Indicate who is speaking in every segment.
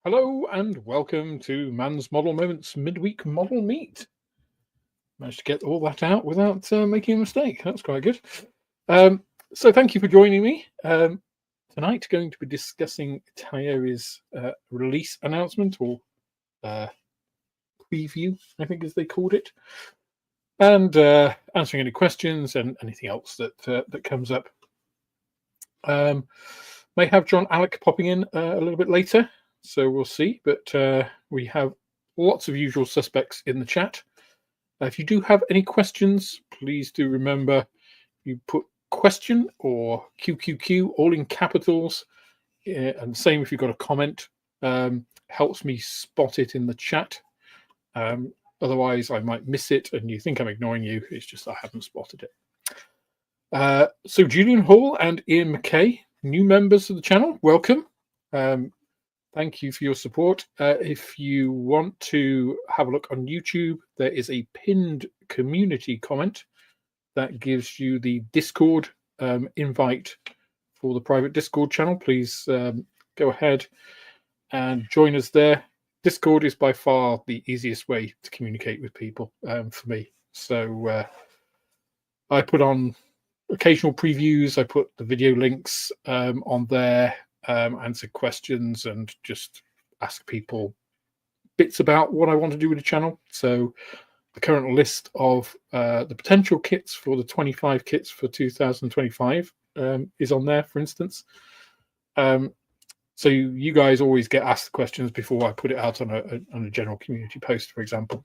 Speaker 1: Hello and welcome to Man's Model Moments midweek model meet. Managed to get all that out without making a mistake. That's quite good. So thank you for joining me. Tonight going to be discussing Italeri's release announcement, or preview, I think as they called it, and answering any questions and anything else that comes up. May have John Alec popping in a little bit later, so we'll see. But we have lots of usual suspects in the chat. If you do have any questions, please do remember you put question or QQQ all in capitals, and same if you've got a comment. Helps me spot it in the chat. Otherwise, I might miss it, and you think I'm ignoring you. It's just I haven't spotted it. So Julian Hall and Ian McKay, new members of the channel, welcome. Thank you for your support. If you want to have a look on YouTube, there is a pinned community comment that gives you the Discord invite for the private Discord channel. Please go ahead and join us there. Discord is by far the easiest way to communicate with people for me. So I put on occasional previews. I put the video links on there, answer questions, and just ask people bits about what I want to do with the channel. So the current list of the potential kits for the 25 kits for 2025 is on there, for instance. So you guys always get asked the questions before I put it out on a general community post, for example.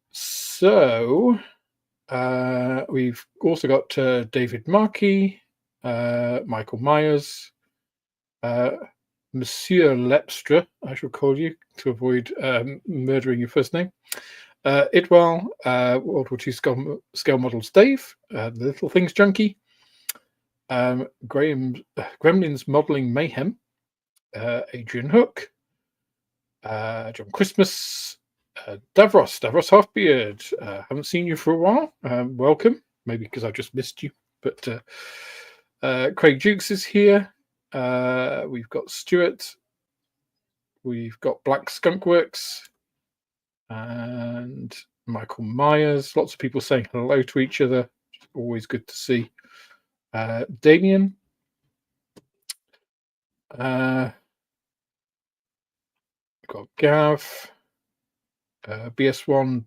Speaker 1: So we've also got David Markey, Michael Myers, Monsieur Lepstra, I shall call you to avoid murdering your first name. Itwell, World War II scale models Dave, the Little Things Junkie, Gremlins Modeling Mayhem, Adrian Hook, John Christmas, Davros Halfbeard. Haven't seen you for a while. Welcome. Maybe because I just missed you. But Craig Jukes is here. We've got Stuart. We've got Black Skunkworks and Michael Myers. Lots of people saying hello to each other. Always good to see. Damien. We've got Gav. BS1WL.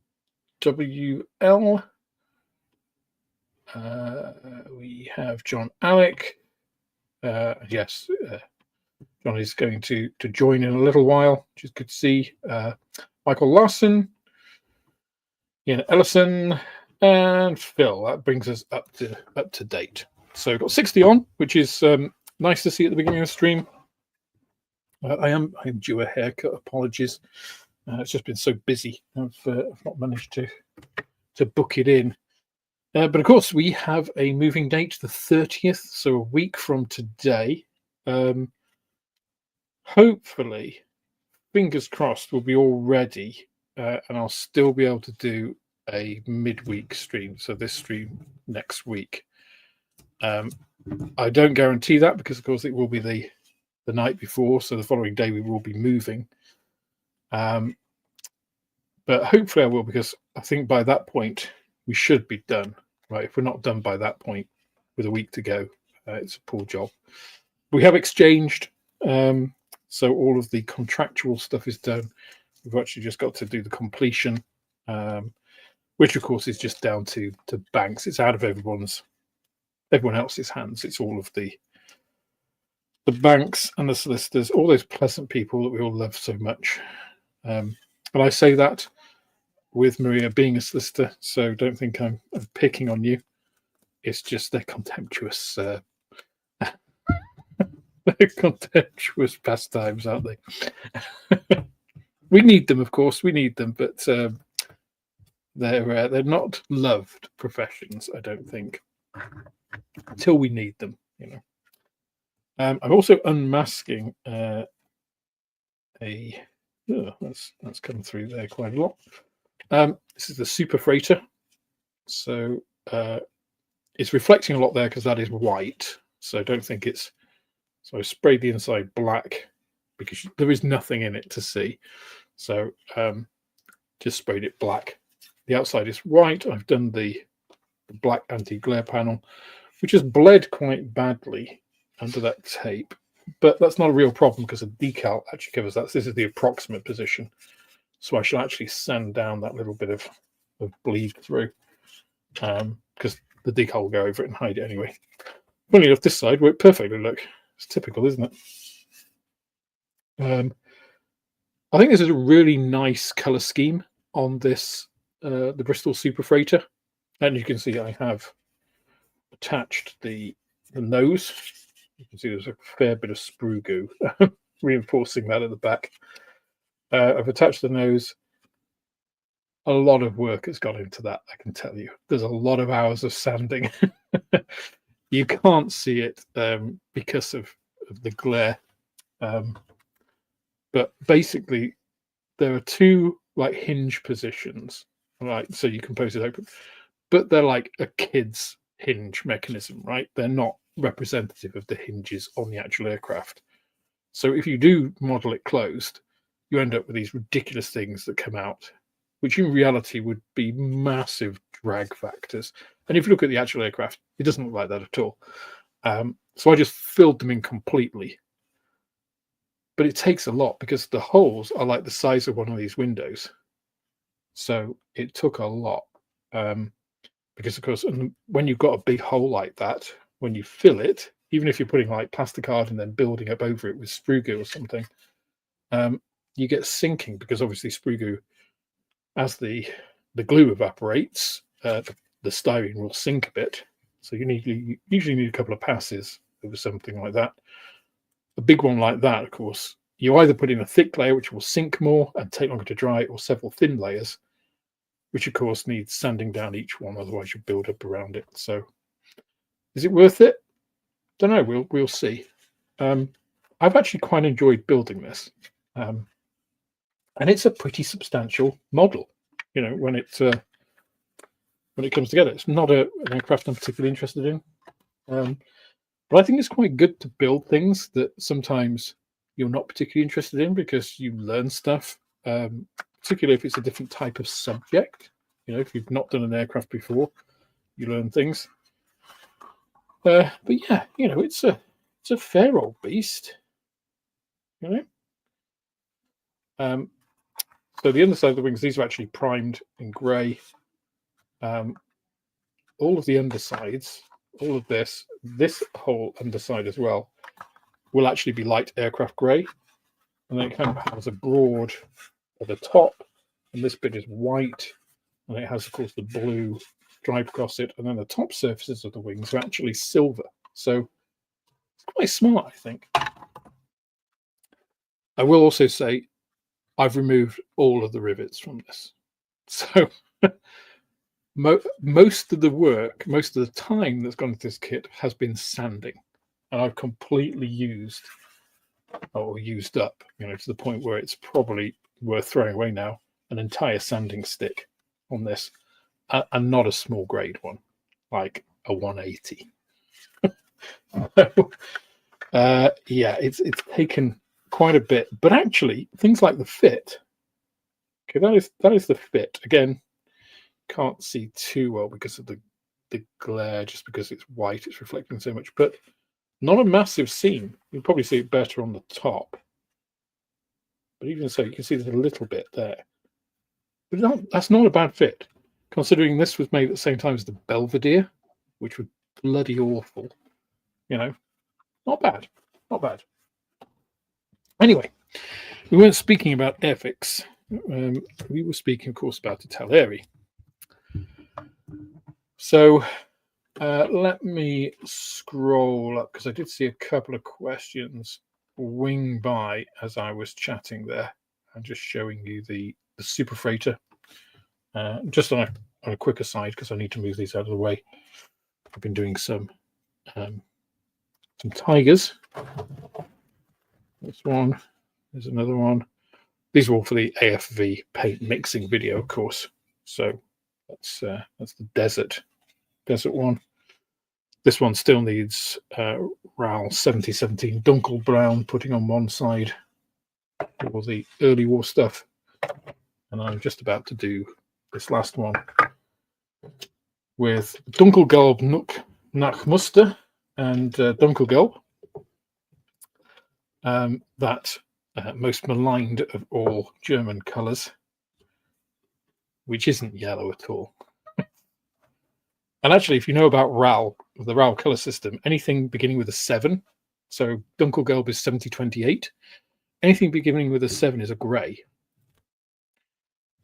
Speaker 1: We have John Alec. Yes, John is going to join in a little while, which is good to see. Michael Larson, Ian Ellison, and Phil. That brings us up to date. So we've got 60 on, which is nice to see at the beginning of the stream. I am due a haircut. Apologies. It's just been so busy. I've not managed to book it in. But of course, we have a moving date, the 30th, so a week from today. Hopefully, fingers crossed, we'll be all ready, and I'll still be able to do a midweek stream. So this stream next week. I don't guarantee that because, of course, it will be the night before, so the following day we will be moving. But hopefully I will, because I think by that point we should be done. Right? If we're not done by that point with a week to go, it's a poor job. We have exchanged, so all of the contractual stuff is done. We've actually just got to do the completion, which of course is just down to banks. It's out of everyone else's hands. It's all of the banks and the solicitors, all those pleasant people that we all love so much. And I say that with Maria being a solicitor, so don't think I'm picking on you. It's just they're contemptuous. They're contemptuous pastimes, aren't they? We need them, of course. We need them, but they're not loved professions, I don't think, until we need them. You know. I'm also unmasking that's come through there quite a lot. This is the Super Freighter, so it's reflecting a lot there because that is white, so don't think it's So I sprayed the inside black because there is nothing in it to see. So just sprayed it black. The outside is white. I've done the black anti-glare panel, which has bled quite badly under that tape. But that's not a real problem because the decal actually covers that. So this is the approximate position. So I shall actually sand down that little bit of bleed through because the decal will go over it and hide it anyway. Funny enough, this side worked perfectly. Look, it's typical, isn't it? I think this is a really nice colour scheme on this, the Bristol Super Freighter. And you can see I have attached the nose. You can see there's a fair bit of sprue goo reinforcing that at the back. I've attached the nose. A lot of work has gone into that, I can tell you. There's a lot of hours of sanding. You can't see it because of the glare. But basically, there are two like hinge positions, right? So you can pose it open, but they're like a kid's hinge mechanism, right? They're not representative of the hinges on the actual aircraft. So if you do model it closed, you end up with these ridiculous things that come out, which in reality would be massive drag factors. And if you look at the actual aircraft, it doesn't look like that at all. So I just filled them in completely. But it takes a lot because the holes are like the size of one of these windows. So it took a lot. Because, of course, when you've got a big hole like that, when you fill it, even if you're putting like plasticard and then building up over it with sprue goo or something, you get sinking because obviously sprue goo, as the glue evaporates, the styrene will sink a bit. So you usually need a couple of passes over something like that. A big one like that, of course, you either put in a thick layer, which will sink more and take longer to dry, or several thin layers, which of course needs sanding down each one, otherwise you build up around it. So is it worth it? Don't know, we'll see. I've actually quite enjoyed building this. And it's a pretty substantial model, you know, when it comes together. It's not an aircraft I'm particularly interested in. But I think it's quite good to build things that sometimes you're not particularly interested in because you learn stuff, particularly if it's a different type of subject. You know, if you've not done an aircraft before, you learn things. But yeah, you know, it's a fair old beast. You know. So the underside of the wings, these are actually primed in grey. All of the undersides, all of this whole underside as well, will actually be light aircraft grey. And then it kind of has a broad at the top, and this bit is white, and it has, of course, the blue stripe across it, and then the top surfaces of the wings are actually silver. So it's quite smart, I think. I will also say I've removed all of the rivets from this. So most of the work, most of the time that's gone into this kit has been sanding. And I've completely used up, you know, to the point where it's probably worth throwing away now, an entire sanding stick on this, and not a small grade one, like a 180. Yeah, it's taken quite a bit, but actually things like the fit. Okay, that is the fit. Again, can't see too well because of the glare, just because it's white, it's reflecting so much, but not a massive seam. You'll probably see it better on the top. But even so, you can see there's a little bit there. But that's not a bad fit, considering this was made at the same time as the Belvedere, which was bloody awful. You know, not bad. Not bad. Anyway, we weren't speaking about airfix. We were speaking, of course, about Italeri. So let me scroll up, because I did see a couple of questions wing by as I was chatting there. I'm just showing you the Super Freighter. Just on a quick aside, because I need to move these out of the way. I've been doing some Tigers. This one, there's another one. These are all for the AFV paint mixing video, of course. So that's the desert one. This one still needs RAL 7017 Dunkle brown putting on one side, all the early war stuff. And I'm just about to do this last one with Dunkle G nach Muster and Dunkle G, that most maligned of all German colours, which isn't yellow at all. And actually, if you know about RAL, the RAL colour system, anything beginning with a 7, so Dunkle Gelb is 7028, anything beginning with a 7 is a grey.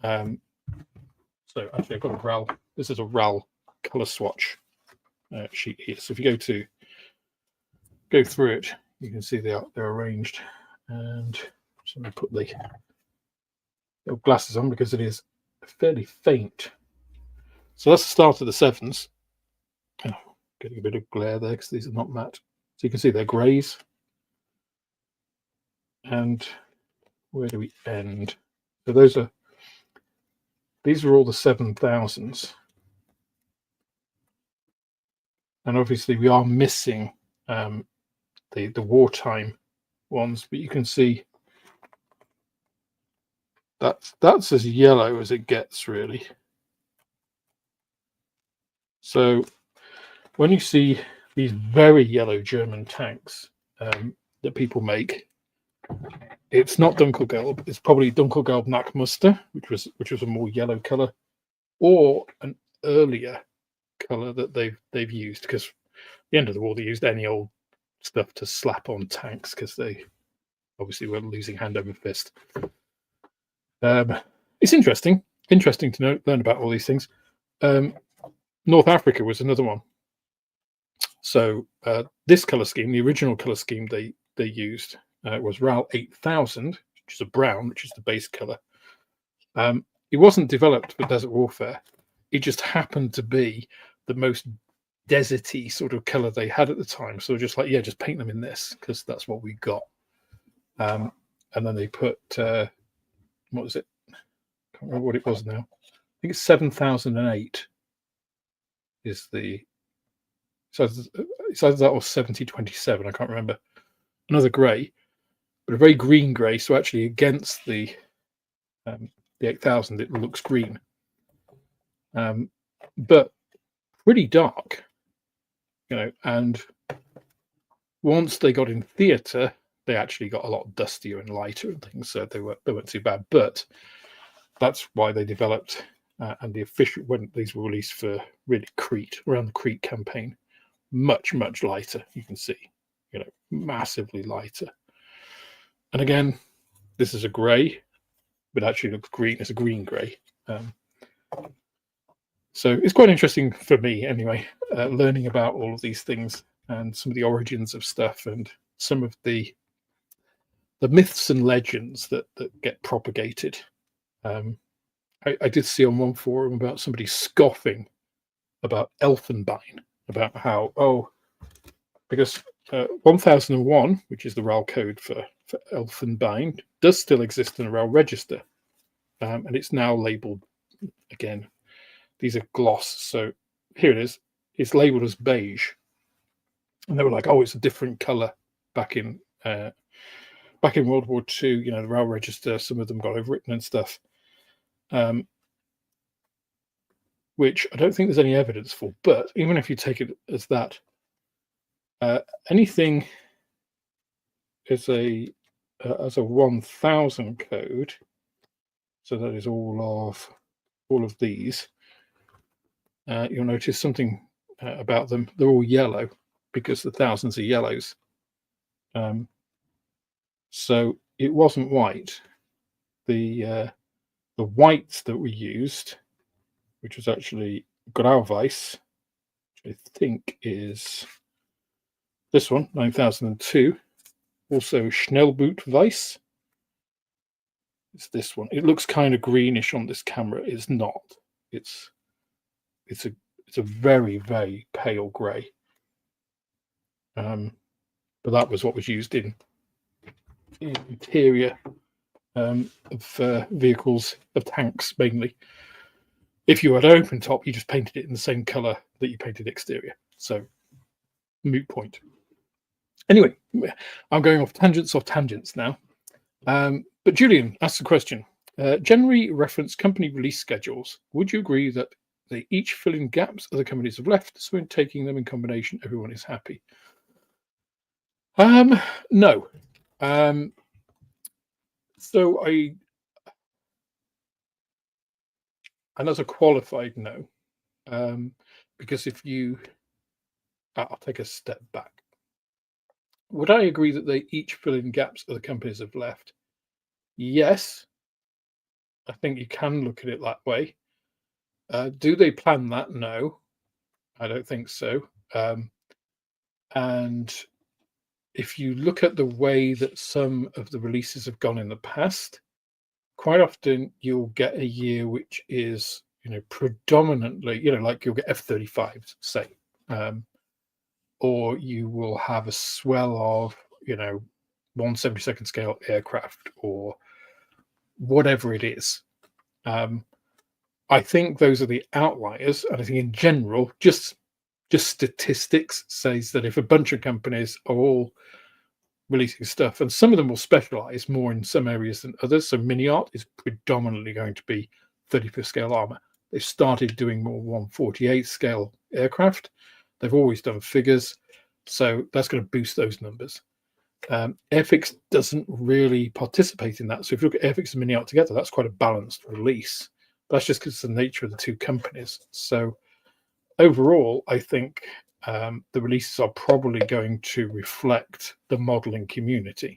Speaker 1: So actually, I've got a RAL, this is a RAL colour swatch sheet here. So if you go through it, you can see they're arranged. And so I'm going to put the little glasses on because it is fairly faint. So that's the start of the 7s. Oh, getting a bit of glare there because these are not matte. So you can see they're greys. And where do we end? So these are all the 7000s. And obviously we are missing the wartime ones, but you can see that's as yellow as it gets, really. So when you see these very yellow German tanks that people make, it's not Dunkle Gelb. It's probably Dunkle Gelb nach Muster, which was a more yellow color, or an earlier color that they've used, because at the end of the war they used any old stuff to slap on tanks because they obviously were losing hand over fist. It's interesting to learn about all these things. North Africa was another one. So this color scheme, the original color scheme they used was RAL 8000, which is a brown, which is the base color. It wasn't developed for desert warfare. It just happened to be the most deserty sort of color they had at the time. So just like, yeah, just paint them in this because that's what we got. And then they put what was it? I can't remember what it was now. I think it's 7008 is the, so it's either that or 7027. I can't remember. Another grey, but a very green grey. So actually, against the 8000, it looks green, but pretty dark, you know. And once they got in theatre, they actually got a lot dustier and lighter and things. So they weren't too bad. But that's why they developed and the official, when these were released for really Crete, around the Crete campaign, much lighter. You can see, you know, massively lighter. And again, this is a grey, but actually looks green. It's a green grey. So it's quite interesting for me, anyway, learning about all of these things and some of the origins of stuff and some of the myths and legends that get propagated. I did see on one forum about somebody scoffing about Elfenbein, about how, because 1001, which is the RAL code for Elfenbein, does still exist in a RAL register, and it's now labelled, again, these are gloss, so here it is, it's labelled as beige, and they were like, oh, it's a different colour back in World War II, you know, the RAL register, some of them got overwritten and stuff, which I don't think there's any evidence for, but even if you take it as that, anything is as a 1000 code, so that is all of these, you'll notice something about them. They're all yellow because the thousands are yellows. So it wasn't white. The whites that we used, which was actually Grauweiss, which I think is this one, 9002. Also Schnellbootweiss. It's this one. It looks kind of greenish on this camera. It's not. It's a very pale grey. But that was what was used in interior of vehicles, of tanks mainly. If you had open top, you just painted it in the same colour that you painted exterior. So moot point. Anyway, I'm going off tangents now. But Julian asked the question. Generally reference company release schedules. Would you agree that they each fill in gaps other companies have left, so in taking them in combination, everyone is happy? No. So and as a qualified no, because if you, I'll take a step back. Would I agree that they each fill in gaps other companies have left? Yes, I think you can look at it that way. Do they plan that? No, I don't think so. And if you look at the way that some of the releases have gone in the past, quite often you'll get a year which is, predominantly, like you'll get F-35s, say, or you will have a swell of, 1/72nd scale aircraft or whatever it is. I think those are the outliers, and I think in general, just statistics says that if a bunch of companies are all releasing stuff, and some of them will specialize more in some areas than others. So mini art is predominantly going to be 35th scale armor. They've started doing more 1/48 scale aircraft. They've always done figures, so that's going to boost those numbers. Airfix doesn't really participate in that. So if you look at Airfix and mini art together, that's quite a balanced release. But that's just because it's the nature of the two companies. So overall, I think the releases are probably going to reflect the modeling community,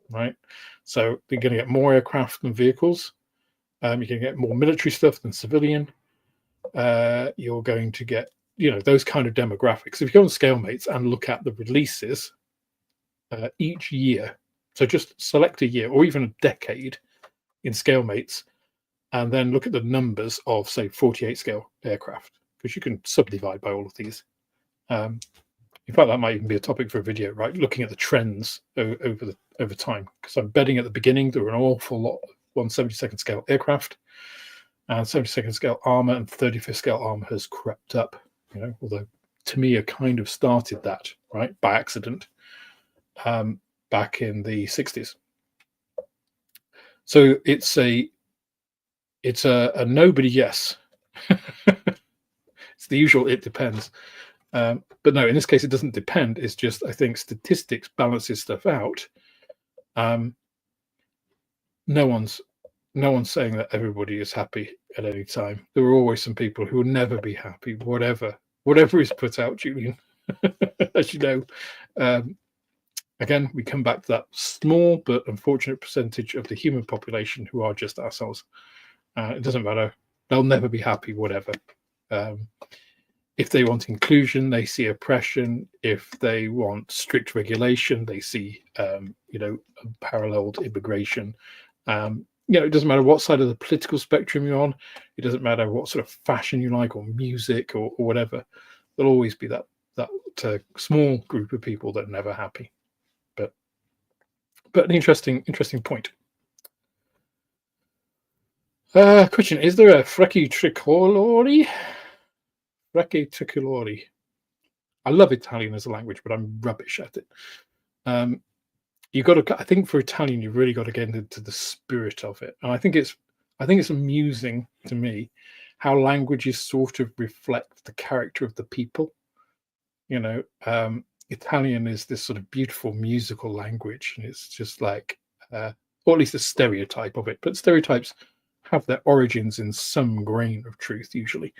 Speaker 1: right? So you're going to get more aircraft than vehicles. You're going to get more military stuff than civilian. You're going to get, those kind of demographics. If you go on ScaleMates and look at the releases each year, so just select a year or even a decade in ScaleMates, and then look at the numbers of, say, 48 scale aircraft, because you can subdivide by all of these. In fact, that might even be a topic for a video, right? Looking at the trends over time, because I'm betting at the beginning there were an awful lot of 1/72nd scale aircraft, and 72nd scale armor and 35th scale armor has crept up. Although Tamiya kind of started that, right, by accident, back in the 60s. So it's a nobody yes. It's the usual. It depends. But no, in this case, it doesn't depend. It's just, I think statistics balances stuff out. No one's saying that everybody is happy at any time. There are always some people who will never be happy, whatever is put out, Julian. As you know, again, we come back to that small but unfortunate percentage of the human population who are just assholes. It doesn't matter. They'll never be happy, whatever. If they want inclusion, they see oppression. If they want strict regulation, they see, paralleled immigration. It doesn't matter what side of the political spectrum you're on. It doesn't matter what sort of fashion you like or music or whatever. There'll always be that small group of people that are never happy. But an interesting point. Question: is there a Frecci Tricolori? Frecci Tricolori. I love Italian as a language, but I'm rubbish at it. You've got to. I think for Italian, you've really got to get into the spirit of it, and I think it's amusing to me how languages sort of reflect the character of the people. Italian is this sort of beautiful musical language, and it's just like, or at least a stereotype of it. But stereotypes have their origins in some grain of truth, usually.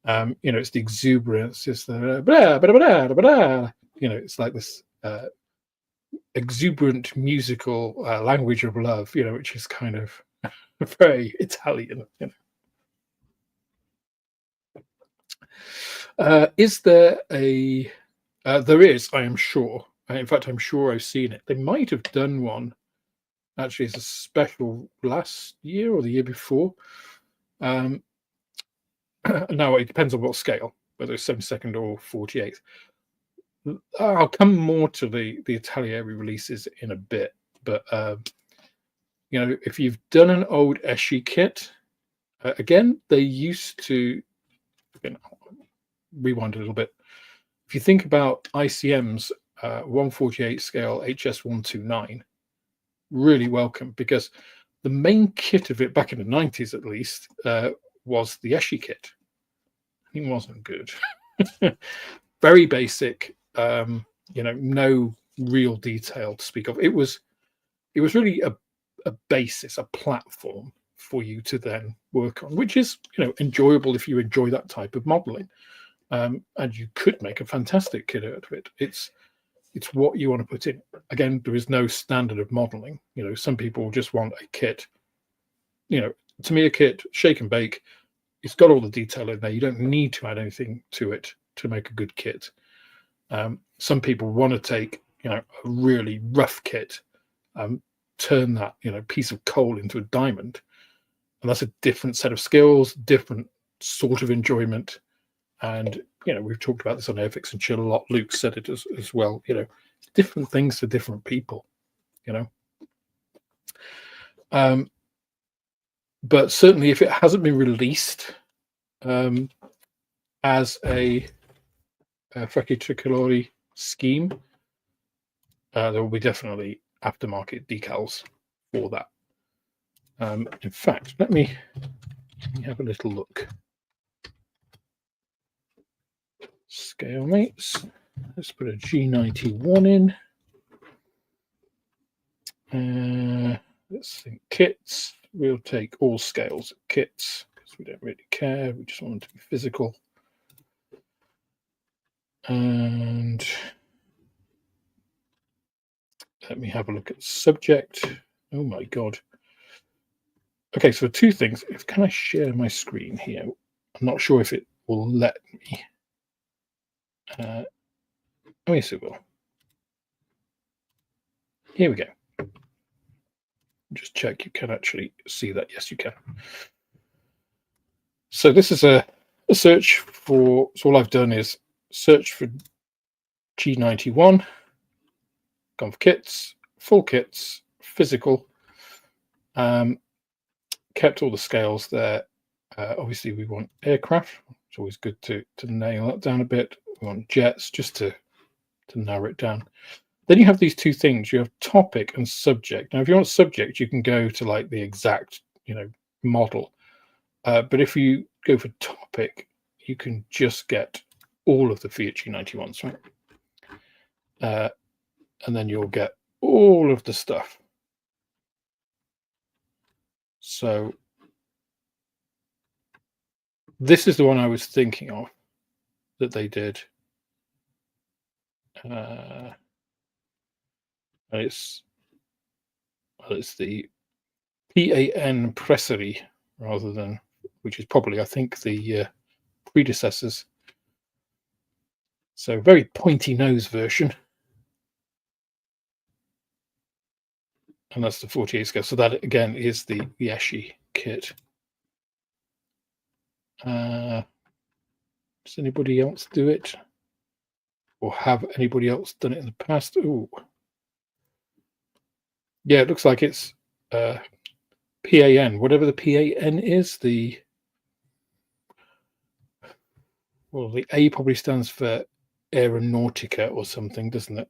Speaker 1: It's the exuberance, it's the blah, blah, blah, blah, blah. It's like this exuberant musical language of love, which is kind of very Italian. Is there a there is, I am sure. In fact, I'm sure I've seen it. They might have done one actually as a special last year or the year before. Now, it depends on what scale, whether it's 72nd or 48th. I'll come more to the Italeri releases in a bit. But, if you've done an old Eschi kit, again, they used to, rewind a little bit. if you think about ICM's 148 scale HS129, really welcome, because the main kit of it back in the 90s, at least, was the Eschi kit. It wasn't good. Very basic, no real detail to speak of. It was really a basis, a platform for you to then work on, which is enjoyable if you enjoy that type of modeling. And you could make a fantastic kit out of it. It's what you want to put in. Again, there is no standard of modeling. Some people just want a kit. To me, a kit, shake and bake, it's got all the detail in there. You don't need to add anything to it to make a good kit. Some people want to take, a really rough kit, turn that, piece of coal into a diamond. And that's a different set of skills, different sort of enjoyment. And, we've talked about this on Airfix and Chill a lot. Luke said it as well, different things for different people, But certainly if it hasn't been released as a Italeri scheme, there will be definitely aftermarket decals for that. In fact, let me have a little look. Scale mates. Let's put a G91 in. Let's think kits. We'll take all scales of kits because we don't really care. We just want them to be physical. And let me have a look at subject. Oh my God. Okay, so two things. Can I share my screen here? I'm not sure if it will let me. Oh, yes, it will. Here we go. Just check you can actually see that. Yes, you can. So this is a search for, so all I've done is search for G91, gone for kits, full kits, physical, kept all the scales there. Obviously we want aircraft. It's always good to nail that down a bit. We want jets just to narrow it down. Then you have these two things. You have topic and subject. Now, if you want subject, you can go to like the exact, model. But if you go for topic, you can just get all of the Fiat G91s, right? And then you'll get all of the stuff. So this is the one I was thinking of that they did. And it's the PAN Pressery rather than, which is probably, I think, the predecessors. So very pointy nose version. And that's the 48 scale. So that, again, is the Eschi kit. Does anybody else do it? Or have anybody else done it in the past? Ooh. Yeah, it looks like it's PAN, whatever the PAN is. The A probably stands for Aeronautica or something, doesn't it?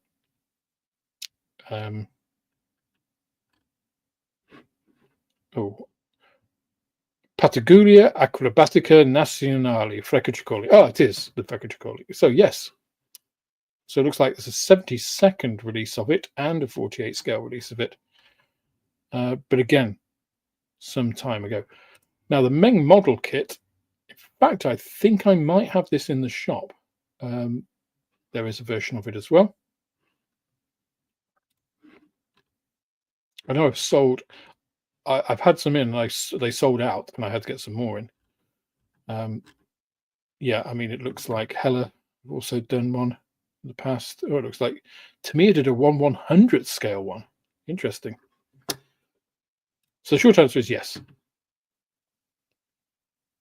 Speaker 1: Patagonia Acrobatica Nazionale Freccaccioli. Oh, it is the Freccaccioli. So yes. So it looks like there's a 72nd release of it and a 48 scale release of it. But again, some time ago. Now the Meng model kit, in fact, I think I might have this in the shop. There is a version of it as well. I know I've had some in, and they sold out, and I had to get some more in. Yeah, I mean, it looks like Hella also done one in the past. Oh, it looks like, to me, it did a 1/100th scale one. Interesting. So the short answer is yes.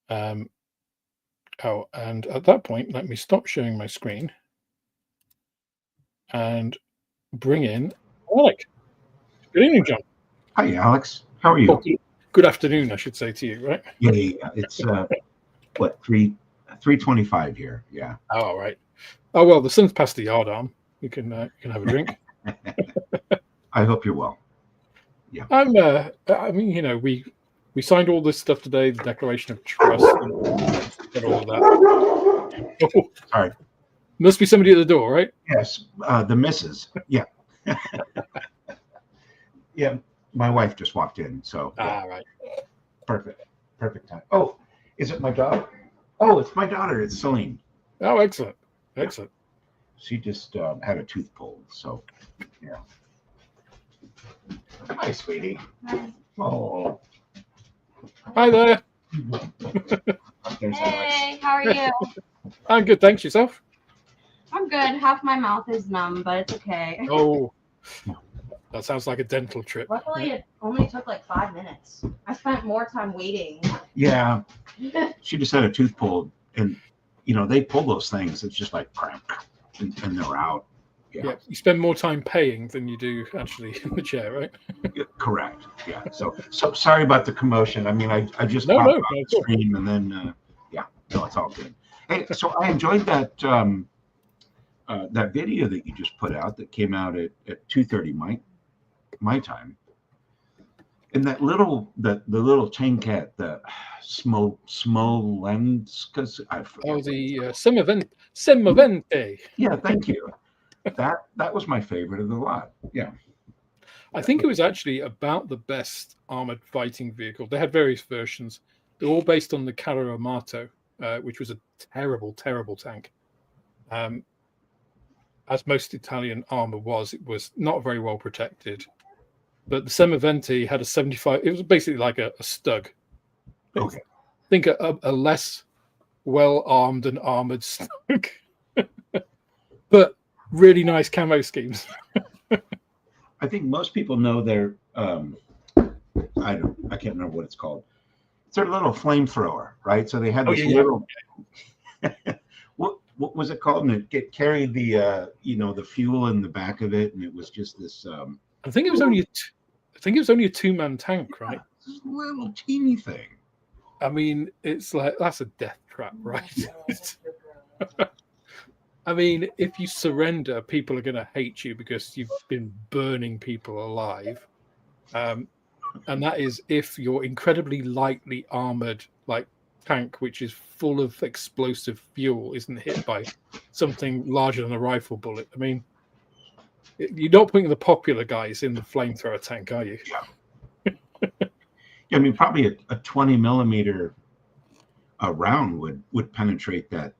Speaker 1: And at that point, let me stop sharing my screen and bring in Alec. Good evening, John.
Speaker 2: Hi, Alex. How are you?
Speaker 1: Oh, good afternoon, I should say to you, right?
Speaker 2: Yeah. It's what 3:25 here. Yeah.
Speaker 1: Oh, right. Oh well, the sun's past the yard arm. You can have a drink.
Speaker 2: I hope you're well.
Speaker 1: I'm. I mean, we signed all this stuff today. The Declaration of Trust and all of that. Oh,
Speaker 2: Sorry.
Speaker 1: Must be somebody at the door, right?
Speaker 2: Yes, the missus. Yeah. Yeah, my wife just walked in, so yeah.
Speaker 1: Right.
Speaker 2: Perfect time. Oh, is it my daughter? Oh, it's my daughter. It's Celine.
Speaker 1: Oh, excellent.
Speaker 2: She just had a tooth pulled, so yeah. Hi, sweetie.
Speaker 3: Hi.
Speaker 2: Oh,
Speaker 1: Hi there.
Speaker 2: there's Alex.
Speaker 3: Hey, how are you?
Speaker 1: I'm good, thanks. Yourself?
Speaker 3: I'm good. Half my mouth is numb, but it's okay.
Speaker 1: Oh, that sounds like a dental trip.
Speaker 3: Luckily, it only took like 5 minutes. I spent more time waiting.
Speaker 2: Yeah, she just had a tooth pulled, and they pull those things. It's just like cramp, and they're out.
Speaker 1: Yeah, you spend more time paying than you do actually in the chair, right?
Speaker 2: Yeah, correct. Yeah. So sorry about the commotion. I mean, I just
Speaker 1: No,
Speaker 2: popped
Speaker 1: no,
Speaker 2: on
Speaker 1: no,
Speaker 2: the screen, and then no, it's all good. Hey, so I enjoyed that that video that you just put out that came out at 2:30 my time, and that the little chain cat, the Smolensk, I forget.
Speaker 1: Oh, the Semavente.
Speaker 2: Yeah, thank you. That was my favorite of the lot. Yeah.
Speaker 1: I think it was actually about the best armored fighting vehicle. They had various versions. They're all based on the Carro Armato, which was a terrible, terrible tank. As most Italian armor was, it was not very well protected. But the Semavente had a 75. It was basically like a Stug.
Speaker 2: Okay.
Speaker 1: I think a less well-armed and armored Stug. But really nice camo schemes.
Speaker 2: I think most people know their I can't remember what it's called. It's their little flamethrower, right? So they had this little what was it called? And it carried the the fuel in the back of it, and it was just this
Speaker 1: I think it was only a two-man tank, right?
Speaker 2: This little teeny thing.
Speaker 1: I mean, it's like that's a death trap, right? I mean, if you surrender, people are going to hate you because you've been burning people alive. And that is if your incredibly lightly armored tank, which is full of explosive fuel, isn't hit by something larger than a rifle bullet. I mean, you're not putting the popular guys in the flamethrower tank, are you?
Speaker 2: Yeah. I mean, probably a 20 millimeter round would penetrate that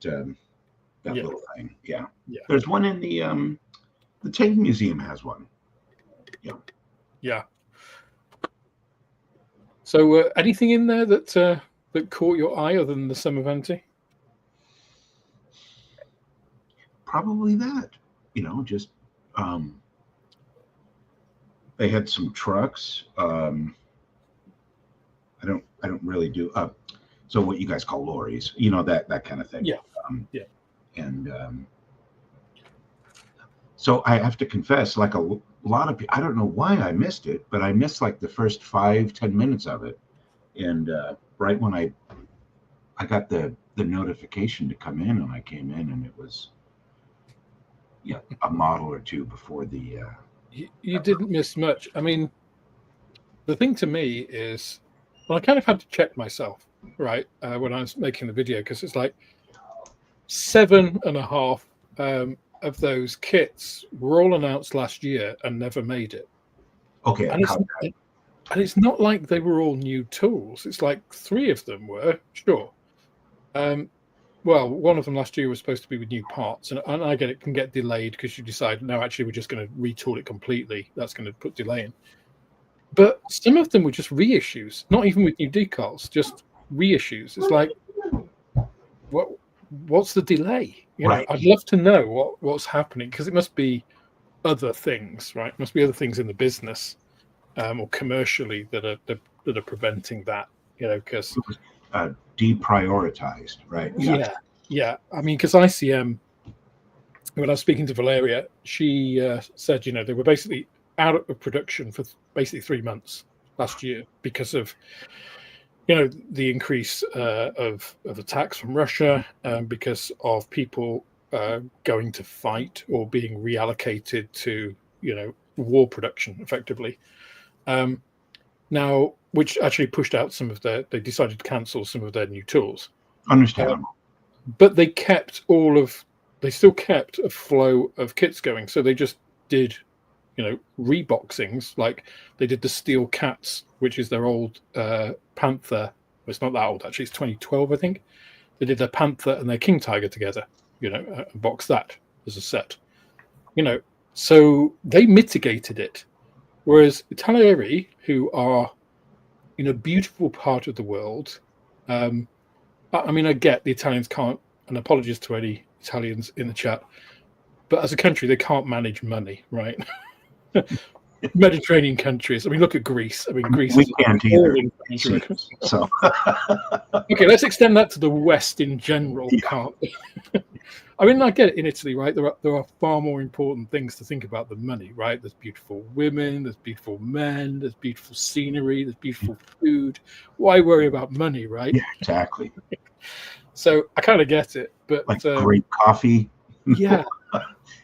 Speaker 2: little thing. Yeah. There's one in the tank museum has one.
Speaker 1: Yeah. So anything in there that caught your eye other than the Semavente?
Speaker 2: Probably that. Just they had some trucks. I don't really do so what you guys call lorries, that kind of thing.
Speaker 1: Yeah.
Speaker 2: And so I have to confess, like a lot of people, I don't know why I missed it, but I missed like the first 5-10 minutes of it. And right when I got the notification to come in, and I came in, and it was a model or two before the
Speaker 1: you didn't miss much. I mean, the thing to me is, well, I kind of had to check myself, right, when I was making the video, because it's like 7.5 of those kits were all announced last year and never made it.
Speaker 2: Okay.
Speaker 1: And it's not like they were all new tools. It's like 3 of them were, sure. Well, one of them last year was supposed to be with new parts, and I get it can get delayed because you decide, no, actually, we're just going to retool it completely. That's going to put delay in. But some of them were just reissues, not even with new decals, just reissues. It's like, what's the delay?
Speaker 2: Right.
Speaker 1: I'd love to know what's happening, because it must be other things, right? It must be other things in the business or commercially that are preventing that, because
Speaker 2: deprioritized, right?
Speaker 1: Yeah. I mean, because ICM, when I was speaking to Valeria, she said, they were basically out of production for basically 3 months last year because of, the increase of attacks from Russia, because of people going to fight or being reallocated to, war production effectively. Now, which actually pushed out they decided to cancel some of their new tools.
Speaker 2: Understandable.
Speaker 1: But they still kept a flow of kits going. So they just did, reboxings. Like they did the Steel Cats, which is their old Panther. Well, it's not that old, actually. It's 2012, I think. They did their Panther and their King Tiger together, and boxed that as a set. So they mitigated it. Whereas Italeri, who are in a beautiful part of the world, I get the Italians can't, and apologies to any Italians in the chat, but as a country, they can't manage money, right? Mediterranean countries. Look at Greece. Greece
Speaker 2: we
Speaker 1: is
Speaker 2: can't either. So
Speaker 1: okay, let's extend that to the West in general. Yeah. Can't. I get it in Italy, right? There are far more important things to think about than money, right? There's beautiful women, there's beautiful men, there's beautiful scenery, there's beautiful food. Why worry about money, right?
Speaker 2: Yeah, exactly.
Speaker 1: So I kind of get it, but
Speaker 2: like great coffee.
Speaker 1: Yeah,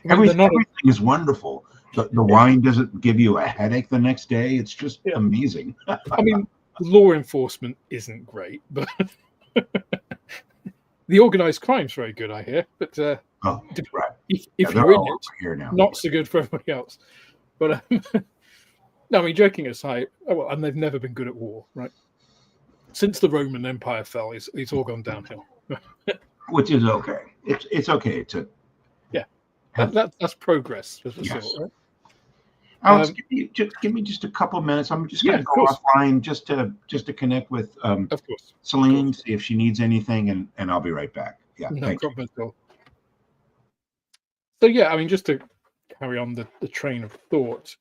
Speaker 2: everything is wonderful. The wine doesn't give you a headache the next day. It's just amazing.
Speaker 1: Law enforcement isn't great, but the organized crime's very good, I hear. But
Speaker 2: right.
Speaker 1: if you're in it, here now. Not so good for everybody else. But no, joking aside, and they've never been good at war, right? Since the Roman Empire fell, it's all gone downhill.
Speaker 2: Which is okay. It's okay to
Speaker 1: that's progress.
Speaker 2: Yes.
Speaker 1: Sort, right?
Speaker 2: Alex, give me just a couple of minutes. I'm just going to go offline just to connect with
Speaker 1: of course.
Speaker 2: Celine, see if she needs anything, and I'll be right back. Yeah,
Speaker 1: no problem at all. So just to carry on the train of thought,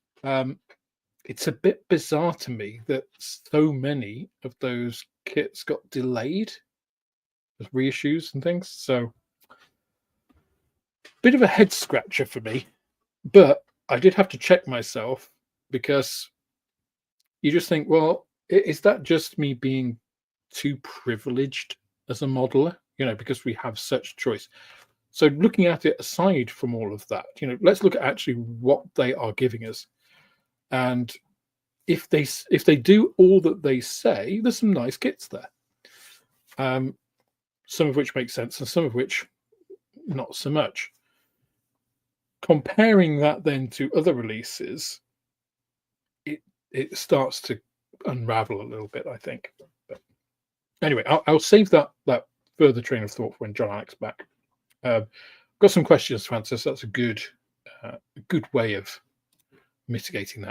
Speaker 1: it's a bit bizarre to me that so many of those kits got delayed with reissues and things. So bit of a head scratcher for me, but I did have to check myself, because you just think, well, is that just me being too privileged as a modeler, because we have such choice? So looking at it aside from all of that, let's look at actually what they are giving us. And if they do all that they say, there's some nice kits there. Some of which make sense and some of which not so much. Comparing that then to other releases, it starts to unravel a little bit, I think. But anyway, I'll save that further train of thought for when John Alex back. Got some questions to answer, so that's a good way of mitigating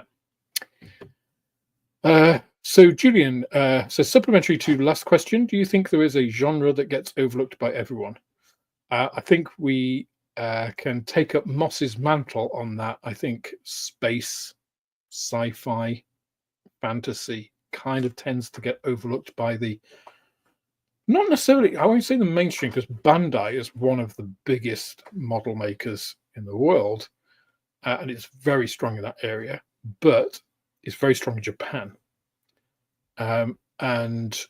Speaker 1: that. So Julian says, supplementary to last question, do you think there is a genre that gets overlooked by everyone? I think we can take up Moss's mantle on that. I think space, sci-fi, fantasy kind of tends to get overlooked by not necessarily, I won't say the mainstream, because Bandai is one of the biggest model makers in the world, and it's very strong in that area, but it's very strong in Japan. And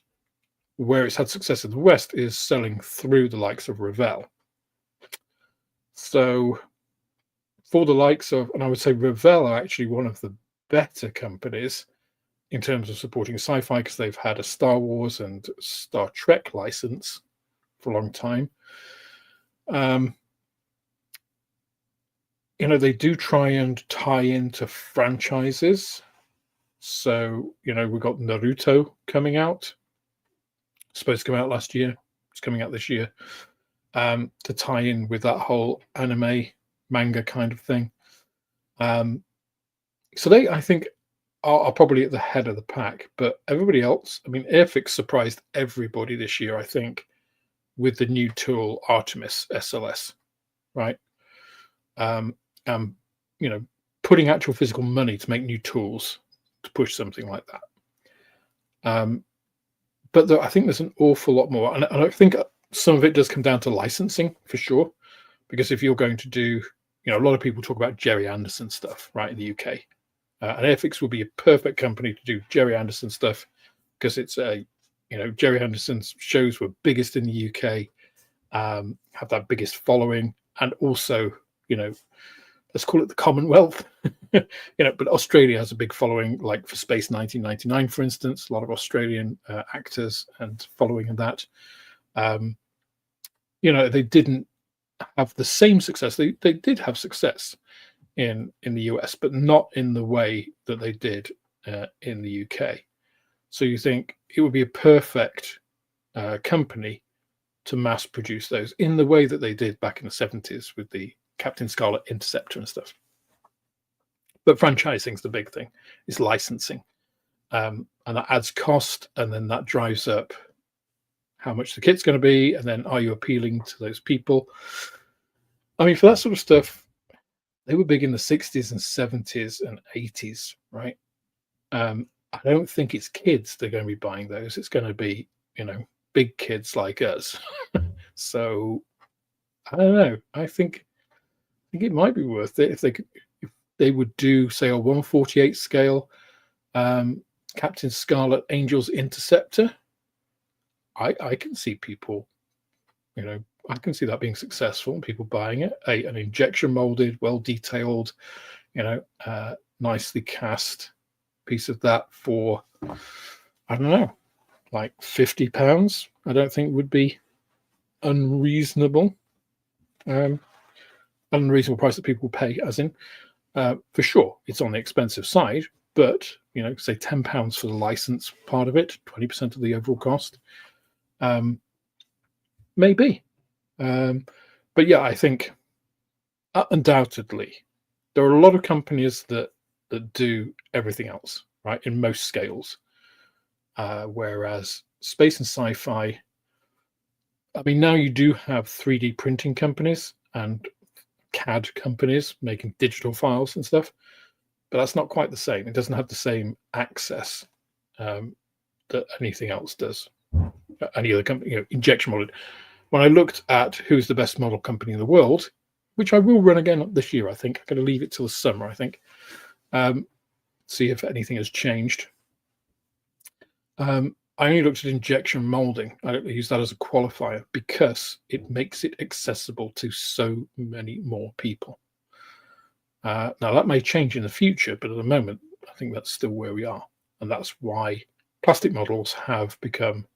Speaker 1: where it's had success in the West is selling through the likes of Revell. So for the likes of, and I would say Revell are actually one of the better companies in terms of supporting sci-fi, because they've had a Star Wars and Star Trek license for a long time. They do try and tie into franchises. So, we've got Naruto coming out. Supposed to come out last year. It's coming out this year. To tie in with that whole anime manga kind of thing. So they, I think, are probably at the head of the pack. But everybody else, Airfix surprised everybody this year, I think, with the new tool Artemis SLS, right? Putting actual physical money to make new tools to push something like that. But I think there's an awful lot more. And I think some of it does come down to licensing, for sure. Because if you're going to do, a lot of people talk about Jerry Anderson stuff, right, in the UK. And Airfix will be a perfect company to do Jerry Anderson stuff, because it's Jerry Anderson's shows were biggest in the UK, have that biggest following. and also, let's call it the Commonwealth. But Australia has a big following, like for Space 1999, for instance, a lot of Australian actors and following of that. They didn't have the same success. They did have success in the US, but not in the way that they did in the UK. So you think it would be a perfect company to mass produce those in the way that they did back in the 70s with the Captain Scarlet Interceptor and stuff. But franchising is the big thing. It's licensing. And that adds cost, and then that drives up how much the kit's going to be, and then are you appealing to those people? I mean, for that sort of stuff, they were big in the 60s and 70s and 80s, right? I don't think it's kids that are going to be buying those. It's going to be, big kids like us. So I don't know. I think it might be worth it if they would do, say, a 1/48 scale Captain Scarlet Angel's Interceptor. I can see people, I can see that being successful and people buying it. An injection molded, well detailed, nicely cast piece of that for, I don't know, like £50. I don't think would be unreasonable. Unreasonable price that people pay, as in, for sure, it's on the expensive side, but, say £10 for the license part of it, 20% of the overall cost. Maybe. But yeah, I think undoubtedly there are a lot of companies that do everything else, right, in most scales. Whereas Space and Sci-Fi, I mean, now you do have 3D printing companies and CAD companies making digital files and stuff, but that's not quite the same. It doesn't have the same access that anything else does. Any other company, injection molded. When I looked at who's the best model company in the world, which I will run again this year, I think. I'm going to leave it till the summer, I think. See if anything has changed. I only looked at injection molding. I don't use that as a qualifier because it makes it accessible to so many more people. Now, that may change in the future, but at the moment, I think that's still where we are. And that's why plastic models have become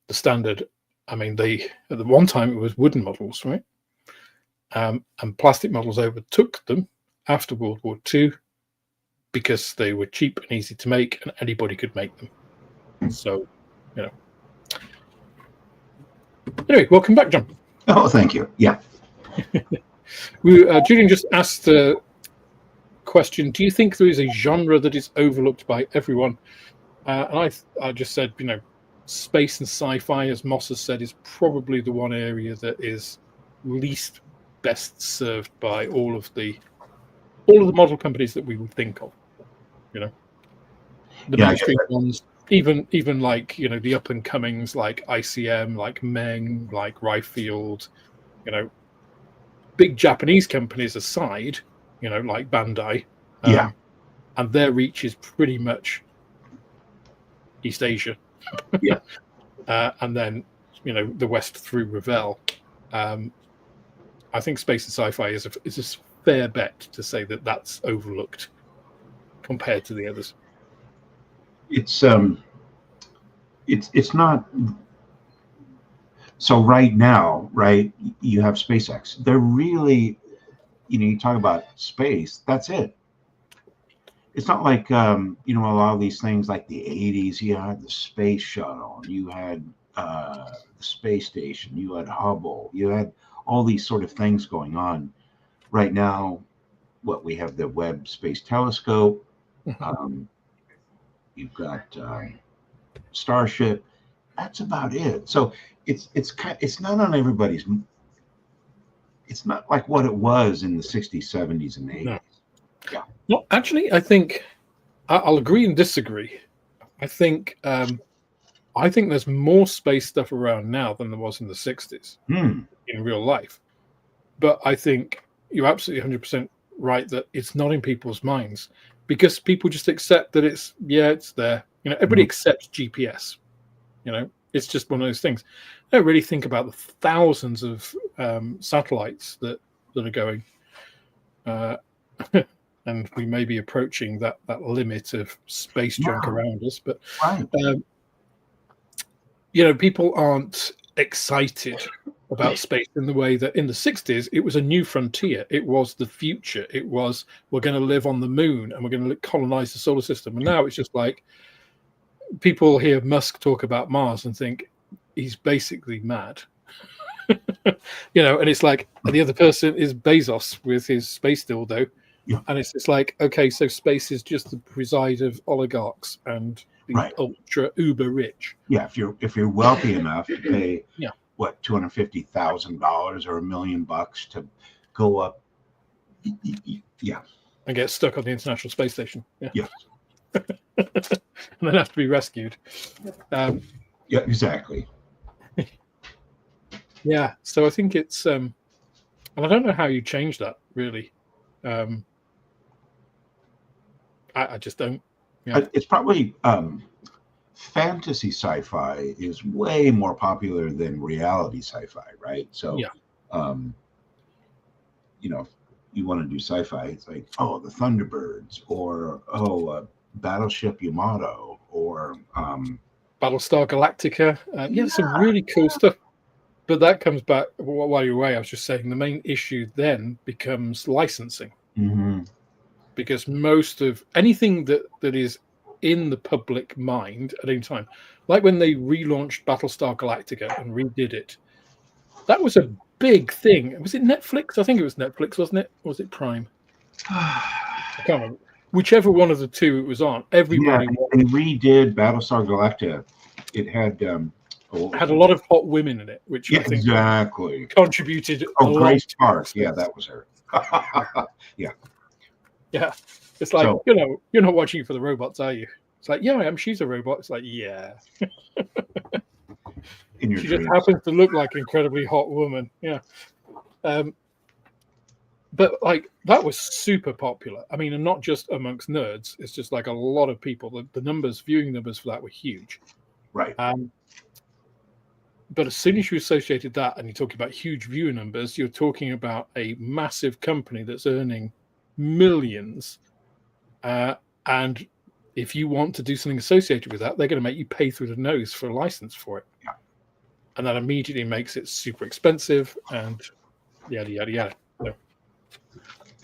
Speaker 1: the standard. I mean, at the one time, it was wooden models, right? And plastic models overtook them after World War II because they were cheap and easy to make and anybody could make them. So, Anyway, welcome back, John.
Speaker 2: Oh, thank you. Yeah.
Speaker 1: Julian just asked a question. Do you think there is a genre that is overlooked by everyone? And I just said, space and sci-fi, as Moss has said, is probably the one area that is least best served by all of the model companies that we would think of. The mainstream ones, even like the up and comings like ICM, like Meng, like Ryfield, big Japanese companies aside, like Bandai, and their reach is pretty much East Asia, and then the West through Revell. I think Space and Sci-Fi is a fair bet to say that that's overlooked compared to the others.
Speaker 2: It's not. So right now, right, you have SpaceX. They're really, you talk about space. That's it. It's not like a lot of these things like the 80s. You had the space shuttle. You had the space station. You had Hubble. You had all these sort of things going on. Right now, we have the Webb Space Telescope. You've got Starship. That's about it. So it's not on everybody's. It's not like what it was in the 60s, 70s, and 80s.
Speaker 1: No. Yeah. No, actually, I think I'll agree and disagree. I think there's more space stuff around now than there was in the 60s in real life. But I think you're absolutely 100% right that it's not in people's minds because people just accept that it's there. Everybody accepts GPS. It's just one of those things. I don't really think about the thousands of satellites that are going, and we may be approaching that limit of space junk around us. But
Speaker 2: Right.
Speaker 1: People aren't excited about space in the way that in the 60s it was a new frontier. It was the future. It was, we're going to live on the moon and we're going to colonize the solar system. And now it's just like, people hear Musk talk about Mars and think he's basically mad. And it's like, and the other person is Bezos with his space dildo.
Speaker 2: Yeah.
Speaker 1: And it's just like, okay, so space is just the preside of oligarchs and the ultra uber rich.
Speaker 2: Yeah, if you're wealthy enough to pay what, $250,000 or $1 million to go up,
Speaker 1: and get stuck on the International Space Station.
Speaker 2: Yeah.
Speaker 1: And then have to be rescued.
Speaker 2: Yeah, exactly.
Speaker 1: Yeah, so I think it's and I don't know how you change that really. I just don't. Yeah.
Speaker 2: It's probably fantasy sci-fi is way more popular than reality sci-fi, right? So, you want to do sci-fi, it's like, oh, the Thunderbirds, or Battleship Yamato, or
Speaker 1: Battlestar Galactica. Some really cool stuff. But that comes back while you're away. I was just saying the main issue then becomes licensing, because most of anything that is in the public mind at any time, like when they relaunched Battlestar Galactica and redid it, that was a big thing. Was it Netflix? I think it was Netflix, wasn't it? Or was it Prime? I can't remember. Whichever one of the two it was on, everybody
Speaker 2: they redid Battlestar Galactica. It had
Speaker 1: had a lot of hot women in it, which I think contributed.
Speaker 2: Grace Park. Yeah, that was her.
Speaker 1: Yeah. It's like, you're not watching it for the robots, are you? It's like, yeah, I am. She's a robot. It's like, yeah.
Speaker 2: In your
Speaker 1: she
Speaker 2: dreams.
Speaker 1: just happens to look like an incredibly hot woman. Yeah. But like, that was super popular. I mean, and not just amongst nerds. It's just like a lot of people. The viewing numbers for that were huge.
Speaker 2: Right.
Speaker 1: But as soon as you associated that and you're talking about huge viewer numbers, you're talking about a massive company that's earning millions. And if you want to do something associated with that, they're going to make you pay through the nose for a license for it.
Speaker 2: Yeah.
Speaker 1: And that immediately makes it super expensive and yada, yada, yada. So,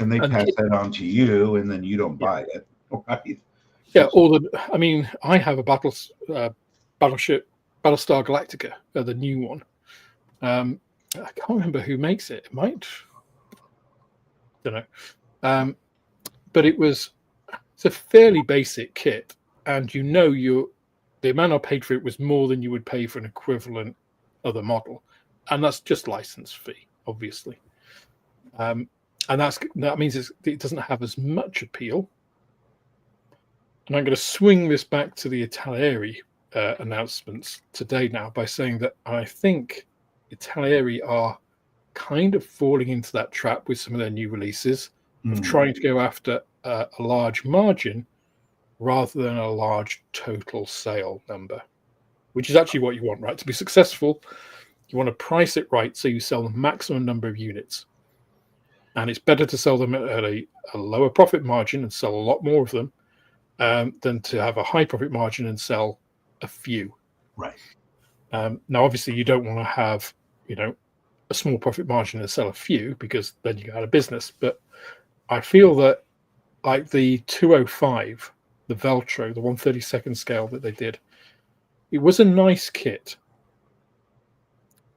Speaker 2: and they pass that on to you, and then you don't buy it. Right?
Speaker 1: Yeah, I have a Battlestar Galactica, the new one. I can't remember who makes it. It might. Don't know. But it's a fairly basic kit, and the amount I paid for it was more than you would pay for an equivalent other model, and that's just license fee, obviously. And that means it doesn't have as much appeal. And I'm going to swing this back to the Italeri announcements today now by saying that I think Italeri are kind of falling into that trap with some of their new releases of trying to go after a large margin rather than a large total sale number, which is actually what you want, right? To be successful, you want to price it right so you sell the maximum number of units. And it's better to sell them at a lower profit margin and sell a lot more of them than to have a high profit margin and sell a few.
Speaker 2: Right.
Speaker 1: Now, obviously, you don't want to have, a small profit margin and sell a few, because then you go out of business. But I feel that, like the 205, the Veltro, the 1/32 scale that they did, it was a nice kit,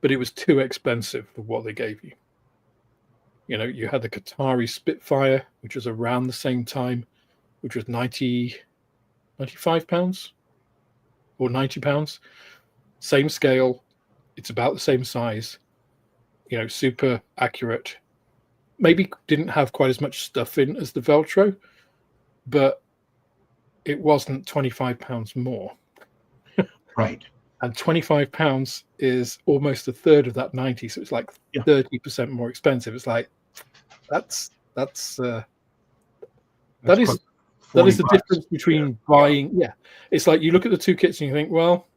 Speaker 1: but it was too expensive for what they gave you. You had the Qatari Spitfire, which was around the same time, which was £95 or £90. Same scale. It's about the same size. Super accurate. Maybe didn't have quite as much stuff in as the Veltro, but it wasn't £25 more.
Speaker 2: Right.
Speaker 1: And £25 is almost a third of that 90, so it's like 30% more expensive. It's like that is the difference between buying. Yeah, it's like you look at the two kits and you think, well,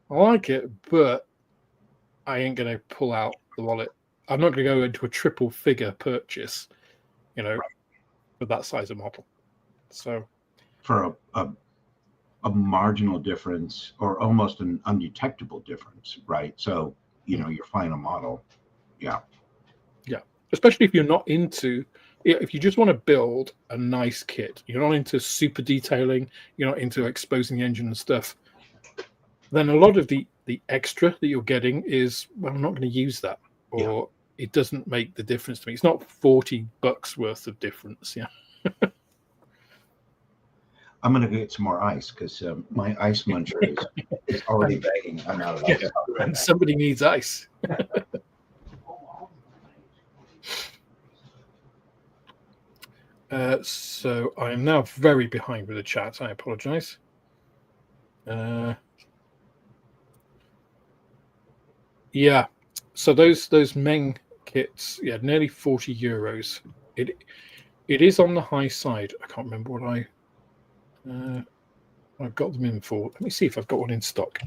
Speaker 1: I like it, but I ain't going to pull out the wallet. I'm not going to go into a triple figure purchase, for that size of model. So
Speaker 2: for a marginal difference or almost an undetectable difference, right? So, your final model. Yeah.
Speaker 1: Yeah. Especially if you're not into, if you just want to build a nice kit, you're not into super detailing, you're not into exposing the engine and stuff, then a lot of the extra that you're getting is, well, I'm not going to use that, or it doesn't make the difference to me. It's not $40 worth of difference. Yeah.
Speaker 2: I'm going to get some more ice because my ice muncher is already begging. I'm out of ice.
Speaker 1: And somebody needs ice. So I am now very behind with the chat. I apologize. Yeah. So those Meng kits, nearly €40. It is on the high side. I can't remember what I've got them in for. Let me see if I've got one in stock.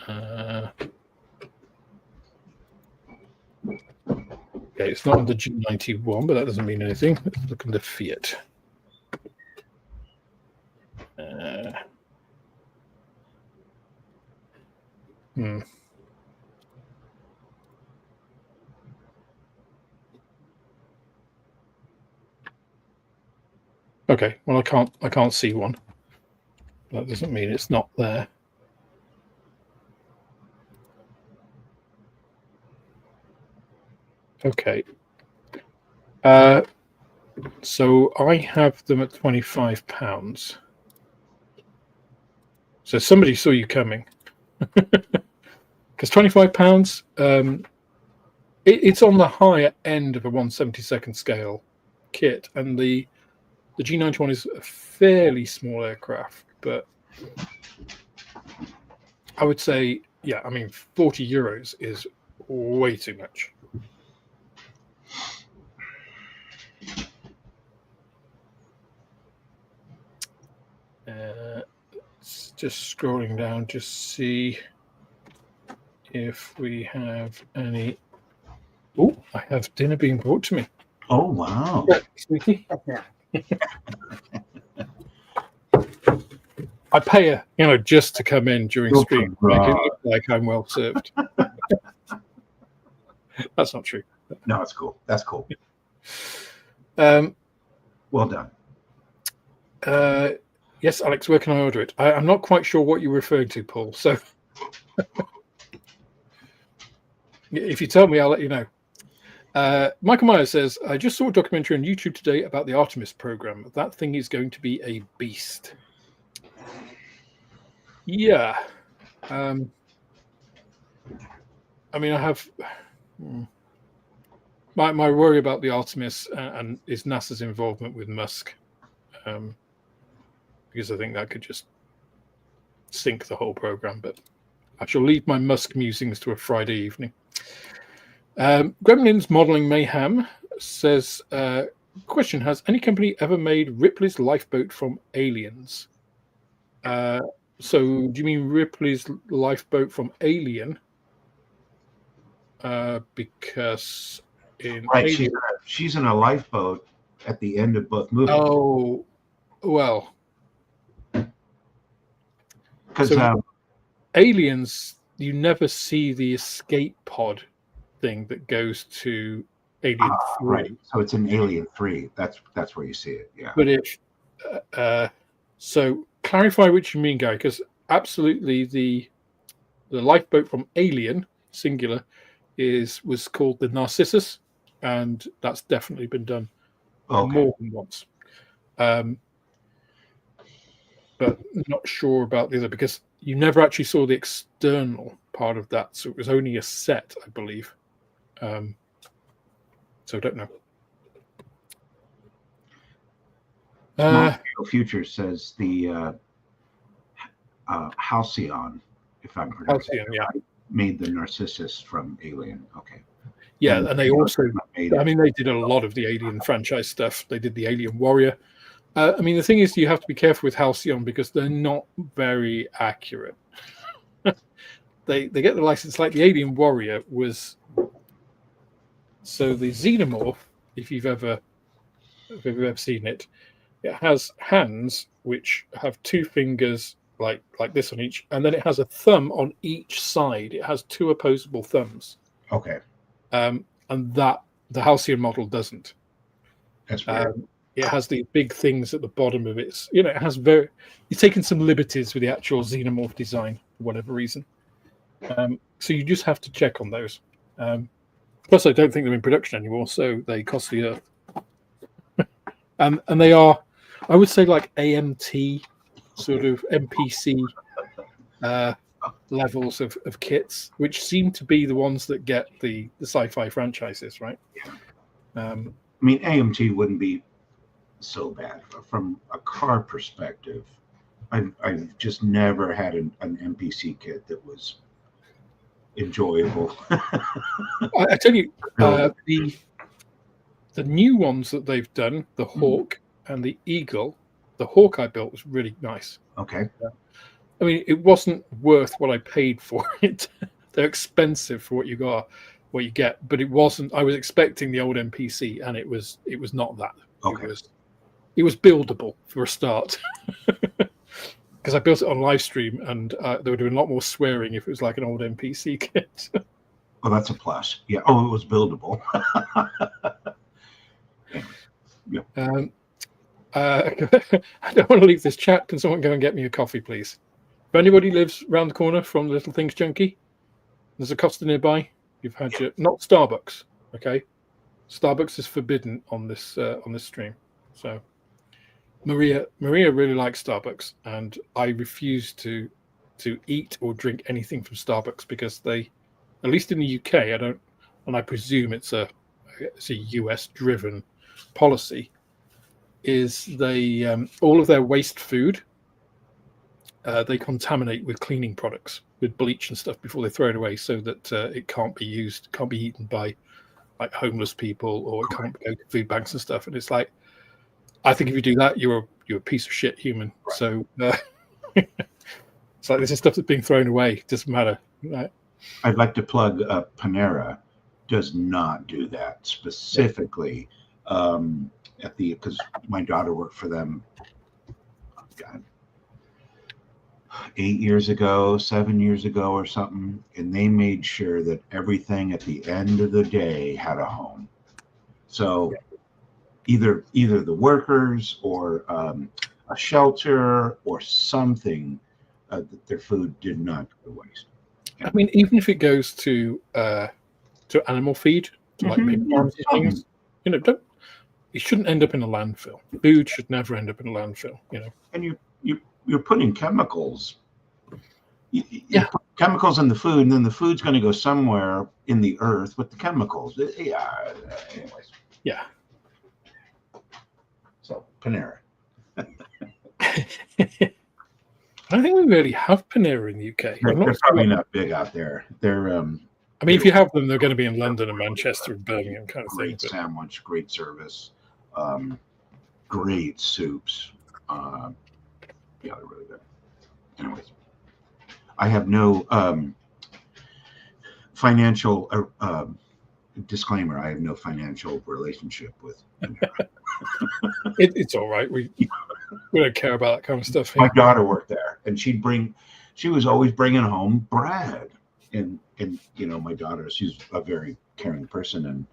Speaker 1: Okay, it's not on the G91, but that doesn't mean anything. Let's look under Fiat. Okay, well I can't see one. That doesn't mean it's not there. Okay. So I have them at £25. So somebody saw you coming. Because £25, it's on the higher end of a 1/72nd scale kit, and the G91 is a fairly small aircraft, but I would say, €40 is way too much. Just scrolling down to see if we have any. Oh, I have dinner being brought to me.
Speaker 2: Oh, wow.
Speaker 1: Sweetie. I pay her, just to come in during stream. Make it look like I'm well served. That's not true.
Speaker 2: No, it's cool. That's cool. Well done.
Speaker 1: Yes, Alex, where can I order it? I'm not quite sure what you're referring to, Paul. So if you tell me, I'll let you know. Michael Myers says, I just saw a documentary on YouTube today about the Artemis program. That thing is going to be a beast. Yeah. I have my worry about the Artemis and is NASA's involvement with Musk. Because I think that could just sink the whole program. But I shall leave my Musk musings to a Friday evening. Gremlins Modeling Mayhem says, question, has any company ever made Ripley's lifeboat from aliens? So do you mean Ripley's lifeboat from Alien? Because in
Speaker 2: Alien, she's in a lifeboat at the end of both movies.
Speaker 1: Oh, well.
Speaker 2: Because
Speaker 1: Aliens, you never see the escape pod thing that goes to Alien 3.
Speaker 2: Right. So it's in Alien 3. That's where you see it. Yeah.
Speaker 1: But if so, clarify what you mean, Guy, because absolutely the lifeboat from Alien singular was called the Narcissus, and that's definitely been done more than once. But not sure about the other because you never actually saw the external part of that, so it was only a set, I believe. So I don't know.
Speaker 2: Future says the Halcyon, if I'm pronouncing it right, made the Narcissus from Alien. Okay.
Speaker 1: Yeah, and they also, they did a lot of the Alien franchise stuff. They did the Alien Warrior. I mean, the thing is, you have to be careful with Halcyon because they're not very accurate. They get the license like the Alien Warrior was. So the Xenomorph, if you've ever seen it, it has hands which have two fingers like this on each, and then it has a thumb on each side. It has two opposable thumbs.
Speaker 2: Okay.
Speaker 1: And that the Halcyon model doesn't.
Speaker 2: That's weird.
Speaker 1: It has these big things at the bottom of it. You know, it has you've taken some liberties with the actual Xenomorph design for whatever reason. So you just have to check on those. Plus, I don't think they're in production anymore, so they cost the earth. And they are, I would say, like AMT, sort of MPC levels of kits, which seem to be the ones that get the sci-fi franchises, right?
Speaker 2: I mean, AMT wouldn't be so bad from a car perspective. I've just never had an MPC kit that was enjoyable.
Speaker 1: I tell you, the new ones that they've done, the Hawk and the Eagle, the Hawk I built was really nice.
Speaker 2: Okay.
Speaker 1: I mean, it wasn't worth what I paid for it. They're expensive for what you get, but it wasn't. I was expecting the old MPC, and it was not that.
Speaker 2: Okay.
Speaker 1: It was buildable for a start. Because I built it on live stream, and they were doing a lot more swearing if it was like an old MPC kit.
Speaker 2: Well, that's a plus. Yeah. Oh, it was buildable. Yeah.
Speaker 1: I don't want to leave this chat. Can someone go and get me a coffee, please? If anybody lives around the corner from the Little Things Junkie, there's a Costa nearby. You've had your not Starbucks, okay? Starbucks is forbidden on this stream. So Maria really likes Starbucks, and I refuse to eat or drink anything from Starbucks because they, at least in the UK, I don't, and I presume it's a US driven policy, is they all of their waste food they contaminate with cleaning products, with bleach and stuff before they throw it away, so that it can't be eaten by like homeless people, or it can't go to food banks and stuff. And it's like, I think if you do that, you're a piece of shit human. Right. So it's like this is stuff that's being thrown away. It doesn't matter. Right?
Speaker 2: I'd like to plug Panera does not do that specifically. Because my daughter worked for them, God, 7 years ago or something, and they made sure that everything at the end of the day had a home. So either the workers or a shelter or something, that their food did not go to waste.
Speaker 1: I mean, even if it goes to animal feed, to like pig farms and things, it shouldn't end up in a landfill. Food should never end up in a landfill,
Speaker 2: And you're putting chemicals. You put chemicals in the food, and then the food's going to go somewhere in the earth with the chemicals. Anyways.
Speaker 1: Yeah.
Speaker 2: So Panera.
Speaker 1: I don't think we really have Panera in the UK.
Speaker 2: They're probably not big out there. They're.
Speaker 1: I mean, if you have them, they're going to be in London and Manchester and Birmingham, kind of thing.
Speaker 2: Great sandwich, great service, great soups. They're really good. Anyways, I have no financial disclaimer. I have no financial relationship with.
Speaker 1: It's all right. We don't care about that kind of stuff.
Speaker 2: My daughter worked there, and she was always bringing home bread. And my daughter, she's a very caring person, and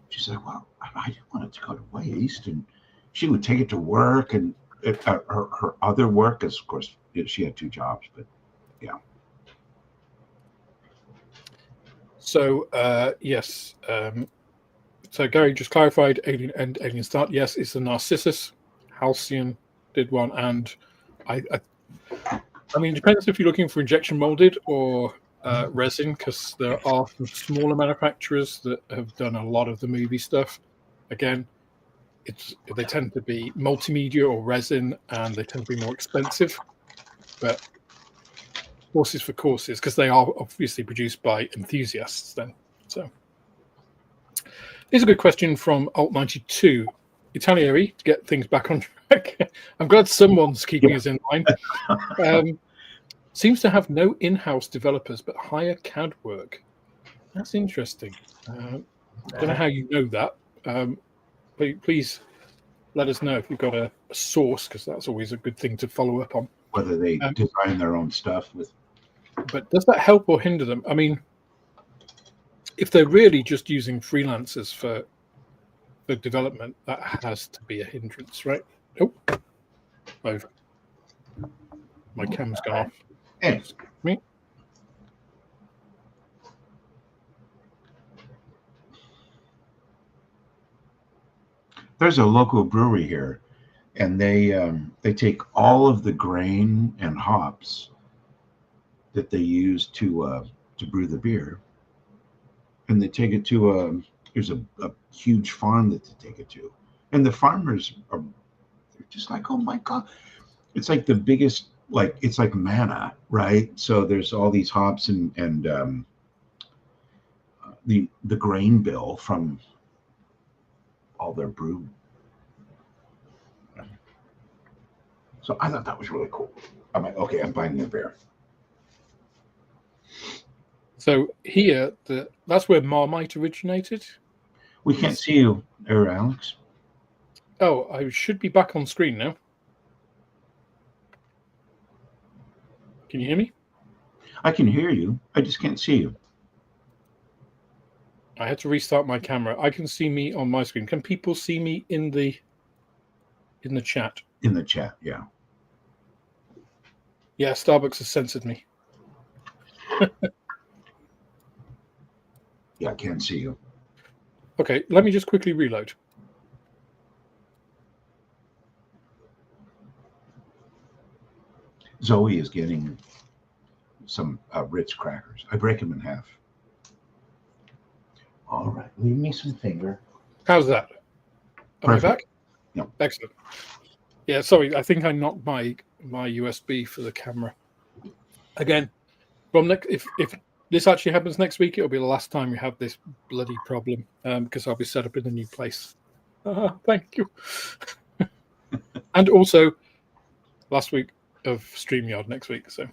Speaker 2: she said, "Well, I didn't want it to go to waste," and she would take it to work, and her other work, because of course she had 2 jobs, but yeah.
Speaker 1: So yes, so Gary just clarified Alien Start. Yes, it's a Narcissus. Halcyon did one, and I mean, it depends if you're looking for injection molded or resin, because there are some smaller manufacturers that have done a lot of the movie stuff. Again, they tend to be multimedia or resin, and they tend to be more expensive. But horses for courses, because they are obviously produced by enthusiasts then. So here's a good question from Alt92. Italeri, to get things back on I'm glad someone's keeping us in line. Seems to have no in-house developers, but hire CAD work. That's interesting. I don't know how you know that. Please let us know if you've got a source, because that's always a good thing to follow up on.
Speaker 2: Whether they design their own stuff with.
Speaker 1: But does that help or hinder them? I mean, if they're really just using freelancers for development, that has to be a hindrance, right? Oh, my cam's gone off.
Speaker 2: Hey.
Speaker 1: Me.
Speaker 2: There's a local brewery here, and they take all of the grain and hops that they use to brew the beer, and they take it to there's a huge farm that they take it to, and the farmers are just like, oh my god, it's like the biggest, like it's like manna, right? So there's all these hops and the grain bill from all their brew. So I thought that was really cool. I'm like, okay, I'm buying the beer.
Speaker 1: So here, that's where Marmite originated.
Speaker 2: We can't see you there, Alex.
Speaker 1: Oh, I should be back on screen now. Can you hear me?
Speaker 2: I can hear you. I just can't see you.
Speaker 1: I had to restart my camera. I can see me on my screen. Can people see me in the chat?
Speaker 2: In the chat, yeah.
Speaker 1: Yeah, Starbucks has censored me.
Speaker 2: Yeah, I can't see you.
Speaker 1: Okay, let me just quickly reload.
Speaker 2: Zoe is getting some Ritz crackers. I break them in half. All right, leave me some finger.
Speaker 1: How's that? Am I back?
Speaker 2: No.
Speaker 1: Excellent. Yeah, sorry, I think I knocked my USB for the camera. Again, from if this actually happens next week, it'll be the last time we have this bloody problem, because I'll be set up in a new place. Thank you. And also, last week of StreamYard next week, so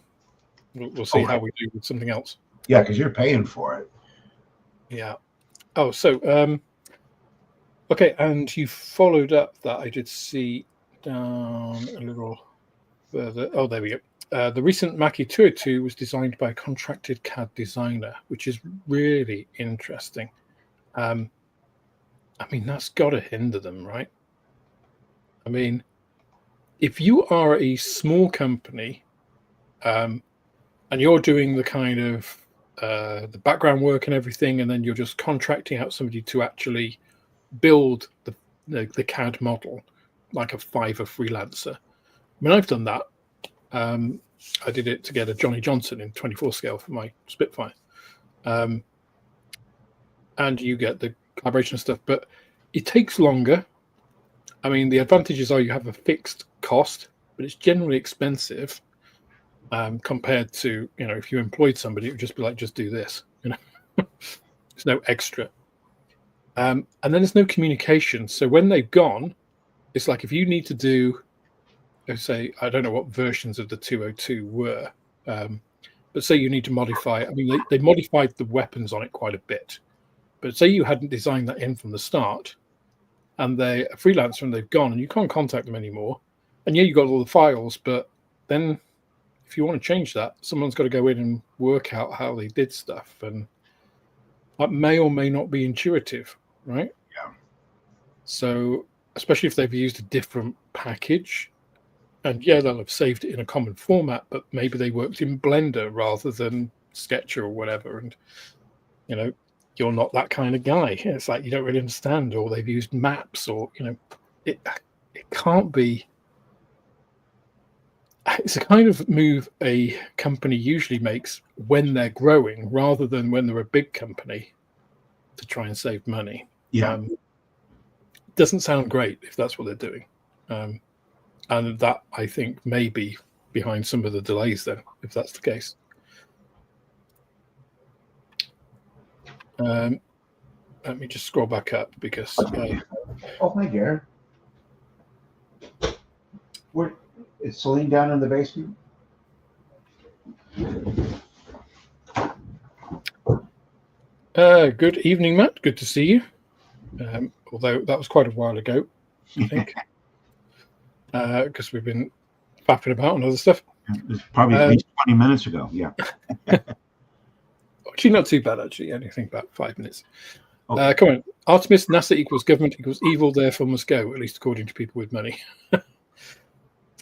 Speaker 1: we'll see how we do with something else.
Speaker 2: Yeah, because you're paying for it.
Speaker 1: Yeah. Oh, so okay, and you followed up that I did see down a little further. Oh, there we go. The recent Mackie 202 was designed by a contracted CAD designer, which is really interesting. I mean, that's got to hinder them, right? I mean, if you are a small company and you're doing the kind of the background work and everything, and then you're just contracting out somebody to actually build the CAD model, like a Fiverr freelancer. I mean, I've done that. I did it to get a Johnny Johnson in 24 scale for my Spitfire. And you get the collaboration stuff, but it takes longer. I mean, the advantages are you have a fixed cost, but it's generally expensive compared to, if you employed somebody, it would just be like, just do this, There's no extra. And then there's no communication. So when they've gone, it's like if you need to do, say, I don't know what versions of the 202 were, but say you need to modify, I mean, they modified the weapons on it quite a bit. But say you hadn't designed that in from the start, and they're a freelancer and they've gone, and you can't contact them anymore. And yeah, you got all the files, but then if you want to change that, someone's got to go in and work out how they did stuff. And that may or may not be intuitive, right?
Speaker 2: Yeah.
Speaker 1: So, especially if they've used a different package, and yeah, they'll have saved it in a common format, but maybe they worked in Blender rather than Sketcher or whatever. And, you're not that kind of guy. It's like you don't really understand, or they've used maps, or, it can't be. It's a kind of move a company usually makes when they're growing rather than when they're a big company to try and save money.
Speaker 2: Yeah.
Speaker 1: Doesn't sound great if that's what they're doing. And that, I think, may be behind some of the delays then, if that's the case. Let me just scroll back up because...
Speaker 2: Oh, hi, Gary. Where is Celine down in the basement?
Speaker 1: Good evening, Matt. Good to see you. Although that was quite a while ago, I think, because we've been fapping about on other stuff.
Speaker 2: It's probably at least 20 minutes ago. Yeah.
Speaker 1: Actually, not too bad, actually. Anything about 5 minutes.
Speaker 2: Okay.
Speaker 1: Come on. Artemis, NASA equals government equals evil, therefore must go, at least according to people with money.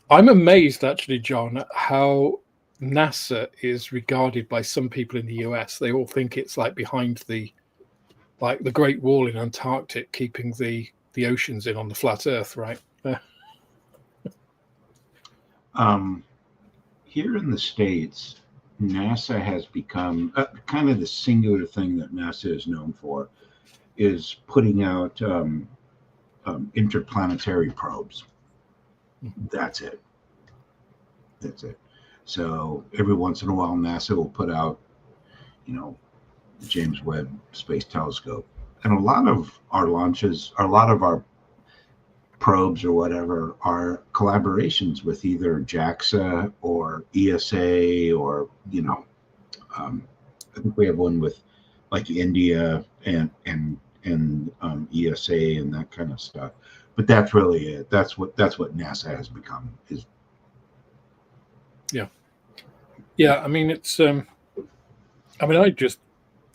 Speaker 1: I'm amazed, actually, John, at how NASA is regarded by some people in the US. They all think it's like behind the Great Wall in Antarctic, keeping the oceans in on the flat Earth, right?
Speaker 2: Here in the States, NASA has become kind of the singular thing that NASA is known for is putting out interplanetary probes. That's it. That's it. So every once in a while, NASA will put out, the James Webb Space Telescope. And a lot of our launches, a lot of our probes or whatever are collaborations with either JAXA or ESA or, I think we have one with like India and ESA and that kind of stuff. But that's really it. That's what NASA has become.
Speaker 1: Yeah. I mean, it's. I just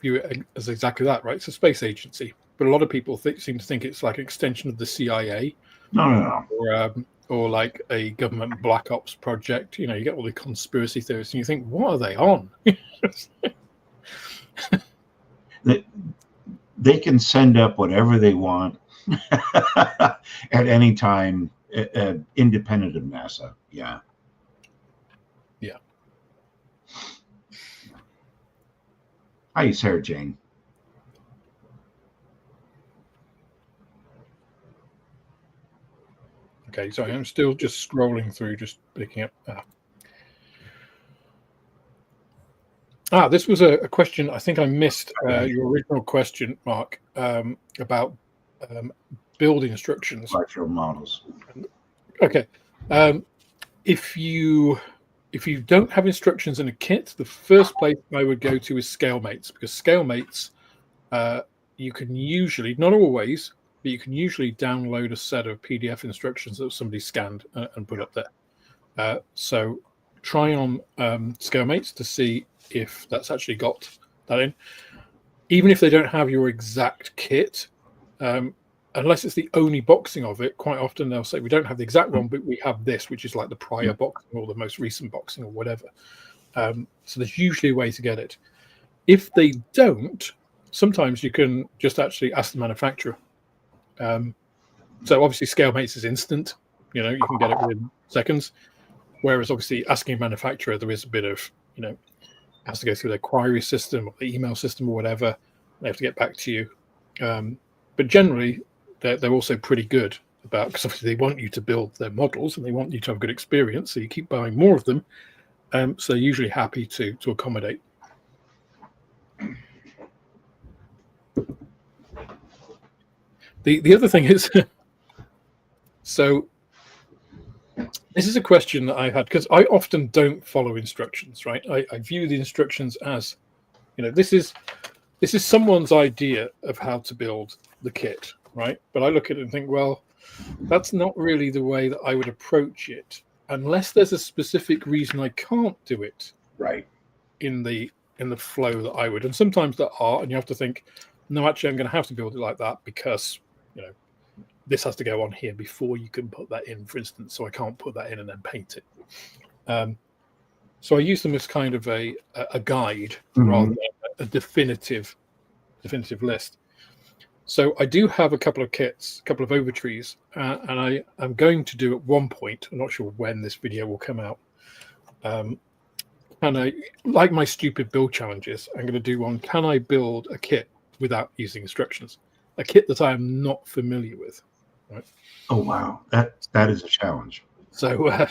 Speaker 1: view it as exactly that, right? It's a space agency, but a lot of people seem to think it's like an extension of the CIA.
Speaker 2: No.
Speaker 1: Or like a government black ops project. You get all the conspiracy theories, and you think, what are they on?
Speaker 2: They can send up whatever they want at any time, independent of NASA. Yeah. Hi, Sarah Jane.
Speaker 1: Okay, sorry, I'm still just scrolling through, just picking up. This was a question. I think I missed your original question, Mark, about build instructions.
Speaker 2: Virtual models.
Speaker 1: Okay. If you don't have instructions in a kit, the first place I would go to is ScaleMates, because ScaleMates, you can usually, not always, but you can usually download a set of PDF instructions that somebody scanned and put up there. So try on ScaleMates to see if that's actually got that in. Even if they don't have your exact kit, unless it's the only boxing of it, quite often they'll say, we don't have the exact one, but we have this, which is like the prior boxing or the most recent boxing or whatever. So there's usually a way to get it. If they don't, sometimes you can just actually ask the manufacturer. So obviously ScaleMates is instant. You can get it within seconds. Whereas obviously asking a manufacturer, there is a bit of, has to go through their query system or the email system or whatever. They have to get back to you. But generally, they're also pretty good about, because obviously they want you to build their models and they want you to have good experience. So you keep buying more of them. So they're usually happy to accommodate. The other thing is, so this is a question that I've had, because I often don't follow instructions, right? I view the instructions as, this is someone's idea of how to build the kit, right? But I look at it and think, well, that's not really the way that I would approach it, unless there's a specific reason I can't do it
Speaker 2: right
Speaker 1: in the flow that I would. And sometimes there are, and you have to think, no, actually, I'm going to have to build it like that because, this has to go on here before you can put that in, for instance. So I can't put that in and then paint it. So I use them as kind of a guide rather than a definitive list. So I do have a couple of kits, a couple of overtrees, and I am going to do at one point, I'm not sure when this video will come out, and I, like my stupid build challenges, I'm going to do one, can I build a kit without using instructions? A kit that I am not familiar with. Right?
Speaker 2: Oh, wow. That is a challenge.
Speaker 1: So,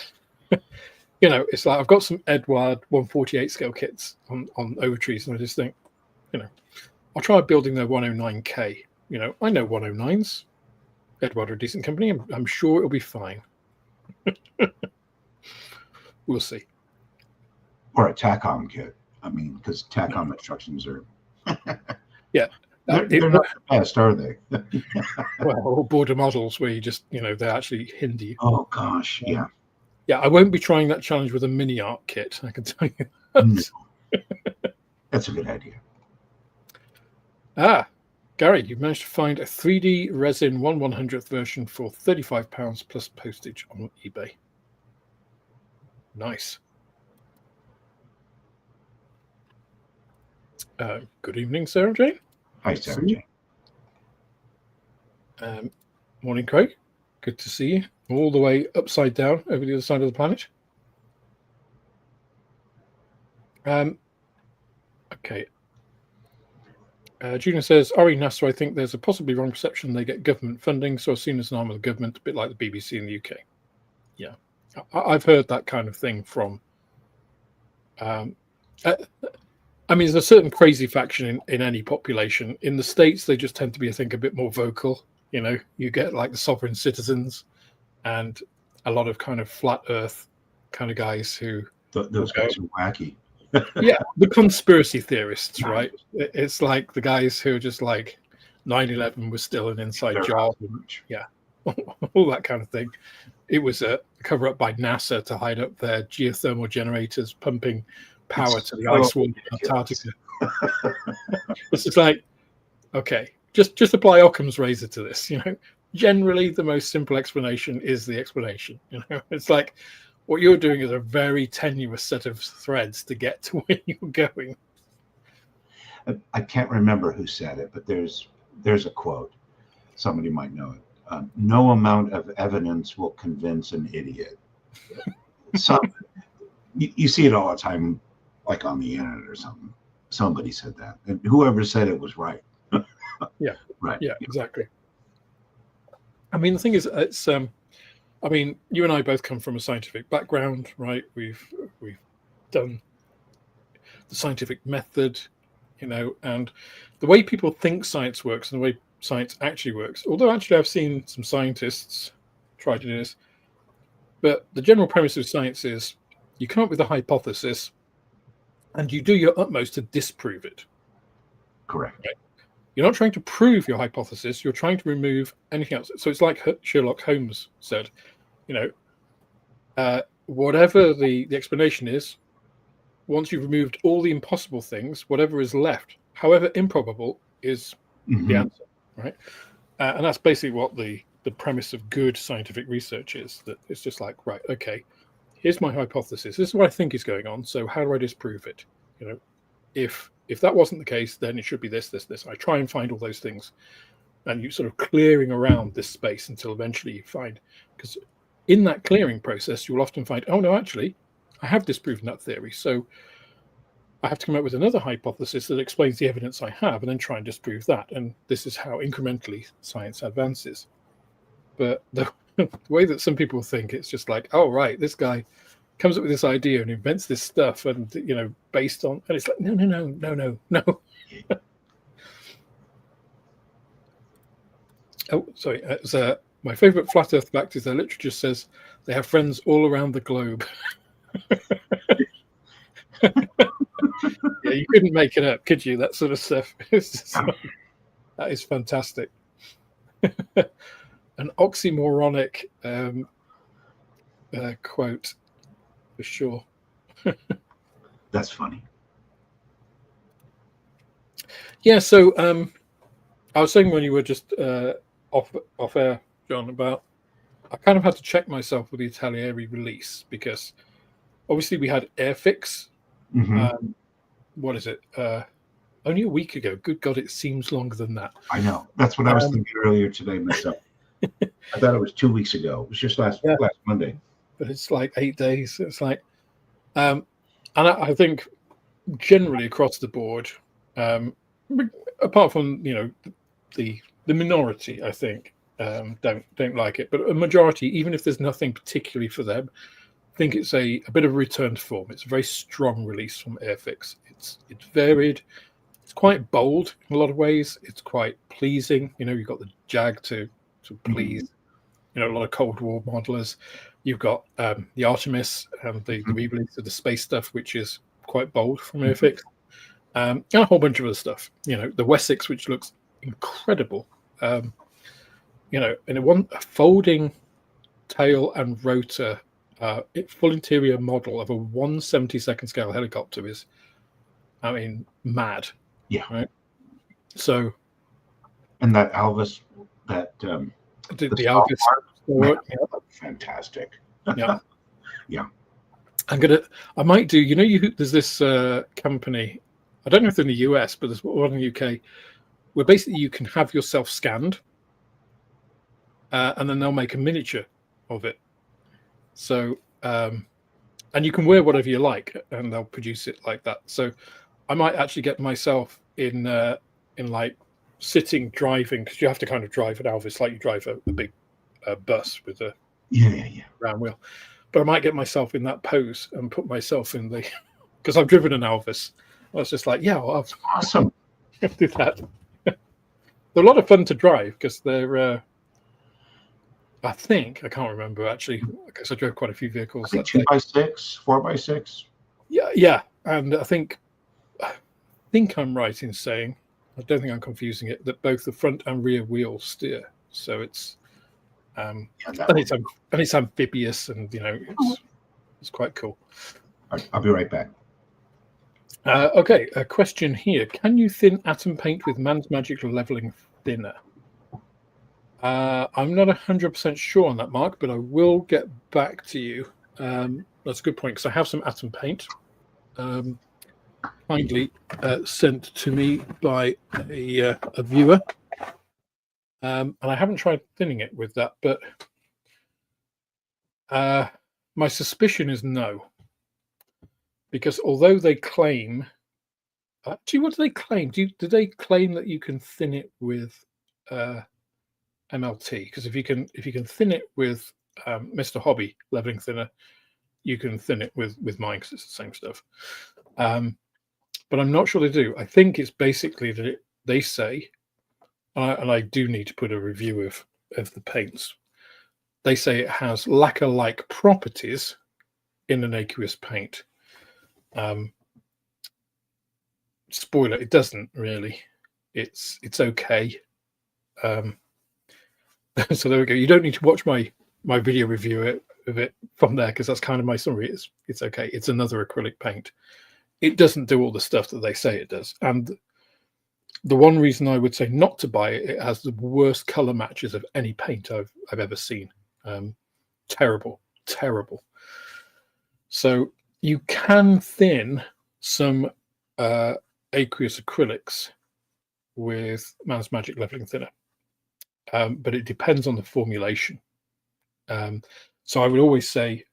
Speaker 1: it's like I've got some Edward 148 scale kits on overtrees, and I just think, I'll try building their 109K. I know 109s. Edward are a decent company. I'm sure it'll be fine. We'll see.
Speaker 2: Or a TACOM kit. I mean, because TACOM instructions are
Speaker 1: Yeah.
Speaker 2: they're not the best, are they?
Speaker 1: Well, border models where you just, they actually hinder you.
Speaker 2: Oh gosh, yeah.
Speaker 1: Yeah, I won't be trying that challenge with a mini art kit, I can tell you that.
Speaker 2: No. That's a good idea.
Speaker 1: Gary, you've managed to find a 3D resin 1/100th version for £35 plus postage on eBay. Nice. Good evening, Sarah Jane.
Speaker 2: Hi, Sarah Jane.
Speaker 1: Morning, Craig. Good to see you. All the way upside down over the other side of the planet. Okay. Julian says, NASA, I think there's a possibly wrong perception they get government funding, so seen as an arm of the government, a bit like the BBC in the UK. Yeah. I've heard that kind of thing from... there's a certain crazy faction in any population. In the States, they just tend to be, I think, a bit more vocal. You get like the sovereign citizens and a lot of kind of flat earth kind of guys who...
Speaker 2: Those guys are wacky.
Speaker 1: Yeah, the conspiracy theorists, right? It's like the guys who are just like 9/11 was still an inside job. And, yeah, all that kind of thing. It was a cover-up by NASA to hide up their geothermal generators pumping power to the ice wall in Antarctica. It's just like, okay, just apply Occam's razor to this. Generally the most simple explanation is the explanation. It's like what you're doing is a very tenuous set of threads to get to where you're going.
Speaker 2: I can't remember who said it, but there's a quote. Somebody might know it. No amount of evidence will convince an idiot. You see it all the time, like on the internet or something. Somebody said that, and whoever said it was right.
Speaker 1: Yeah.
Speaker 2: Right.
Speaker 1: Yeah, exactly. I mean, the thing is, it's you and I both come from a scientific background, right? We've done the scientific method, and the way people think science works and the way science actually works. Although actually I've seen some scientists try to do this, but the general premise of science is you come up with a hypothesis and you do your utmost to disprove it.
Speaker 2: Correct.
Speaker 1: Right? You're not trying to prove your hypothesis, you're trying to remove anything else. So it's like Sherlock Holmes said, whatever the explanation is, once you've removed all the impossible things, whatever is left, however improbable, is the answer, right? And that's basically what the premise of good scientific research is, that it's just like, right, okay, here's my hypothesis. This is what I think is going on. So how do I disprove it? If that wasn't the case, then it should be this, this, this. I try and find all those things, and you sort of clearing around this space until eventually you find, because in that clearing process, you'll often find, oh no, actually, I have disproven that theory. So I have to come up with another hypothesis that explains the evidence I have, and then try and disprove that. And this is how incrementally science advances. But the way that some people think, it's just like, oh right, this guy comes up with this idea and invents this stuff, and based on, and it's like, no. Oh, sorry. My favorite flat Earth fact is their literature says they have friends all around the globe. Yeah, you couldn't make it up, could you? That sort of stuff. That is fantastic. An oxymoronic quote, for sure.
Speaker 2: That's funny.
Speaker 1: Yeah, so I was saying when you were just off air, John, about I kind of had to check myself with the Italeri release, because obviously we had airfix. What is it? Only a week ago. Good God, it seems longer than that.
Speaker 2: I know. That's what I was thinking earlier today myself. I thought it was 2 weeks ago. It was just last Monday.
Speaker 1: But it's like 8 days. It's like, and I think generally across the board, apart from the minority, I think don't like it, but a majority, even if there's nothing particularly for them, think it's a bit of a return to form. It's a very strong release from airfix. It's varied. It's quite bold in a lot of ways. It's quite pleasing. You've got the Jag to please. A lot of Cold War modelers. You've got the Artemis and the re-release of the space stuff, which is quite bold from airfix, and a whole bunch of other stuff. The Wessex, which looks incredible. And a folding tail and rotor, full interior model of a 1/72nd scale helicopter is, mad.
Speaker 2: Yeah.
Speaker 1: Right. So.
Speaker 2: And that Elvis, that
Speaker 1: the Elvis.
Speaker 2: Man, fantastic.
Speaker 1: Yeah.
Speaker 2: Yeah.
Speaker 1: I might do, there's this company, I don't know if they're in the US, but there's one in the UK, where basically you can have yourself scanned, and then they'll make a miniature of it. So, and you can wear whatever you like, and they'll produce it like that. So I might actually get myself in like sitting driving, because you have to kind of drive an Elvis like you drive a big bus with a round wheel. But I might get myself in that pose and put myself in the, because I've driven an Elvis. I was just like, I'll
Speaker 2: awesome.
Speaker 1: do that. They're a lot of fun to drive because they're, I can't remember actually, because I drove quite a few vehicles.
Speaker 2: 2x6, 4x6.
Speaker 1: Yeah. And I think I'm right in saying, I don't think I'm confusing it, that both the front and rear wheels steer. So it's, and it's amphibious, and it's quite cool.
Speaker 2: I'll be right back.
Speaker 1: Okay, a question here: can you thin atom paint with Man's Magic leveling thinner? I'm not 100% sure on that, Mark, but I will get back to you. That's a good point, because I have some atom paint kindly sent to me by a viewer. And I haven't tried thinning it with that, but my suspicion is no. Because although they claim, what do they claim? Do they claim that you can thin it with MLT? Because if you can thin it with Mr. Hobby leveling thinner, you can thin it with mine, because it's the same stuff. But I'm not sure they do. I think it's basically that they say. And I do need to put a review of the paints. They say it has lacquer-like properties in an aqueous paint. Spoiler: it doesn't really. It's okay. So there we go. You don't need to watch my video review of it from there, because that's kind of my summary. It's okay. It's another acrylic paint. It doesn't do all the stuff that they say it does, and the one reason I would say not to buy it, it has the worst color matches of any paint I've ever seen. Terrible. So you can thin some aqueous acrylics with Man's Magic leveling thinner, but it depends on the formulation. So I would always say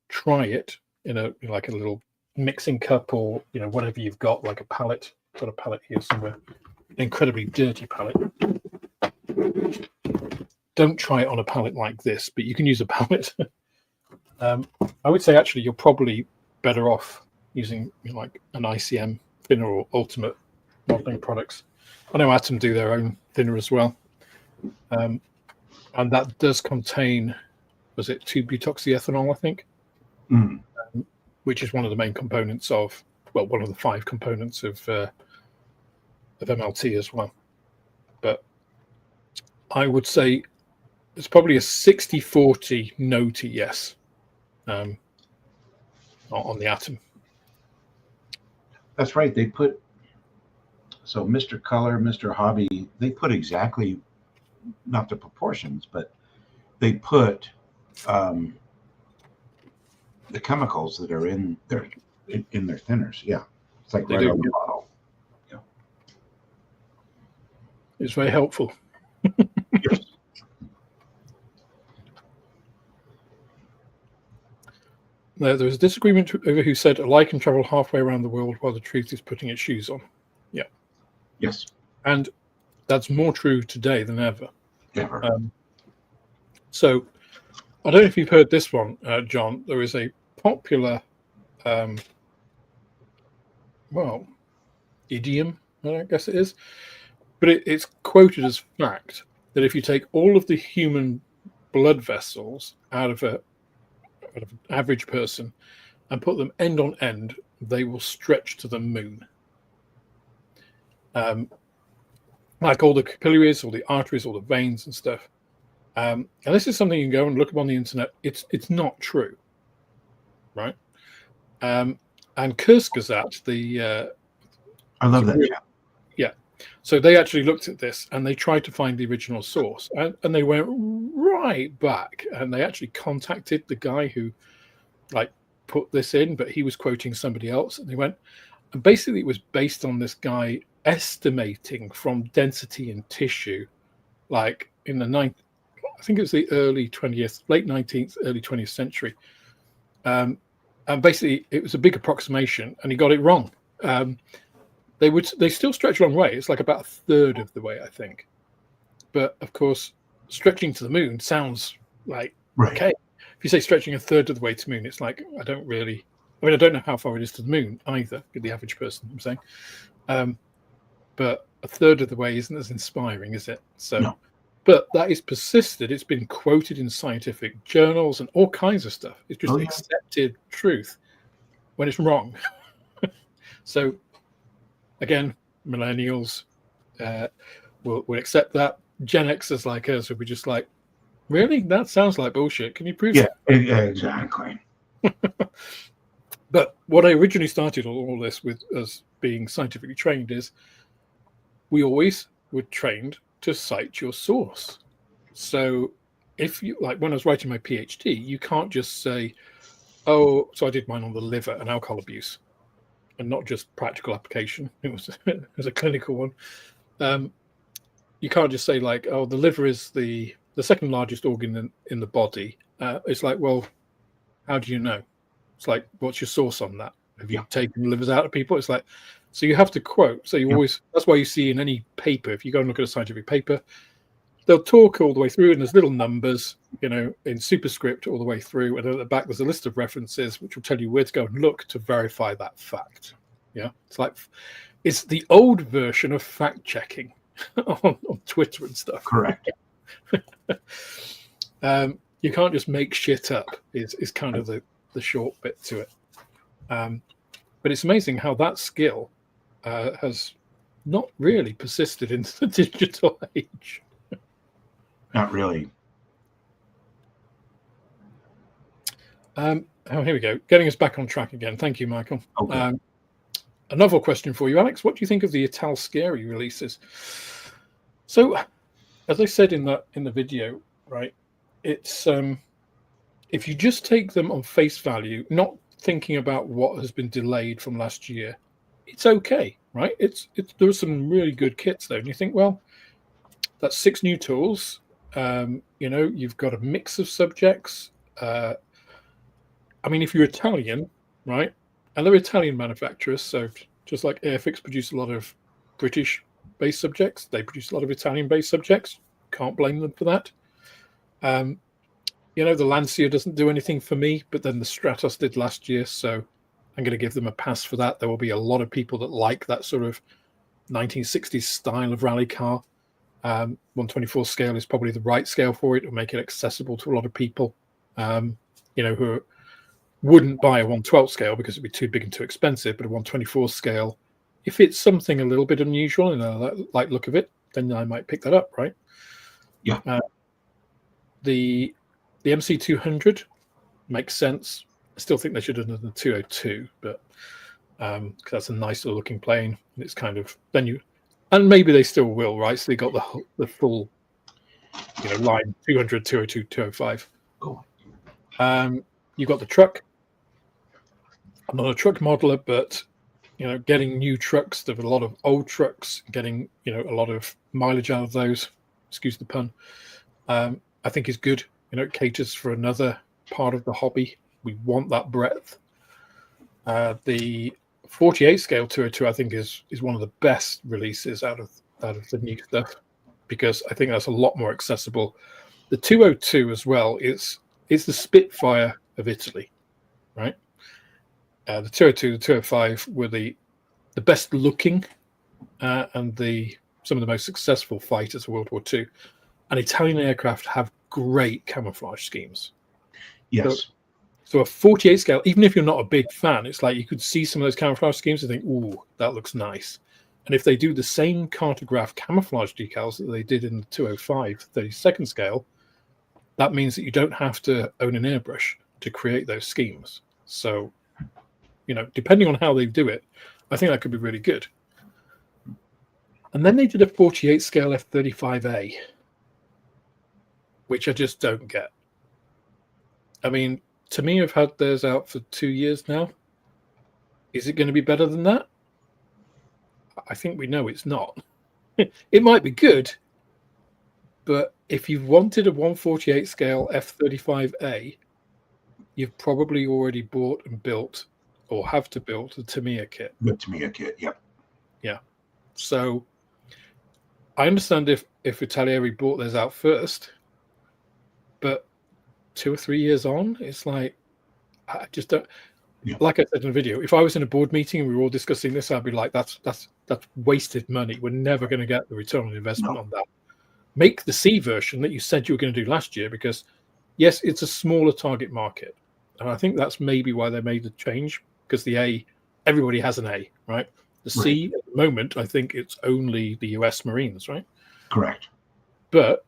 Speaker 1: try it in a little mixing cup, or whatever you've got, like a palette. Got a palette here somewhere. Incredibly dirty palette. Don't try it on a palette like this, but you can use a palette. I would say actually you're probably better off using like an ICM thinner or Ultimate modeling products. I know Atom do their own thinner as well, and that does contain, was it 2-butoxyethanol, I think, which is one of the main components of, well, one of the 5 components of MLT as well. But I would say it's probably a 60-40 no to yes on the Atom.
Speaker 2: That's right. They put, so Mr. Color, Mr. Hobby, they put exactly, not the proportions, but they put the chemicals that are in their thinners. Yeah, it's like right on the bottle. Yeah,
Speaker 1: it's very helpful.
Speaker 2: Yes.
Speaker 1: There was a disagreement over who said a lie can travel halfway around the world while the truth is putting its shoes on. Yeah.
Speaker 2: Yes.
Speaker 1: And that's more true today than ever.
Speaker 2: Ever.
Speaker 1: So I don't know if you've heard this one, John. There is a popular, idiom, I guess it is, but it's quoted as fact that if you take all of the human blood vessels out of out of an average person and put them end on end, they will stretch to the moon. Like all the capillaries, all the arteries, all the veins and stuff. And this is something you can go and look up on the internet. It's not true, right? And Kurzgesagt,
Speaker 2: I love that.
Speaker 1: Yeah. So they actually looked at this and they tried to find the original source, and they went right back, and they actually contacted the guy who like put this in, but he was quoting somebody else, and they went, and basically it was based on this guy estimating from density in tissue, like in the I think it was the late 19th, early 20th century. And basically it was a big approximation and he got it wrong. They still stretch a long way. It's like about a third of the way, I think. But of course, stretching to the moon sounds like, okay. If you say stretching a third of the way to the moon, it's like, I don't know how far it is to the moon either, the average person, I'm saying. But a third of the way isn't as inspiring, is it? So, no. But that is persisted. It's been quoted in scientific journals and all kinds of stuff. It's just accepted truth when it's wrong. So, again, millennials will accept that. Gen Xers like us will be just like, really? That sounds like bullshit. Can you prove it?
Speaker 2: Yeah, exactly.
Speaker 1: But what I originally started all this with as being scientifically trained is we always were trained to cite your source. So if you, like when I was writing my PhD, you can't just say, oh, so I did mine on the liver and alcohol abuse, and not just practical application. It was a clinical one. You can't just say like, oh, the liver is the second largest organ in the body. It's like, well, how do you know? It's like, what's your source on that? Have you taken livers out of people? It's like, so you have to quote. So you always, that's why you see in any paper, if you go and look at a scientific paper, they'll talk all the way through and there's little numbers, in superscript all the way through. And at the back, there's a list of references, which will tell you where to go and look to verify that fact. Yeah. It's the old version of fact checking on Twitter and stuff.
Speaker 2: Correct.
Speaker 1: You can't just make shit up is kind of the short bit to it. But it's amazing how that skill has not really persisted into the digital age.
Speaker 2: Not really.
Speaker 1: Here we go. Getting us back on track again. Thank you, Michael.
Speaker 2: Okay.
Speaker 1: A novel question for you, Alex. What do you think of the Italeri releases? So, as I said in the video, right, it's if you just take them on face value, not thinking about what has been delayed from last year, it's okay, right? There are some really good kits there, and you think, well, that's 6 new tools. You've got a mix of subjects. I mean, if you're Italian, right, and they're Italian manufacturers, so just like Airfix produce a lot of British-based subjects, they produce a lot of Italian-based subjects. Can't blame them for that. The Lancia doesn't do anything for me, but then the Stratos did last year, so I'm going to give them a pass for that. There will be a lot of people that like that sort of 1960s style of rally car. 124 scale is probably the right scale for it. It'll make it accessible to a lot of people, who wouldn't buy a 112 scale because it'd be too big and too expensive. But a 124 scale, if it's something a little bit unusual and I like look of it, then I might pick that up, right?
Speaker 2: Yeah.
Speaker 1: The MC200 makes sense. I still think they should have done the 202, but because that's a nicer looking plane. And it's kind of and maybe they still will, right? So they got the full, line 200, 202, 205.
Speaker 2: Cool.
Speaker 1: You've got the truck. I'm not a truck modeler, but getting new trucks. There are a lot of old trucks. Getting a lot of mileage out of those. Excuse the pun. I think is good. It caters for another part of the hobby. We want that breadth. The 48 scale 202, I think, is one of the best releases out of the new stuff, because I think that's a lot more accessible. The 202 as well is the Spitfire of Italy, right? The 202, the 205 were the best looking and some of the most successful fighters of World War II. And Italian aircraft have great camouflage schemes.
Speaker 2: Yes.
Speaker 1: So a 48 scale, even if you're not a big fan, it's like you could see some of those camouflage schemes and think, ooh, that looks nice. And if they do the same cartograph camouflage decals that they did in the 205 32nd scale, that means that you don't have to own an airbrush to create those schemes. So, depending on how they do it, I think that could be really good. And then they did a 48 scale F-35A, which I just don't get. I mean, to me, I've had theirs out for 2 years now. Is it going to be better than that? I think we know it's not. It might be good, but if you've wanted a 148 scale F-35A, you've probably already bought and built or have to build the Tamiya kit.
Speaker 2: The Tamiya kit, yep.
Speaker 1: Yeah. So I understand if Italeri bought theirs out first, but 2 or 3 years on, it's like, I just don't. Yeah. Like I said in the video, if I was in a board meeting and we were all discussing this, I'd be like, that's wasted money. We're never going to get the return on investment on that. Make the C version that you said you were going to do last year, because yes, it's a smaller target market. And I think that's maybe why they made the change, because the A, everybody has an A, right? The C at the moment, I think it's only the US Marines, right?
Speaker 2: Correct.
Speaker 1: But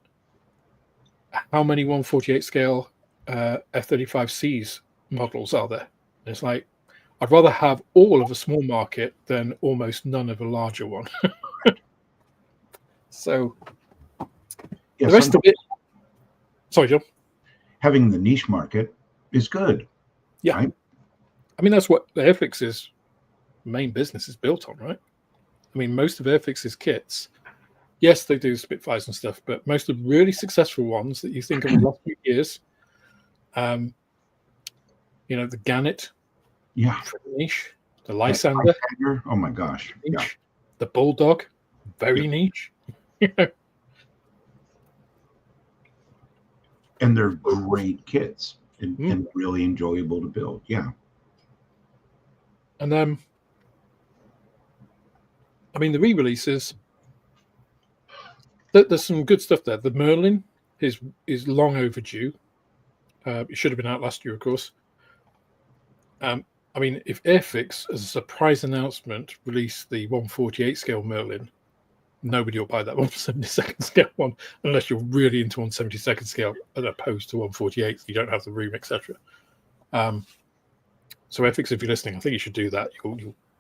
Speaker 1: how many 148 scale F-35Cs models are there? It's like, I'd rather have all of a small market than almost none of a larger one. So the rest of it, sorry, John.
Speaker 2: Having the niche market is good.
Speaker 1: Yeah. Right? I mean, that's what the airfix's main business is built on, right? I mean, most of airfix's kits, yes, they do Spitfires and stuff, but most of the really successful ones that you think of in the last few years, the Gannet, niche, the Licensor,
Speaker 2: oh my gosh,
Speaker 1: niche, the Bulldog, very niche.
Speaker 2: And they're great kits and really enjoyable to build. Yeah.
Speaker 1: And I mean, the re-releases, there's some good stuff there. The Merlin is long overdue. It should have been out last year, of course. I mean, if Airfix, as a surprise announcement, released the 148 scale Merlin, nobody will buy that 172nd scale one unless you're really into 172nd scale as opposed to 148. You don't have the room, etc. So Airfix, if you're listening, I think you should do that.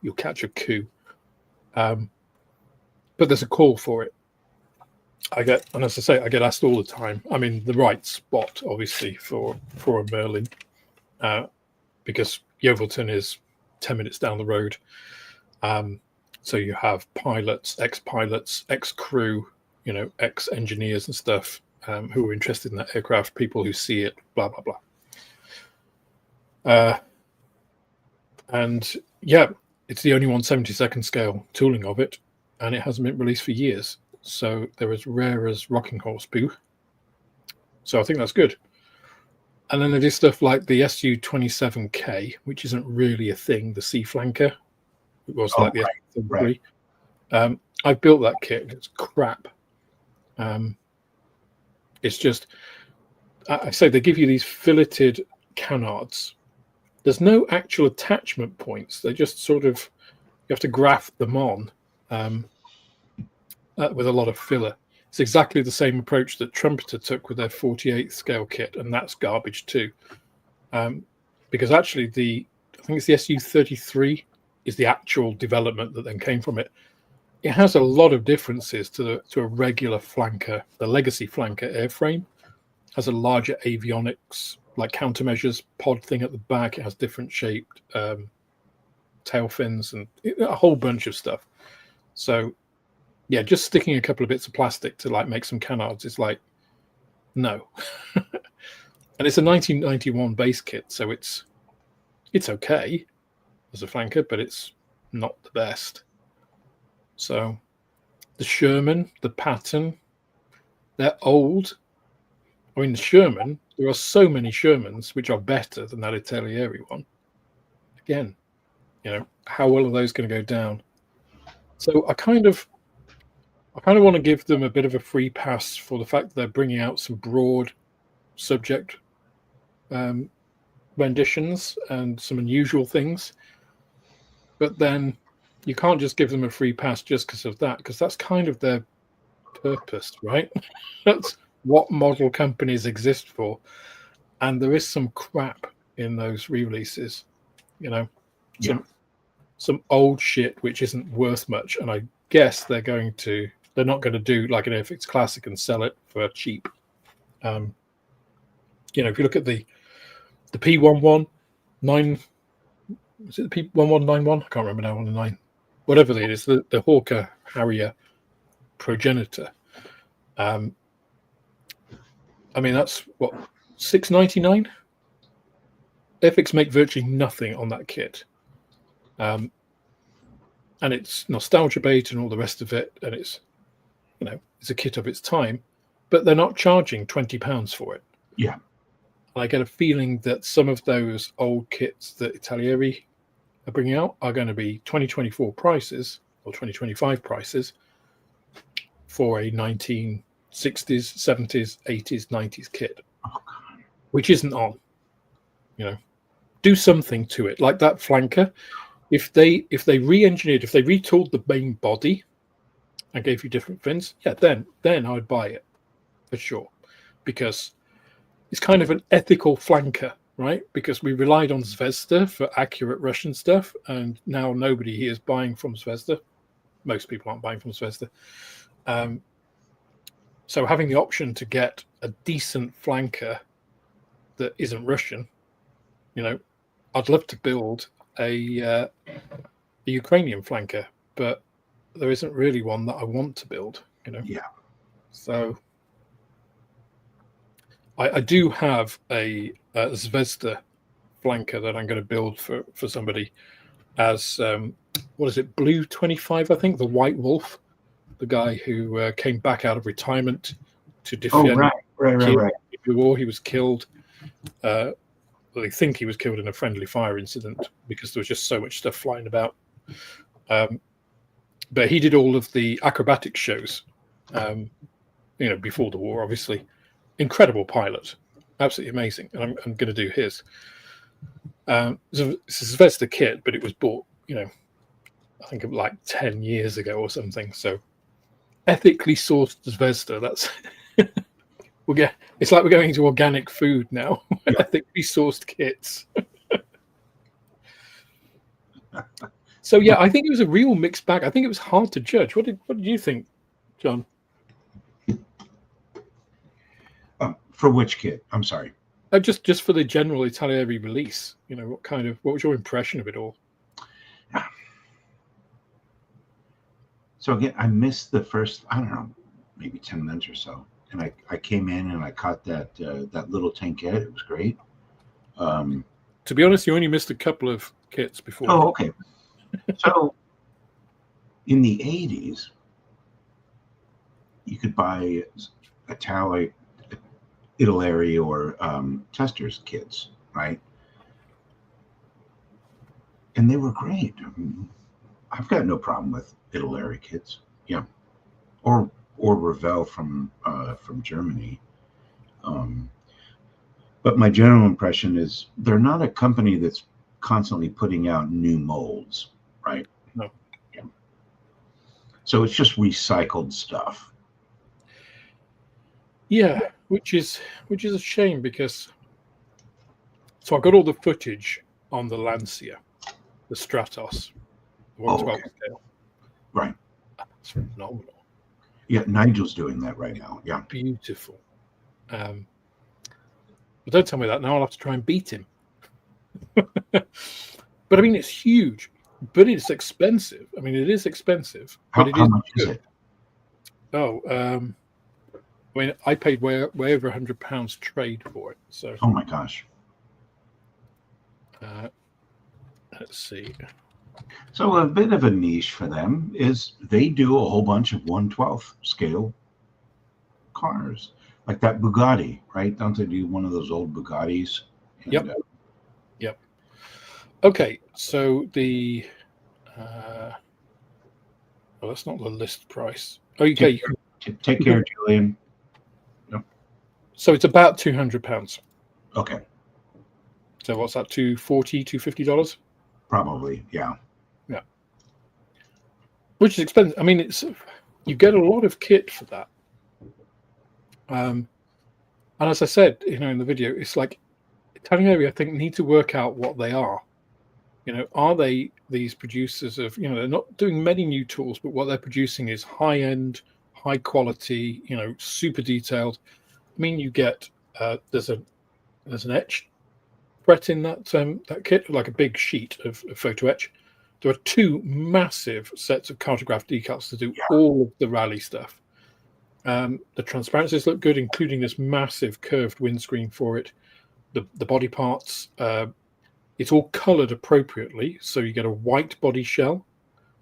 Speaker 1: You'll catch a coup. But there's a call for it. And as I say, I get asked all the time. I'm in the right spot, obviously, for a Merlin, because Yeovilton is 10 minutes down the road. So you have pilots, ex-pilots, ex-crew, ex-engineers and stuff who are interested in that aircraft, people who see it, blah, blah, blah. And yeah, it's the only 172nd scale tooling of it, and it hasn't been released for years. So they're as rare as rocking horse poo. So I think that's good. And then they do stuff like the SU-27K, which isn't really a thing, the C flanker. It was like the SU-33. Right. I built that kit. It's crap. It's just, I say they give you these filleted canards. There's no actual attachment points. They just sort of, you have to graft them on with a lot of filler. It's exactly the same approach that Trumpeter took with their 48 scale kit, and that's garbage too. Because actually, I think it's the SU-33 is the actual development that then came from it. It has a lot of differences to a regular flanker. The legacy flanker airframe has a larger avionics, like countermeasures pod thing at the back. It has different shaped tail fins and a whole bunch of stuff. So yeah, just sticking a couple of bits of plastic to like make some canards is like, no. And it's a 1991 base kit, so it's okay as a flanker, but it's not the best. So the Sherman, the Patton, they're old. I mean, the Sherman, there are so many Shermans which are better than that Italeri one. Again, how well are those going to go down? So I kind of want to give them a bit of a free pass for the fact that they're bringing out some broad subject renditions and some unusual things, but then you can't just give them a free pass just because of that, because that's kind of their purpose, right? That's what model companies exist for. And there is some crap in those re-releases, you know, some old shit which isn't worth much. And I guess they're not going to do like an airfix classic and sell it for cheap. You know, if you look at the P119, is it the P1191? I can't remember now on the 9. Whatever it is, the Hawker Harrier progenitor. I mean, that's what, $6.99? Airfix make virtually nothing on that kit. And it's nostalgia bait and all the rest of it, and it's, you know, it's a kit of its time, but they're not charging £20 for it.
Speaker 2: Yeah.
Speaker 1: I get a feeling that some of those old kits that Italeri are bringing out are going to be 2024 prices or 2025 prices for a 1960s, 70s, 80s, 90s kit, which isn't on. You know, do something to it, like that flanker. If they re-engineered, if they retooled the main body and gave you different fins, yeah, then I'd buy it for sure, because it's kind of an ethical flanker, right? Because we relied on Zvezda for accurate Russian stuff, and now nobody here is buying from Zvezda. Most people aren't buying from Zvezda. So having the option to get a decent flanker that isn't Russian, you know, I'd love to build a Ukrainian flanker, but there isn't really one that I want to build, you know.
Speaker 2: Yeah.
Speaker 1: So I do have a Zvezda flanker that I'm going to build for somebody as what is it, Blue 25, I think, the White Wolf, the guy who came back out of retirement to defend the war. He was killed. They think he was killed in a friendly fire incident because there was just so much stuff flying about. But he did all of the acrobatic shows, you know, before the war, obviously. Incredible pilot, absolutely amazing. And I'm going to do his. It's a Zvezda kit, but it was bought, you know, I think like 10 years ago or something. So ethically sourced Zvezda, that's it's like we're going into organic food now. Yeah. Ethically sourced kits. So yeah, I think it was a real mixed bag. I think it was hard to judge. What did you think, John?
Speaker 2: For which kit? I'm sorry.
Speaker 1: Just for the general Italeri release. You know, what was your impression of it all?
Speaker 2: So again, I missed the first, I don't know, maybe 10 minutes or so. And I came in and I caught that little tankette. It was great.
Speaker 1: To be honest, you only missed a couple of kits before.
Speaker 2: Oh, okay. So in the 80s, you could buy Italeri or Testers kits, right? And they were great. I mean, I've got no problem with Italeri kits, yeah, or Revell from Germany. But my general impression is they're not a company that's constantly putting out new molds, right?
Speaker 1: No.
Speaker 2: Yeah. So it's just recycled stuff.
Speaker 1: Yeah, which is a shame, because so I got all the footage on the Lancia, the Stratos, the 112 scale.
Speaker 2: Right.
Speaker 1: That's phenomenal.
Speaker 2: Yeah, Nigel's doing that right now. Yeah.
Speaker 1: Beautiful. But don't tell me that now. I'll have to try and beat him. But I mean, it's huge, but it's expensive. I mean, it is expensive.
Speaker 2: How
Speaker 1: but it is
Speaker 2: much
Speaker 1: good.
Speaker 2: is it?
Speaker 1: Oh, I mean, I paid way over £100 trade for it. So.
Speaker 2: Oh my gosh.
Speaker 1: Let's see.
Speaker 2: So a bit of a niche for them is they do a whole bunch of 1/12 scale cars, like that Bugatti, right? Don't they do one of those old Bugattis? And,
Speaker 1: yep. Yep. Okay, so the well, that's not the list price. Okay,
Speaker 2: take care, Julian. Yep.
Speaker 1: So it's about £200.
Speaker 2: Okay.
Speaker 1: So what's that, $240, $250?
Speaker 2: Probably, yeah.
Speaker 1: Yeah. Which is expensive. I mean, you get a lot of kit for that. And as I said, in the video, it's like Italeri, I think, need to work out what they are. Are they these producers of, they're not doing many new tools, but what they're producing is high-end, high quality, super detailed. I mean, you get there's an etch fret in that kit, like a big sheet of photo etch. There are 2 massive sets of cartograph decals to do all of the rally stuff. The transparencies look good, including this massive curved windscreen for it. The body parts, it's all colored appropriately, so you get a white body shell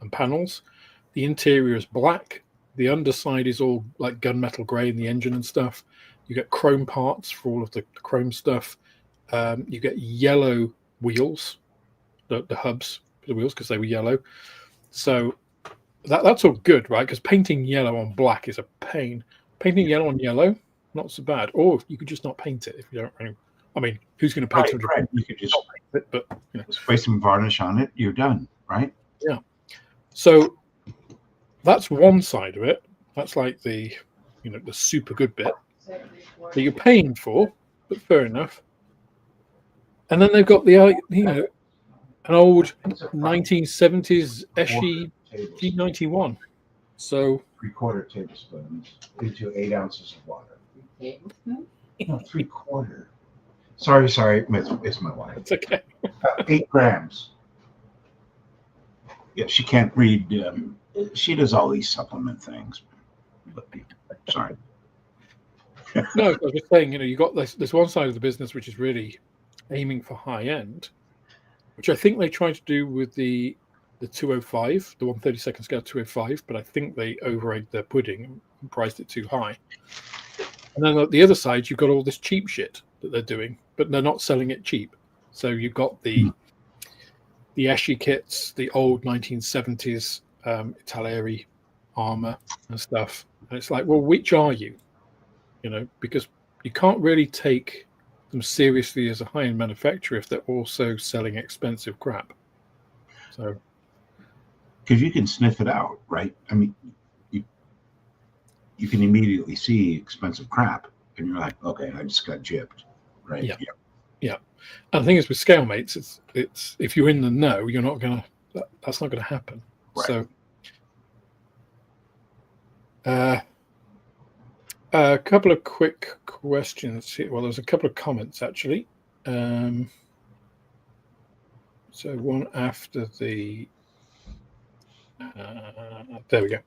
Speaker 1: and panels. The interior is black. The underside is all like gunmetal gray in the engine and stuff. You get chrome parts for all of the chrome stuff. You get yellow wheels, the hubs for the wheels, because they were yellow. So that's all good, right? Because painting yellow on black is a pain. Painting yellow on yellow, not so bad. Or you could just not paint it if you don't really. I mean, who's going to paint it?
Speaker 2: Right. You could just
Speaker 1: paint it, but
Speaker 2: spray some varnish on it. You're done, right?
Speaker 1: Yeah. So that's one side of it. That's like the super good bit that you're paying for, but fair enough. And then they've got the an old 1970s Eschi G91. So
Speaker 2: 3/4 tablespoons into 8 ounces of water. No, 3/4. Sorry, it's my wife.
Speaker 1: it's okay.
Speaker 2: 8 grams. Yeah, she can't read. She does all these supplement things. Sorry.
Speaker 1: No, I was just saying, you got this one side of the business which is really aiming for high end, which I think they tried to do with the 205, the 1/32 scale 205, but I think they over-egged their pudding and priced it too high. And then at the other side, you've got all this cheap shit that they're doing, but they're not selling it cheap. So you've got the Eschi kits, the old 1970s Italeri armor and stuff. And it's like, well, which are you? Because you can't really take them seriously as a high-end manufacturer if they're also selling expensive crap. So,
Speaker 2: because you can sniff it out, right? I mean, you can immediately see expensive crap, and you're like, okay, I just got gypped, right?
Speaker 1: Yeah. And the thing is, with scale mates, it's if you're in the know, you're not gonna. That's not gonna happen.
Speaker 2: Right.
Speaker 1: So, a couple of quick questions here. Well, there's a couple of comments actually. So one after the. There we go.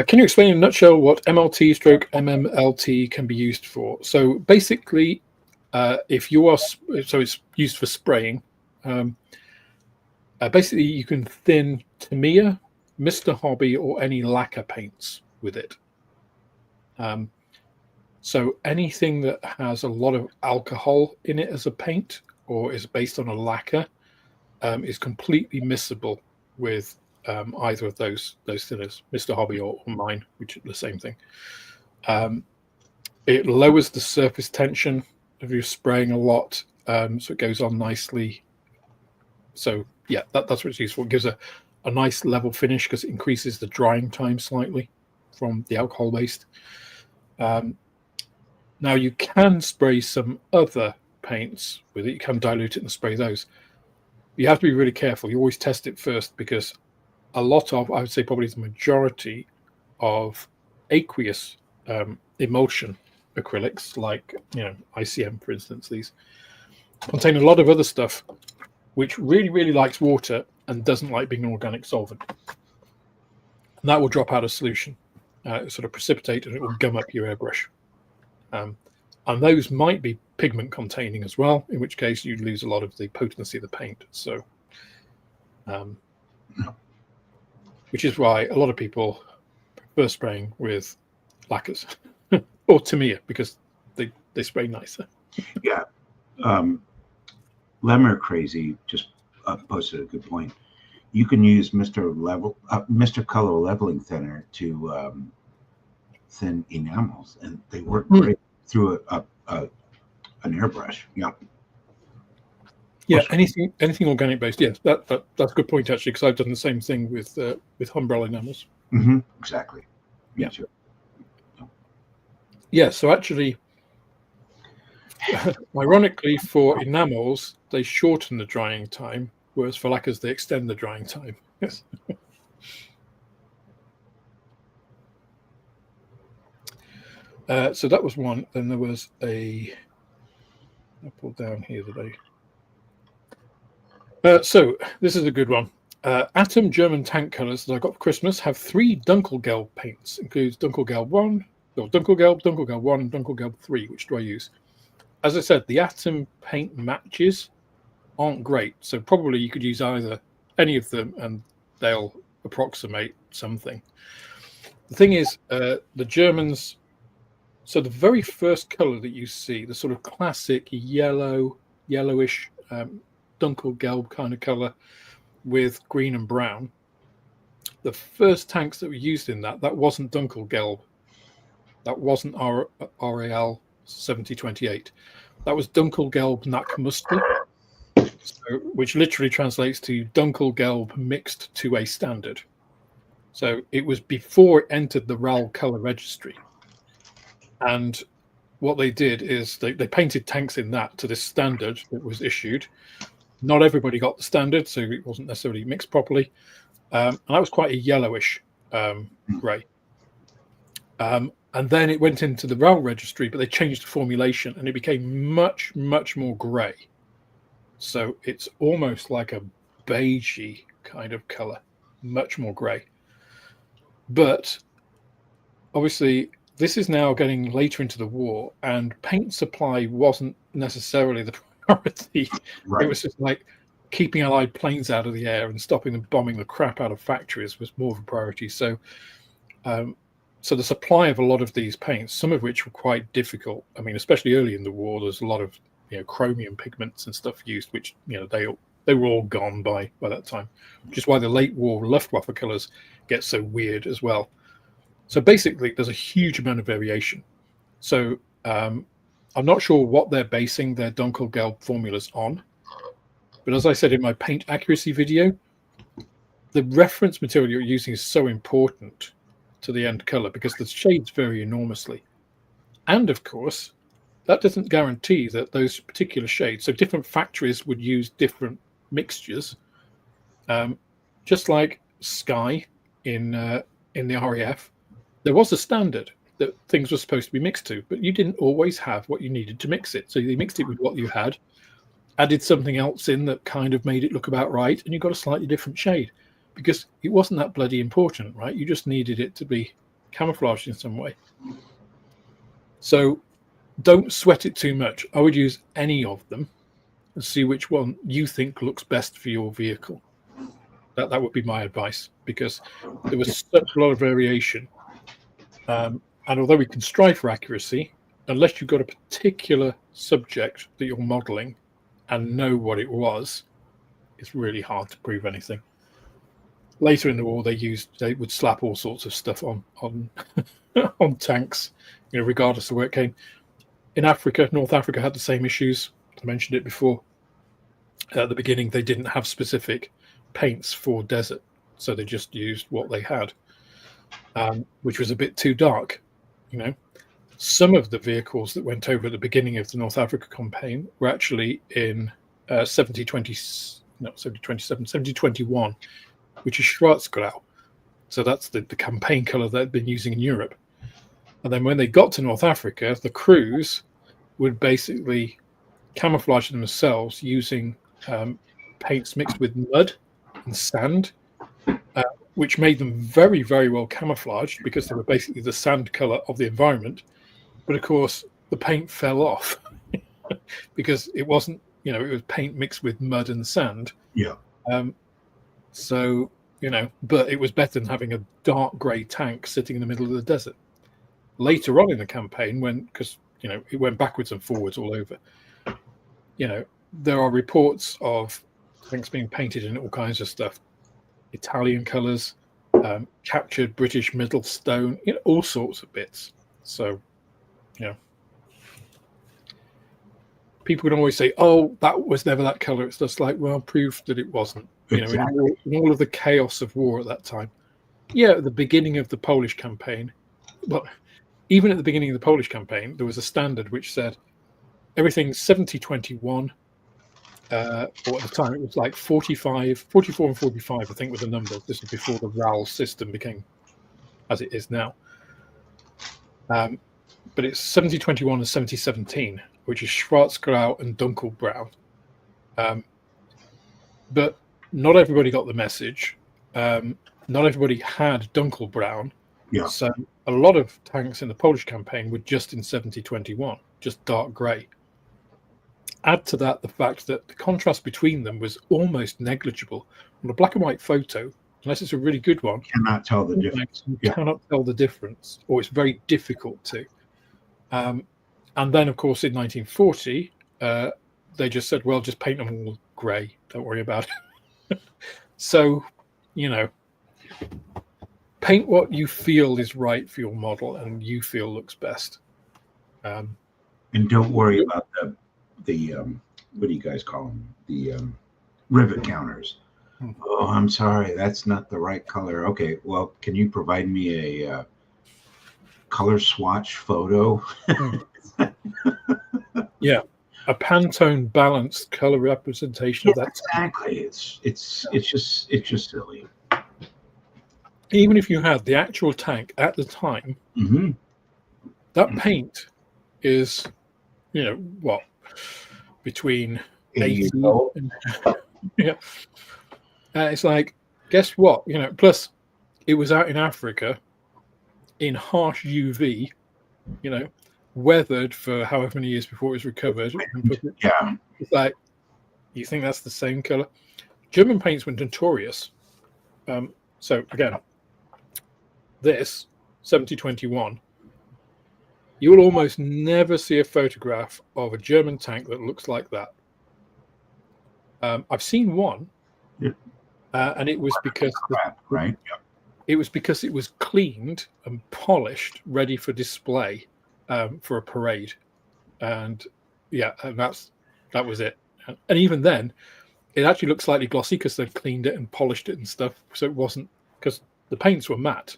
Speaker 1: Can you explain in a nutshell what MLT/MMLT can be used for? So basically, if you are, so it's used for spraying. Basically, you can thin Tamiya, Mr. Hobby, or any lacquer paints with it. So anything that has a lot of alcohol in it as a paint or is based on a lacquer is completely missable with either of those thinners, Mr. Hobby or mine, which is the same thing. It lowers the surface tension if you're spraying a lot, so it goes on nicely. So yeah, that's what it's used for. It gives a nice level finish because it increases the drying time slightly from the alcohol waste. Now you can spray some other paints with it. You can dilute it and spray those. You have to be really careful. You always test it first because a lot of, I would say probably the majority of aqueous emulsion acrylics, like ICM, for instance, these contain a lot of other stuff which really likes water and doesn't like being an organic solvent. And that will drop out of solution, sort of precipitate, and it will gum up your airbrush. And those might be pigment containing as well, in which case you'd lose a lot of the potency of the paint. So, which is why a lot of people prefer spraying with lacquers or Tamiya because they spray nicer.
Speaker 2: Yeah. Lemmer Crazy just posted a good point. You can use Mr. Color leveling thinner to thin enamels, and they work great through an airbrush. Yeah.
Speaker 1: Yeah, anything organic based. Yes, that's a good point actually, because I've done the same thing with umbrella enamels.
Speaker 2: Exactly.
Speaker 1: Yeah.
Speaker 2: Me too.
Speaker 1: Yeah. So actually, ironically, for enamels, they shorten the drying time, whereas for lacquers, they extend the drying time. Yes. So that was one. Then there was I pulled down here today. So this is a good one. Atom German tank colors that I got for Christmas have 3 Dunkle Gelb paints. Includes Dunkle Gelb 1, or Dunkle Gelb 1, and Dunkle Gelb 3. Which do I use? As I said, the Atom paint matches aren't great. So probably you could use any of them and they'll approximate something. The thing is, the Germans, so the very first color that you see, the sort of classic yellowish Dunkle Gelb kind of color with green and brown, the first tanks that were used in that wasn't Dunkle Gelb. That wasn't RAL 7028. That was Dunkle Gelb Nack Muster, which literally translates to Dunkle Gelb mixed to a standard. So it was before it entered the RAL color registry. And what they did is they painted tanks in that to this standard that was issued. Not everybody got the standard, so it wasn't necessarily mixed properly. And that was quite a yellowish grey. And then it went into the RAL registry, but they changed the formulation and it became much, much more grey. So it's almost like a beigey kind of colour, much more grey. But obviously, this is now getting later into the war, and paint supply wasn't necessarily the priority.
Speaker 2: Right.
Speaker 1: It was just like keeping Allied planes out of the air and stopping them bombing the crap out of factories was more of a priority. So, so the supply of a lot of these paints, some of which were quite difficult. I mean, especially early in the war, there's a lot of chromium pigments and stuff used, which they were all gone by that time. Which is why the late war Luftwaffe colours get so weird as well. So basically, there's a huge amount of variation. So I'm not sure what they're basing their Dunkle Gelb formulas on. But as I said in my paint accuracy video, the reference material you're using is so important to the end color because the shades vary enormously. And of course, that doesn't guarantee that those particular shades, so different factories would use different mixtures. Just like Sky in the RAF, there was a standard that things were supposed to be mixed to, but you didn't always have what you needed to mix it. So you mixed it with what you had, added something else in that kind of made it look about right, and you got a slightly different shade because it wasn't that bloody important, right? You just needed it to be camouflaged in some way. So don't sweat it too much. I would use any of them and see which one you think looks best for your vehicle. That would be my advice, because there was such a lot of variation. And although we can strive for accuracy, unless you've got a particular subject that you're modeling and know what it was, it's really hard to prove anything. Later in the war, they would slap all sorts of stuff on on tanks, regardless of where it came. In Africa, North Africa had the same issues. I mentioned it before. At the beginning, they didn't have specific paints for desert, so they just used what they had, which was a bit too dark. Some of the vehicles that went over at the beginning of the North Africa campaign were actually in 7021, which is Schwarzgrau. So that's the campaign color they'd been using in Europe. And then when they got to North Africa, the crews would basically camouflage themselves using paints mixed with mud and sand, which made them very, very well camouflaged because they were basically the sand color of the environment. But of course, the paint fell off because it wasn't, it was paint mixed with mud and sand.
Speaker 2: Yeah.
Speaker 1: So, but it was better than having a dark grey tank sitting in the middle of the desert. Later on in the campaign, because it went backwards and forwards all over, there are reports of tanks being painted in all kinds of stuff. Italian colours, captured British middle stone, all sorts of bits. So, people can always say, "Oh, that was never that color." It's just like, well, proof that it wasn't.
Speaker 2: Exactly.
Speaker 1: In all of the chaos of war at that time. Yeah, at the beginning of the Polish campaign, well, even at the beginning of the Polish campaign, there was a standard which said everything 70-21. Or at the time, it was like 44 and 45, I think, were the numbers. This was before the RAL system became as it is now. But it's 70-21 and 70-17, which is Schwarz-Grau and Dunkle Brown. But not everybody got the message. Not everybody had Dunkle Brown.
Speaker 2: Yeah.
Speaker 1: So a lot of tanks in the Polish campaign were just in 70-21, just dark grey. Add to that the fact that the contrast between them was almost negligible. On a black and white photo, unless it's a really good one,
Speaker 2: Cannot tell the difference.
Speaker 1: you cannot tell the difference, or it's very difficult to. And then, of course, in 1940, they just said, well, just paint them all grey. Don't worry about it. So, paint what you feel is right for your model and you feel looks best.
Speaker 2: And don't worry about the what do you guys call them? The rivet counters. Oh, I'm sorry, that's not the right color. Okay, well, can you provide me a color swatch photo?
Speaker 1: Yeah, a Pantone balanced color representation of that.
Speaker 2: Exactly. It's just silly.
Speaker 1: Even if you had the actual tank at the time, that paint is, what, between 80 and yeah. It's like, guess what? Plus it was out in Africa in harsh UV, weathered for however many years before it was recovered.
Speaker 2: Yeah.
Speaker 1: It's like, you think that's the same color? German paints were notorious. So again, this 70-21, you will almost never see a photograph of a German tank that looks like that. I've seen one, and it was because it was because it was cleaned and polished, ready for display for a parade, and that was it. And even then, it actually looked slightly glossy because they'd cleaned it and polished it and stuff, so it wasn't, because the paints were matte.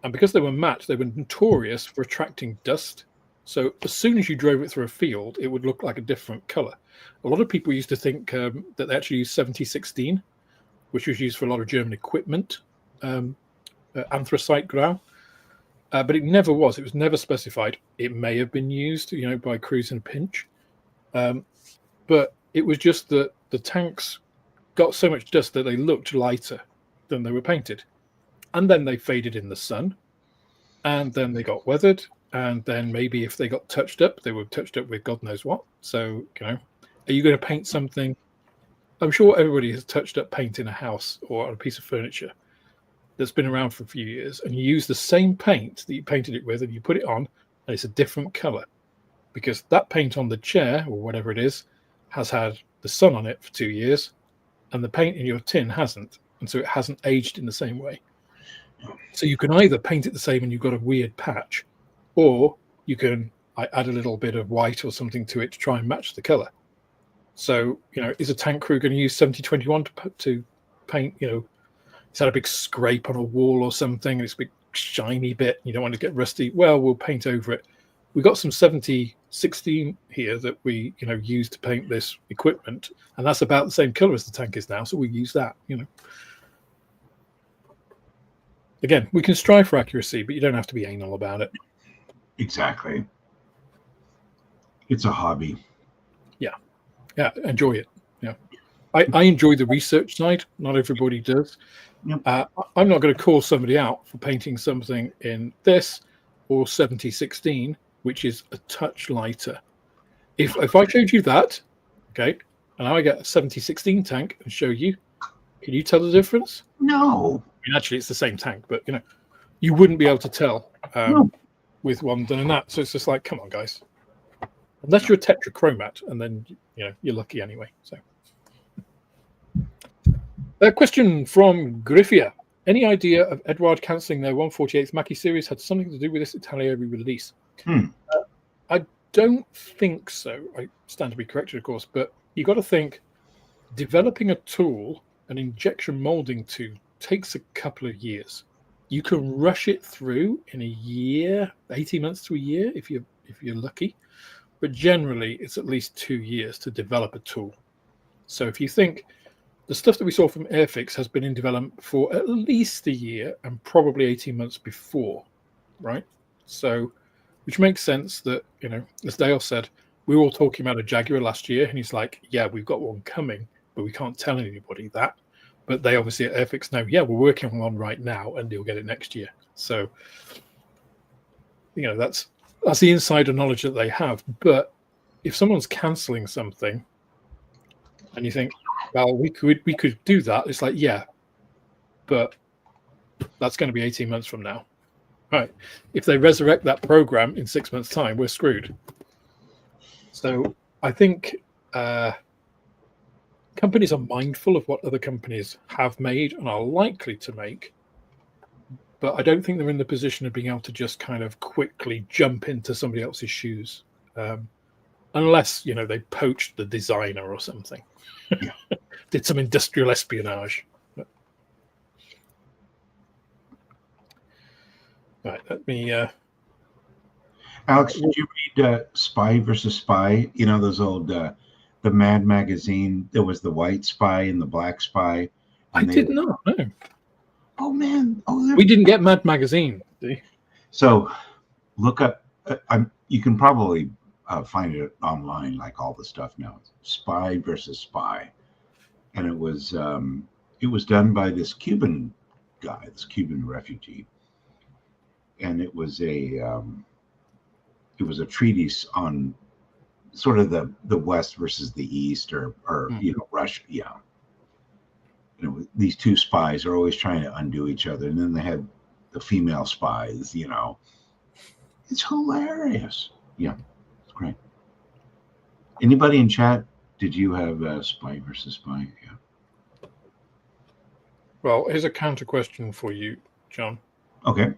Speaker 1: And because they were matte, they were notorious for attracting dust. So as soon as you drove it through a field, it would look like a different color. A lot of people used to think that they actually used 70-16, which was used for a lot of German equipment, anthracite grau. But it never was. It was never specified. It may have been used, by Cruise and Pinch. But it was just that the tanks got so much dust that they looked lighter than they were painted. And then they faded in the sun, and then they got weathered, and then maybe if they got touched up, they were touched up with God knows what. So, are you going to paint something? I'm sure everybody has touched up paint in a house or on a piece of furniture that's been around for a few years, and you use the same paint that you painted it with, and you put it on, and it's a different color, because that paint on the chair or whatever it is has had the sun on it for 2 years, and the paint in your tin hasn't, and so it hasn't aged in the same way. So you can either paint it the same and you've got a weird patch, or you can add a little bit of white or something to it to try and match the color. So, is a tank crew going to use 70-21 to paint, it's had a big scrape on a wall or something, and it's a big shiny bit, you don't want to get rusty. Well, we'll paint over it. We've got some 70-16 here that we, use to paint this equipment, and that's about the same color as the tank is now, so we use that, Again, we can strive for accuracy, but you don't have to be anal about it.
Speaker 2: Exactly. It's a hobby.
Speaker 1: Yeah, enjoy it. Yeah, I enjoy the research side. Not everybody does.
Speaker 2: Yep.
Speaker 1: I'm not going to call somebody out for painting something in this or 70-16, which is a touch lighter. If I showed you that, okay, and I get a 70-16 tank and show you, can you tell the difference?
Speaker 2: No.
Speaker 1: I mean, actually, it's the same tank, but you wouldn't be able to tell with one done in that. So it's just like, come on, guys. Unless you're a tetrachromat, and then you're lucky anyway. So, a question from Griffia: any idea of Eduard cancelling their 148th Mackie series had something to do with this Italeri release? I don't think so. I stand to be corrected, of course, but you got to think developing a tool, an injection molding tool, takes a couple of years. You can rush it through in a year, 18 months to a year if you're lucky, but generally it's at least 2 years to develop a tool. So if you think the stuff that we saw from Airfix has been in development for at least a year and probably 18 months before, right? So, which makes sense that, as Dale said, we were all talking about a Jaguar last year, and he's like, yeah, we've got one coming, but we can't tell anybody that. But they obviously at Airfix know, yeah, we're working on one right now, and you'll get it next year. So, that's the insider knowledge that they have. But if someone's cancelling something, and you think, well, we could do that, it's like, yeah, but that's going to be 18 months from now. Right. If they resurrect that program in 6 months' time, we're screwed. So I think companies are mindful of what other companies have made and are likely to make, but I don't think they're in the position of being able to just kind of quickly jump into somebody else's shoes, unless, they poached the designer or something.
Speaker 2: Yeah.
Speaker 1: Did some industrial espionage. Right, let me...
Speaker 2: Alex, did you read Spy versus Spy? Those old, the Mad magazine. There was the white spy and the black spy.
Speaker 1: I did not know.
Speaker 2: Oh, man.
Speaker 1: We didn't get Mad magazine.
Speaker 2: So look up, you can probably find it online, like all the stuff now. Spy versus Spy. And it was done by this Cuban guy, this Cuban refugee. And it was a treatise on sort of the West versus the East, or Russia. Yeah, these two spies are always trying to undo each other, and then they had the female spies. It's hilarious. Yeah, it's great. Anybody in chat? Did you have Spy versus Spy? Yeah.
Speaker 1: Well, here's a counter question for you, John.
Speaker 2: Okay.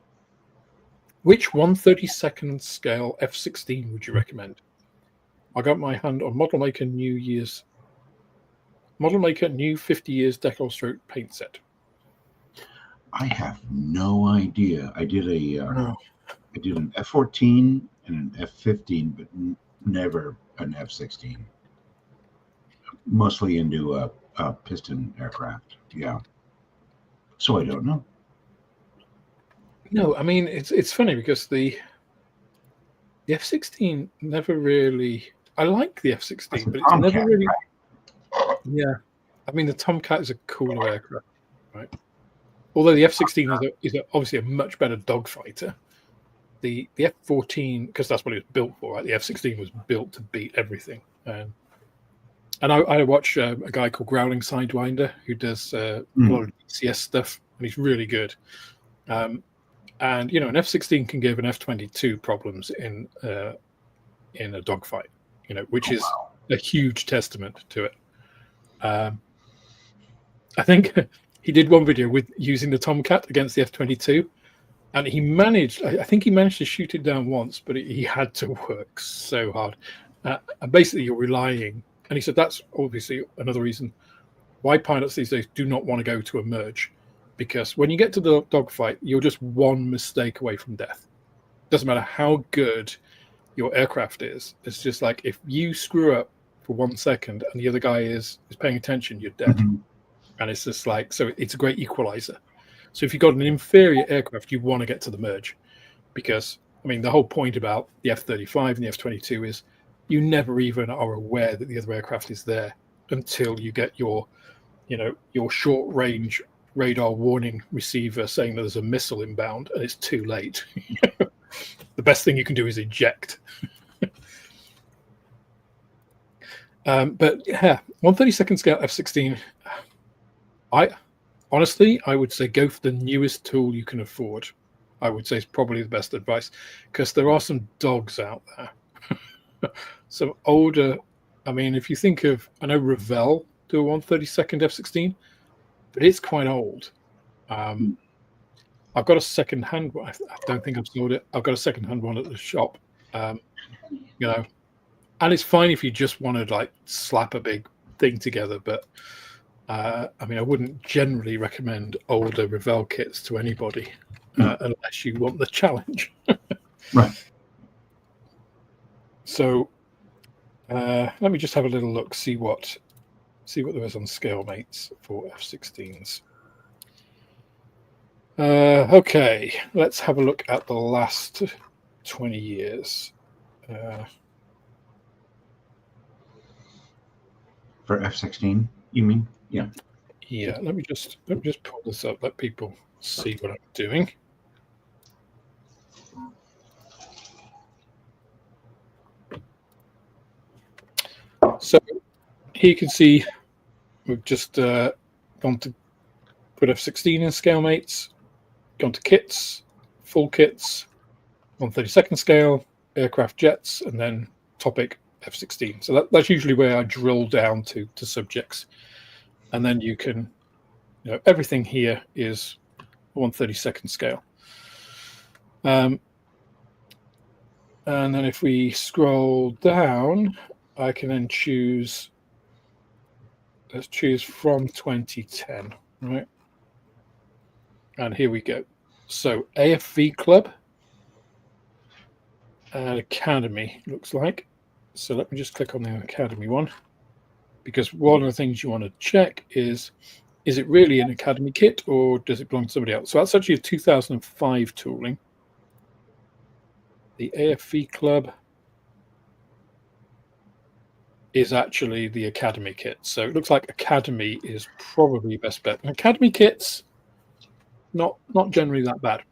Speaker 1: Which 1/32nd scale F-16 would you recommend? I got my hand on Model Maker new 50 years decal stroke paint set.
Speaker 2: I have no idea. I did an F-14 and an F-15, but never an F-16. Mostly into a piston aircraft. Yeah. So I don't know.
Speaker 1: No, I mean it's funny because the F-16 never really. I like the F-16, but it's never really. Right? Yeah, I mean the Tomcat is a cooler aircraft, right? Although the F-16 is obviously a much better dogfighter. The F-14, because that's what it was built for, right? The F-16 was built to beat everything. And I watch a guy called Growling Sidewinder who does a lot of DCS stuff, and he's really good. And an F-16 can give an F-22 problems in a dogfight, which is a huge testament to it. I think he did one video with using the Tomcat against the F-22, and he managed. I think he managed to shoot it down once, but he had to work so hard. And basically, you're relying. And he said that's obviously another reason why pilots these days do not want to go to a merge. Because when you get to the dogfight, you're just one mistake away from death. Doesn't matter how good your aircraft is. It's just like if you screw up for 1 second and the other guy is paying attention, you're dead. Mm-hmm. And it's just like, so it's a great equalizer. So if you've got an inferior aircraft, you want to get to the merge. Because, I mean, the whole point about the F-35 and the F-22 is you never even are aware that the other aircraft is there until you get your short range radar warning receiver saying that there's a missile inbound, and it's too late. The best thing you can do is eject. But yeah, 1/32nd scale F-16. I would say go for the newest tool you can afford. I would say is probably the best advice, because there are some dogs out there. Some older. I mean, if you think of, I know Revell do a 1/32nd F-16. But it's quite old. I've got a second-hand one. I don't think I've sold it. I've got a second-hand one at the shop. You know, and it's fine if you just want to like slap a big thing together, but I mean, I wouldn't generally recommend older Revell kits to anybody unless you want the challenge.
Speaker 2: Right.
Speaker 1: So let me just have a little look, see what there is on scale mates for F-16s. Okay, let's have a look at the last 20 years.
Speaker 2: For F-16, you mean? Yeah.
Speaker 1: Yeah, let me just pull this up, let people see what I'm doing. So here you can see we've just gone to put F-16 in scale mates, gone to kits, full kits, 1/32nd scale, aircraft jets, and then topic F-16. So that's usually where I drill down to subjects. And then you can, everything here is 1/32nd scale. And then if we scroll down, I can then choose, let's choose from 2010, right? And here we go. So AFV Club and Academy looks like. So let me just click on the Academy one, because one of the things you want to check is it really an Academy kit or does it belong to somebody else? So that's actually a 2005 tooling. The AFV Club is actually the Academy kit. So it looks like Academy is probably best bet. And Academy kits, not generally that bad.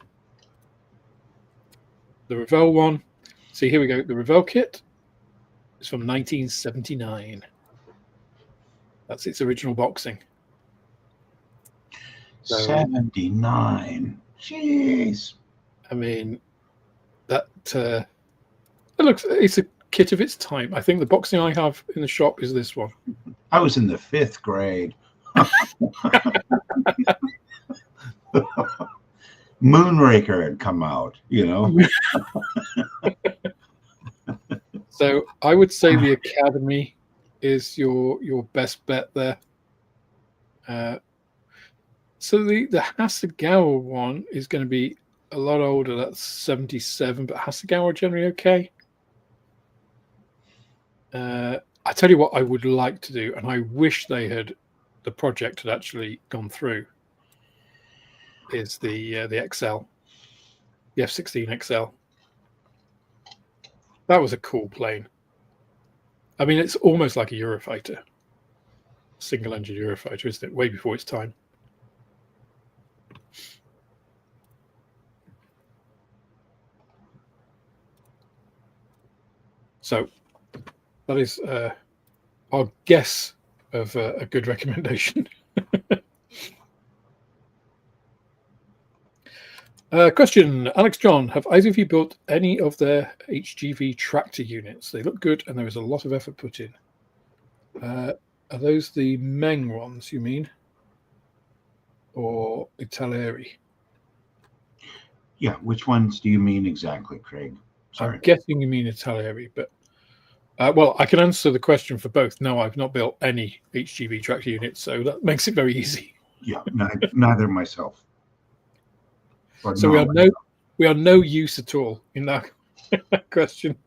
Speaker 1: The Revell one, see here we go. The Revell kit is from 1979. That's its original boxing. So,
Speaker 2: 79. Jeez.
Speaker 1: I mean, it's a kit of its time. I think the boxing I have in the shop is this one.
Speaker 2: I was in the 5th grade. Moonraker had come out,
Speaker 1: So I would say the Academy is your best bet there. So the Hasegawa one is going to be a lot older. That's 77, but Hasegawa are generally okay. I tell you what I would like to do, and I wish the project had actually gone through, is the XL, the F-16 XL. That was a cool plane. I mean, it's almost like a Eurofighter, single-engine Eurofighter, isn't it? Way before its time. So that is our guess of a good recommendation. Question, Alex John, have either of you built any of their HGV tractor units? They look good and there is a lot of effort put in. Are those the Meng ones, you mean? Or Italeri?
Speaker 2: Yeah, which ones do you mean exactly, Craig? Sorry.
Speaker 1: I'm guessing you mean Italeri, but well, I can answer the question for both. No, I've not built any HGV tractor units, so that makes it very easy.
Speaker 2: Yeah, neither myself.
Speaker 1: So we are no use at all in that question.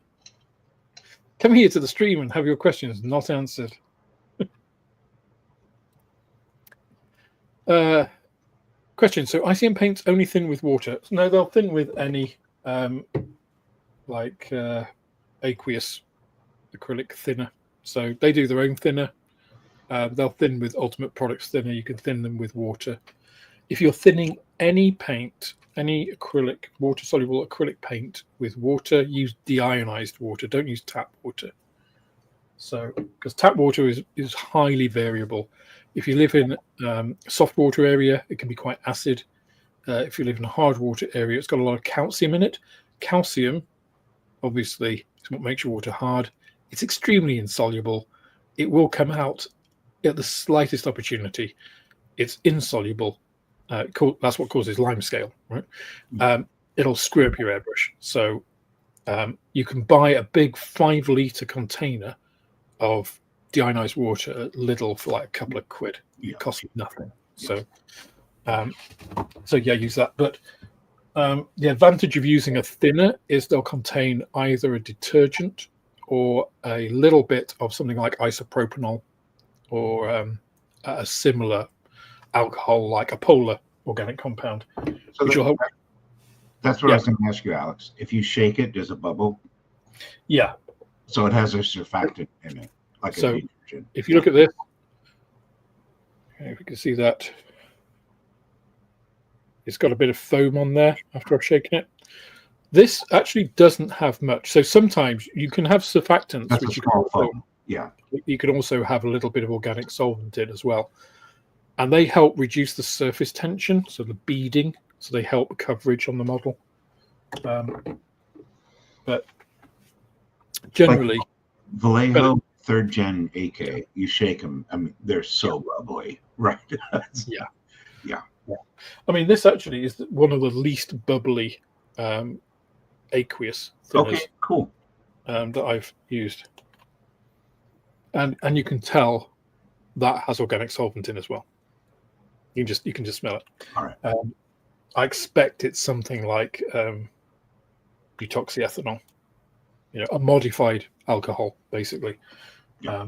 Speaker 1: Come here to the stream and have your questions not answered. Question. So ICM paints only thin with water? No, they'll thin with any like aqueous acrylic thinner. So they do their own thinner. They'll thin with Ultimate Products thinner. You can thin them with water. If you're thinning any paint, any acrylic, water-soluble acrylic paint with water, use deionized water. Don't use tap water. So, because tap water is highly variable. If you live in a soft water area, it can be quite acid. If you live in a hard water area, it's got a lot of calcium in it. Calcium, obviously, is what makes your water hard. It's extremely insoluble. It will come out at the slightest opportunity. It's insoluble. That's what causes limescale, right? It'll screw up your airbrush. So You can buy a big 5-litre container of deionized water at Lidl for like a couple of quid. It costs you nothing. So yeah, use that. But the advantage of using a thinner is they'll contain either a detergent or a little bit of something like isopropanol or a similar alcohol, like a polar organic compound.
Speaker 2: So
Speaker 1: which will help.
Speaker 2: That's what I was going to ask you, Alex. If you shake it, does it bubble?
Speaker 1: Yeah.
Speaker 2: So it has a surfactant in it, like
Speaker 1: So
Speaker 2: a detergent.
Speaker 1: if you look at this, if you can see that, it's got a bit of foam on there after I've shaken it. This actually doesn't have much. So sometimes you can have surfactants,
Speaker 2: That's
Speaker 1: which
Speaker 2: a small foam. Yeah.
Speaker 1: You can also have a little bit of organic solvent in as well. And they help reduce the surface tension, so the beading. So they help coverage on the model. But generally,
Speaker 2: like Vallejo 3rd Gen AK, you shake them. I mean, they're so bubbly, right? Yeah.
Speaker 1: I mean, this actually is one of the least bubbly aqueous thinners
Speaker 2: Okay, cool.
Speaker 1: that I've used. And you can tell that has organic solvent in as well. You can just smell it.
Speaker 2: All right.
Speaker 1: I expect it's something like butoxyethanol, a modified alcohol, basically.
Speaker 2: Yeah.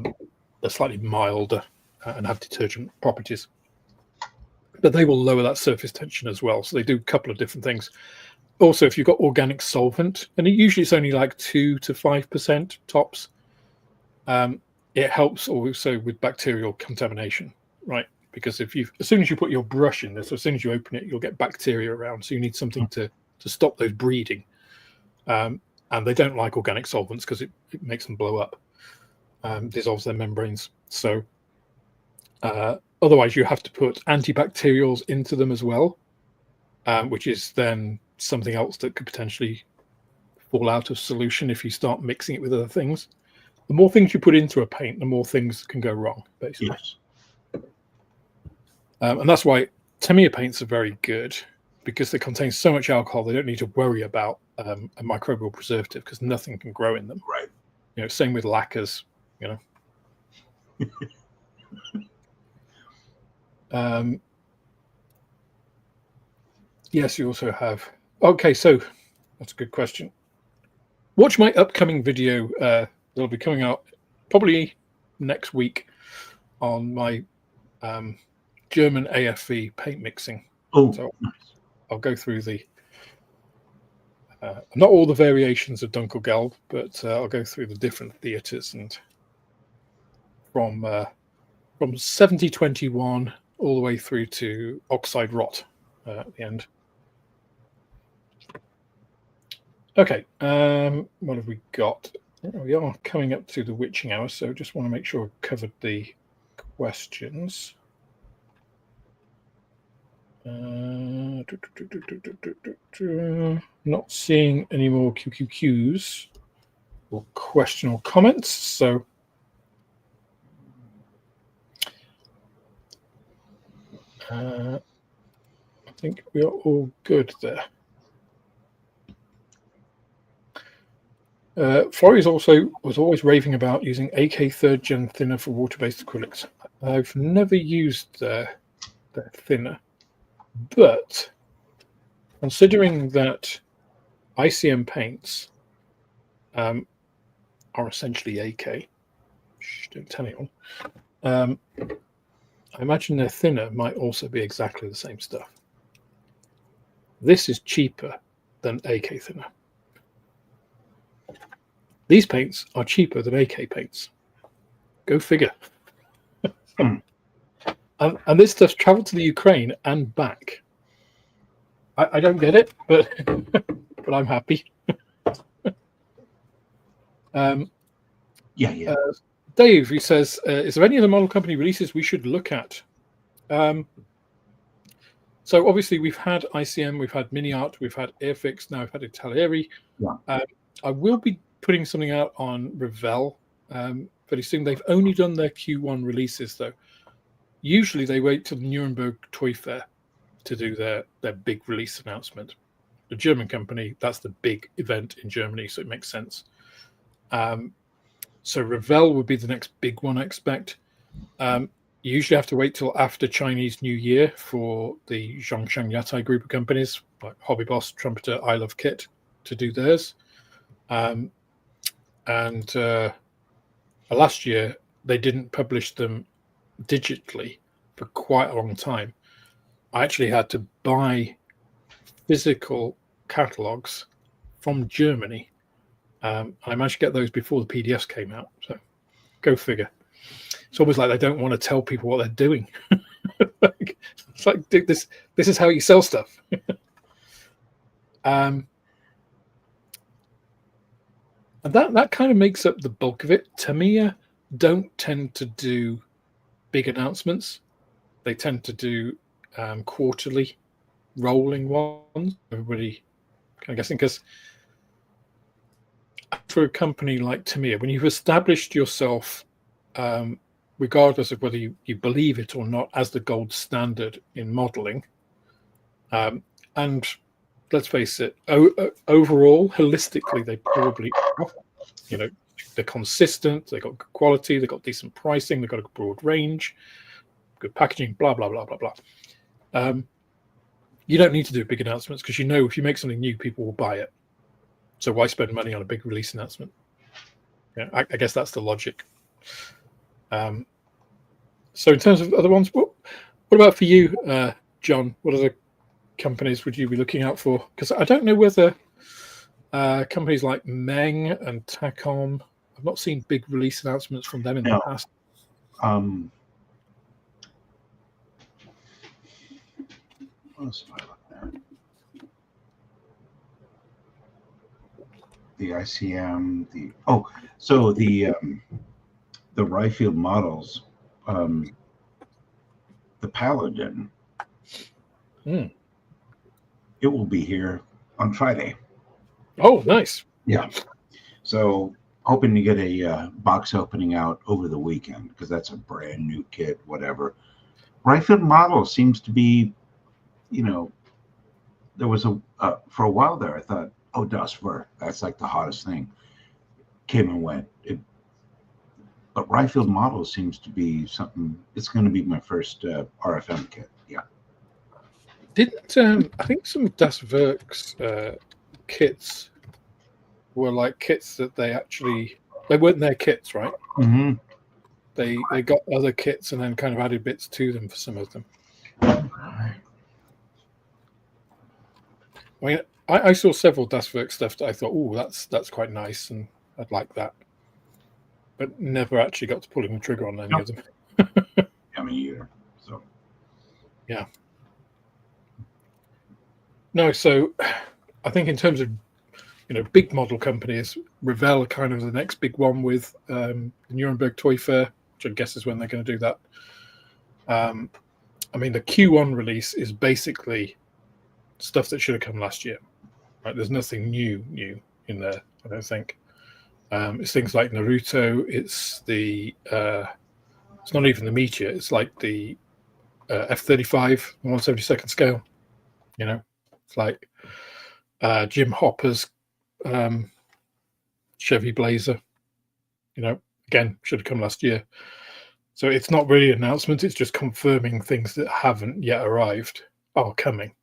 Speaker 1: They're slightly milder and have detergent properties, but they will lower that surface tension as well. So they do a couple of different things. Also, if you've got organic solvent, and usually it's only like 2 to 5% tops, it helps also with bacterial contamination, right? Because as soon as you put your brush in this, as soon as you open it, you'll get bacteria around. So you need something to stop those breeding. And they don't like organic solvents because it makes them blow up, dissolves their membranes. So otherwise, you have to put antibacterials into them as well, which is then something else that could potentially fall out of solution if you start mixing it with other things. The more things you put into a paint, the more things can go wrong, basically.
Speaker 2: Yes.
Speaker 1: And that's why Tamiya paints are very good, because they contain so much alcohol, they don't need to worry about a microbial preservative because nothing can grow in them.
Speaker 2: Right.
Speaker 1: Same with lacquers, Yes, you also have. Okay, so that's a good question. Watch my upcoming video. That'll be coming out probably next week on my German AFV paint mixing.
Speaker 2: Oh,
Speaker 1: so
Speaker 2: nice.
Speaker 1: I'll go through not all the variations of Dunkle G, but I'll go through the different theatres and from 7021 all the way through to oxide rot at the end. Okay, what have we got? We are coming up to the witching hour, so just want to make sure I've covered the questions. Not seeing any more QQQs or question or comments, so I think we are all good there. Florrie was always raving about using AK 3rd Gen thinner for water-based acrylics. I've never used their thinner, but considering that ICM paints are essentially AK, don't tell anyone, I imagine their thinner might also be exactly the same stuff. This is cheaper than AK thinner. These paints are cheaper than AK paints. Go figure. And this stuff traveled to the Ukraine and back. I don't get it, but but I'm happy. Dave, he says, is there any other model company releases we should look at? So obviously we've had ICM, we've had MiniArt, we've had Airfix, now we've had Italeri.
Speaker 2: Yeah.
Speaker 1: I will be putting something out on Revell very soon. They've only done their Q1 releases, though. Usually they wait till the Nuremberg Toy Fair to do their big release announcement. a German company, that's the big event in Germany, so it makes sense. So Revell would be the next big one, I expect. You usually have to wait till after Chinese New Year for the Zhongshan Yatai group of companies, like Hobby Boss, Trumpeter, I Love Kit, to do theirs. Last year, they didn't publish them digitally for quite a long time. I actually had to buy physical catalogs from Germany. I managed to get those before the PDFs came out. So go figure. It's almost like they don't want to tell people what they're doing. It's like, this is how you sell stuff. And that kind of makes up the bulk of it. Tamiya don't tend to do big announcements. They tend to do quarterly rolling ones. Everybody kind of guessing, because for a company like Tamiya, when you've established yourself, regardless of whether you believe it or not, as the gold standard in modeling, and let's face it, overall, holistically, they probably are. You know, they're consistent, they've got good quality, they've got decent pricing, they've got a broad range, good packaging, blah, blah, blah, blah, blah. You don't need to do big announcements, because you know if you make something new, people will buy it. So why spend money on a big release announcement? Yeah, I guess that's the logic. So in terms of other ones, what about for you, John? What other companies would you be looking out for? Because I don't know whether companies like Meng and Tacom, I've not seen big release announcements from them in the past.
Speaker 2: What else have I looked at? The ICM, the Ryfield models, the Paladin. It will be here on Friday.
Speaker 1: Oh, nice.
Speaker 2: Yeah. So hoping to get a box opening out over the weekend, because that's a brand new kit, whatever. Ryfield model seems to be, there was for a while there, I thought, oh, Dustver, that's like the hottest thing. Came and went. But Ryfield model seems to be something. It's going to be my first RFM kit. Yeah.
Speaker 1: Didn't I think some Das Werk's kits were like kits that they weren't their kits, right?
Speaker 2: Mm-hmm.
Speaker 1: They got other kits and then kind of added bits to them for some of them. I mean, I saw several Das Werk stuff that I thought, oh, that's quite nice, and I'd like that, but never actually got to pulling the trigger on any of them.
Speaker 2: Yeah, me either. So
Speaker 1: yeah. No, so I think in terms of big model companies, Revell are kind of the next big one with the Nuremberg Toy Fair, which I guess is when they're going to do that. I mean, the Q1 release is basically stuff that should have come last year. Right? There's nothing new in there, I don't think. It's things like Naruto. It's the it's not even the Meteor. It's like the F-35 1/72 scale. It's like Jim Hopper's Chevy Blazer. Again, should have come last year. So it's not really an announcement. It's just confirming things that haven't yet arrived are coming.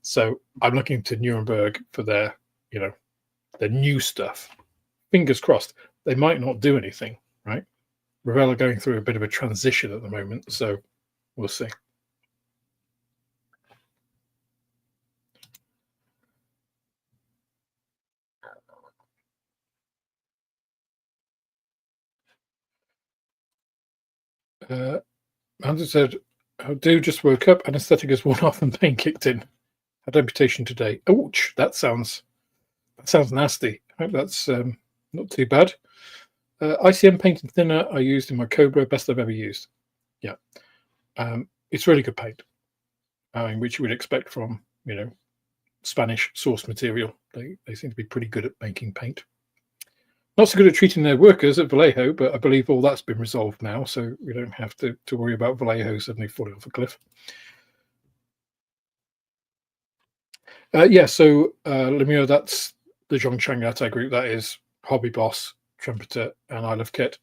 Speaker 1: So I'm looking to Nuremberg for their new stuff. Fingers crossed. They might not do anything, right? Revell are going through a bit of a transition at the moment, so we'll see. Andrew said, "I just woke up, anesthetic has worn off and pain kicked in. Had amputation today. Ouch, that sounds nasty. I hope that's not too bad. ICM paint and thinner I used in my Cobra, best I've ever used. Yeah, it's really good paint, which you would expect from Spanish source material. They seem to be pretty good at making paint. Not so good at treating their workers at Vallejo, but I believe all that's been resolved now, so we don't have to worry about Vallejo suddenly falling off a cliff. Yeah, so Lemieux, that's the Zhongchang Yatai group. That is Hobby Boss, Trumpeter, and I Love Kit.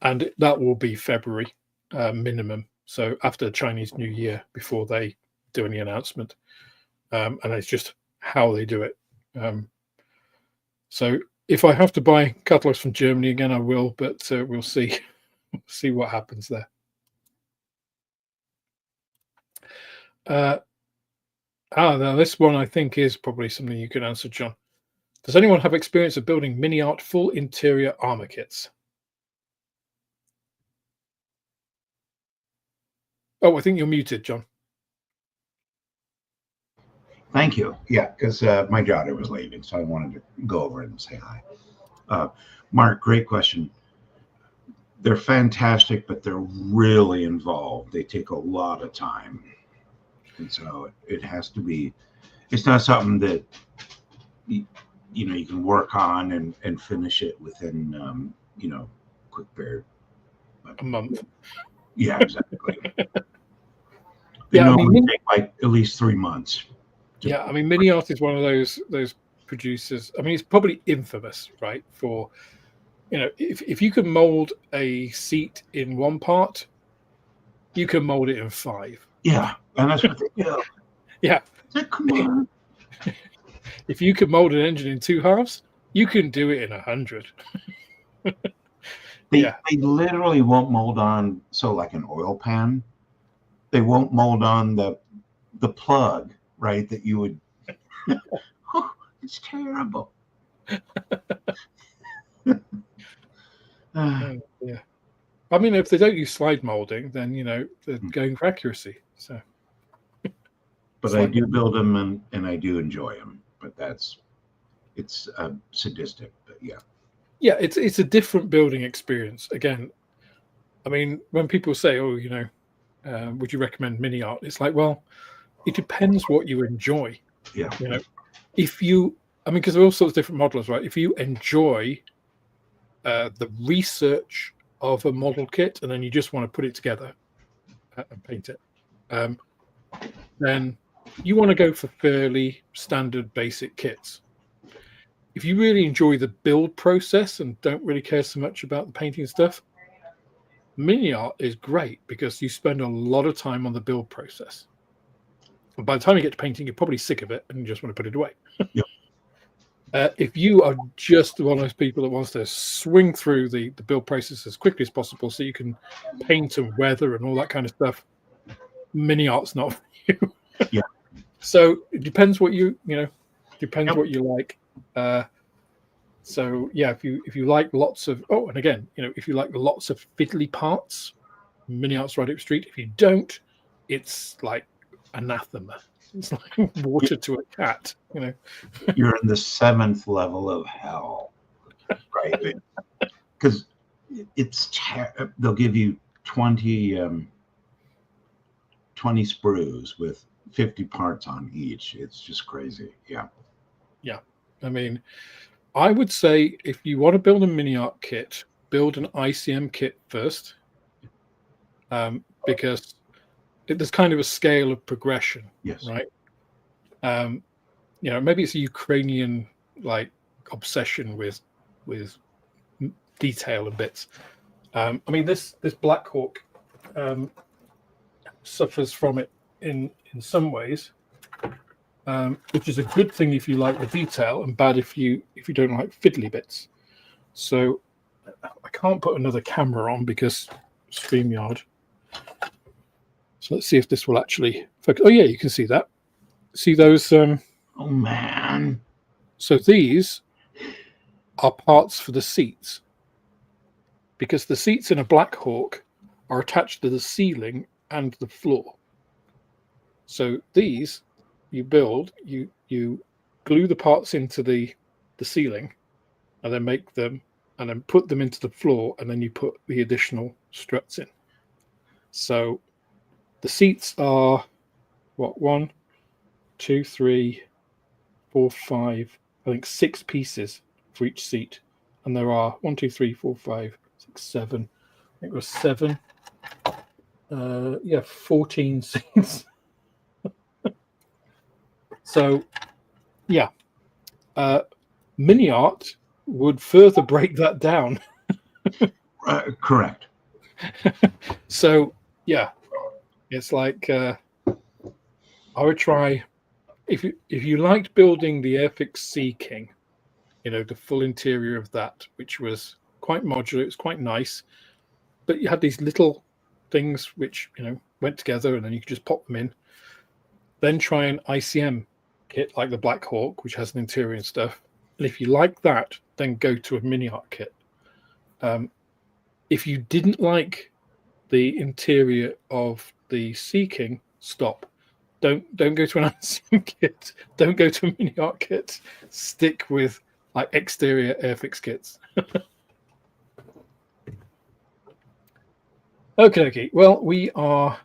Speaker 1: And that will be February minimum. So after the Chinese New Year, before they do any announcement. And it's just how they do it. So if I have to buy catalogs from Germany again, I will, but we'll see. See what happens there. Now this one I think is probably something you can answer, John. Does anyone have experience of building mini art full interior armor kits? Oh, I think you're muted, John.
Speaker 2: Thank you. Yeah, because my daughter was leaving, so I wanted to go over and say hi. Mark, great question. They're fantastic, but they're really involved. They take a lot of time. And so it has to be, it's not something that, you can work on and finish it within, quick period.
Speaker 1: A month.
Speaker 2: Yeah, exactly.
Speaker 1: Yeah, I mean,
Speaker 2: take like at least 3 months.
Speaker 1: Yeah, I mean, mini art is one of those producers. I mean, it's probably infamous, right? For, if you can mold a seat in one part, you can mold it in 5.
Speaker 2: Yeah, and that's what they do.
Speaker 1: Yeah.
Speaker 2: So, come on.
Speaker 1: If you can mold an engine in 2 halves, you can do it in 100.
Speaker 2: They literally won't mold on, so like an oil pan, they won't mold on the plug, right? That you would, it's terrible.
Speaker 1: Yeah. I mean, if they don't use slide molding, then, they're going for accuracy. So.
Speaker 2: But I do build them and I do enjoy them, but it's sadistic, but yeah.
Speaker 1: Yeah, it's a different building experience. Again, I mean, when people say, "Oh, would you recommend mini art?" It's like, well, it depends what you enjoy.
Speaker 2: Yeah.
Speaker 1: Because there are all sorts of different modelers, right? If you enjoy the research of a model kit and then you just want to put it together and paint it, then you want to go for fairly standard basic kits. If you really enjoy the build process and don't really care so much about the painting stuff, mini art is great because you spend a lot of time on the build process. And by the time you get to painting, you're probably sick of it and you just want to put it away.
Speaker 2: Yep.
Speaker 1: If you are just one of those people that wants to swing through the build process as quickly as possible so you can paint and weather and all that kind of stuff, mini art's not for you.
Speaker 2: Yeah.
Speaker 1: So it depends what depends what you like. So yeah, if you like lots of and again, if you like lots of fiddly parts, mini art's right up the street. If you don't, it's like anathema. It's like water to a cat.
Speaker 2: You're in the 7th level of hell, right? Because they'll give you 20 sprues with 50 parts on each. It's just crazy. Yeah.
Speaker 1: I mean, I would say if you want to build a mini art kit, build an ICM kit first, because there's kind of a scale of progression.
Speaker 2: Yes.
Speaker 1: Right. Maybe it's a Ukrainian obsession with detail and bits. I mean, this Black Hawk suffers from it in some ways, which is a good thing if you like the detail and bad if you don't like fiddly bits. So I can't put another camera on because StreamYard. So let's see if this will actually focus. Oh yeah, you can see that. See those?
Speaker 2: Oh man!
Speaker 1: So these are parts for the seats, because the seats in a Black Hawk are attached to the ceiling and the floor. So these you build, you glue the parts into the ceiling, and then make them, and then put them into the floor, and then you put the additional struts in. So the seats are 1, 2, 3, 4, 5, I think 6 pieces for each seat, and there are 1, 2, 3, 4, 5, 6, 7. I think it was 7. 14 seats. So MiniArt would further break that down.
Speaker 2: Correct.
Speaker 1: So yeah, it's like I would try if you liked building the airfix Sea King, the full interior of that, which was quite modular. It was quite nice, but you had these little things which went together, and then you could just pop them in. Then try an ICM kit like the Black Hawk, which has an interior and stuff. And if you like that, then go to a MiniArt kit. If you didn't like the interior of the Sea King, stop. Don't go to an ICM kit. Don't go to a MiniArt kit. Stick with like exterior airfix kits. Okay. Well, we are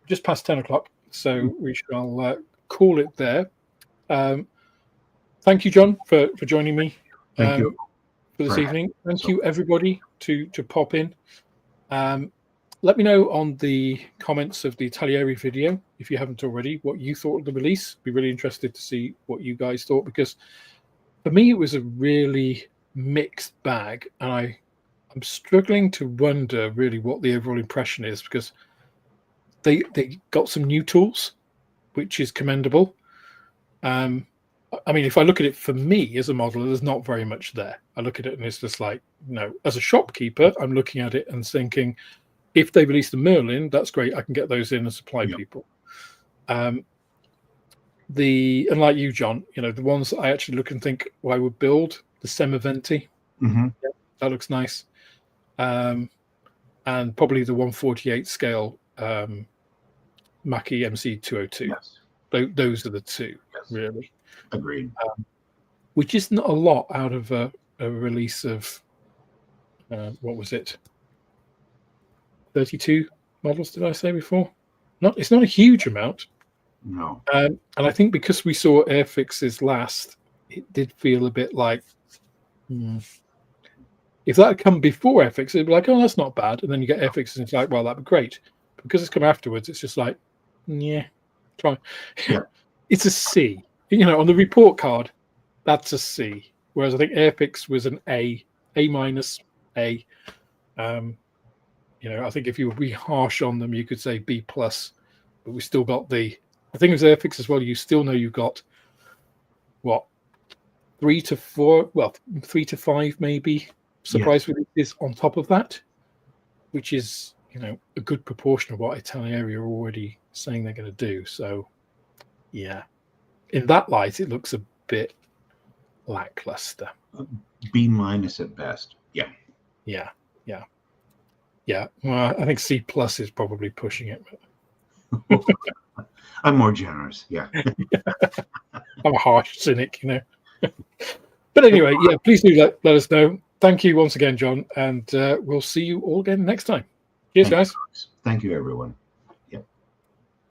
Speaker 1: just past 10 o'clock, so we shall call it there. Thank you, John, for joining me.
Speaker 2: Thank you
Speaker 1: for this evening. Thank you, everybody, to pop in. Let me know on the comments of the Italeri video, if you haven't already, what you thought of the release. Be really interested to see what you guys thought, because for me it was a really mixed bag, and I'm struggling to wonder really what the overall impression is, because they got some new tools, which is commendable. I mean, if I look at it for me as a modeler, there's not very much there. I look at it and it's just like, as a shopkeeper, I'm looking at it and thinking, if they release the Merlin, that's great. I can get those in and supply people. And like you, John, the ones that I actually look and think, I would build the Semaventi.
Speaker 2: Mm-hmm.
Speaker 1: Yeah, that looks nice. And probably the 148 scale Mackie MC202.
Speaker 2: Yes.
Speaker 1: Those are the two, really.
Speaker 2: Agreed.
Speaker 1: Which is not a lot out of a release of, what was it? 32 models, did I say before? It's not a huge amount.
Speaker 2: No.
Speaker 1: And I think because we saw airfixes last, it did feel a bit like, if that had come before airfix, it'd be like, oh, that's not bad. And then you get airfixes and it's like, well, that'd be great. Because it's come afterwards, it's just like, try.
Speaker 2: Yeah.
Speaker 1: It's a C. On the report card, that's a C. Whereas I think airfix was an A minus, A. I think if you would be harsh on them, you could say B plus. But we still got the thing with airfix as well. You still know you've got what 3 to 4, 3 to 5 maybe surprise releases on top of that, which is a good proportion of what Italeri are already saying they're going to do. So yeah, in that light, it looks a bit lackluster.
Speaker 2: B minus at best.
Speaker 1: Yeah. Well, I think C plus is probably pushing it.
Speaker 2: I'm more generous. Yeah.
Speaker 1: I'm a harsh cynic, But anyway, please do let us know. Thank you once again, John, and we'll see you all again next time. Cheers, guys.
Speaker 2: Thank you, everyone.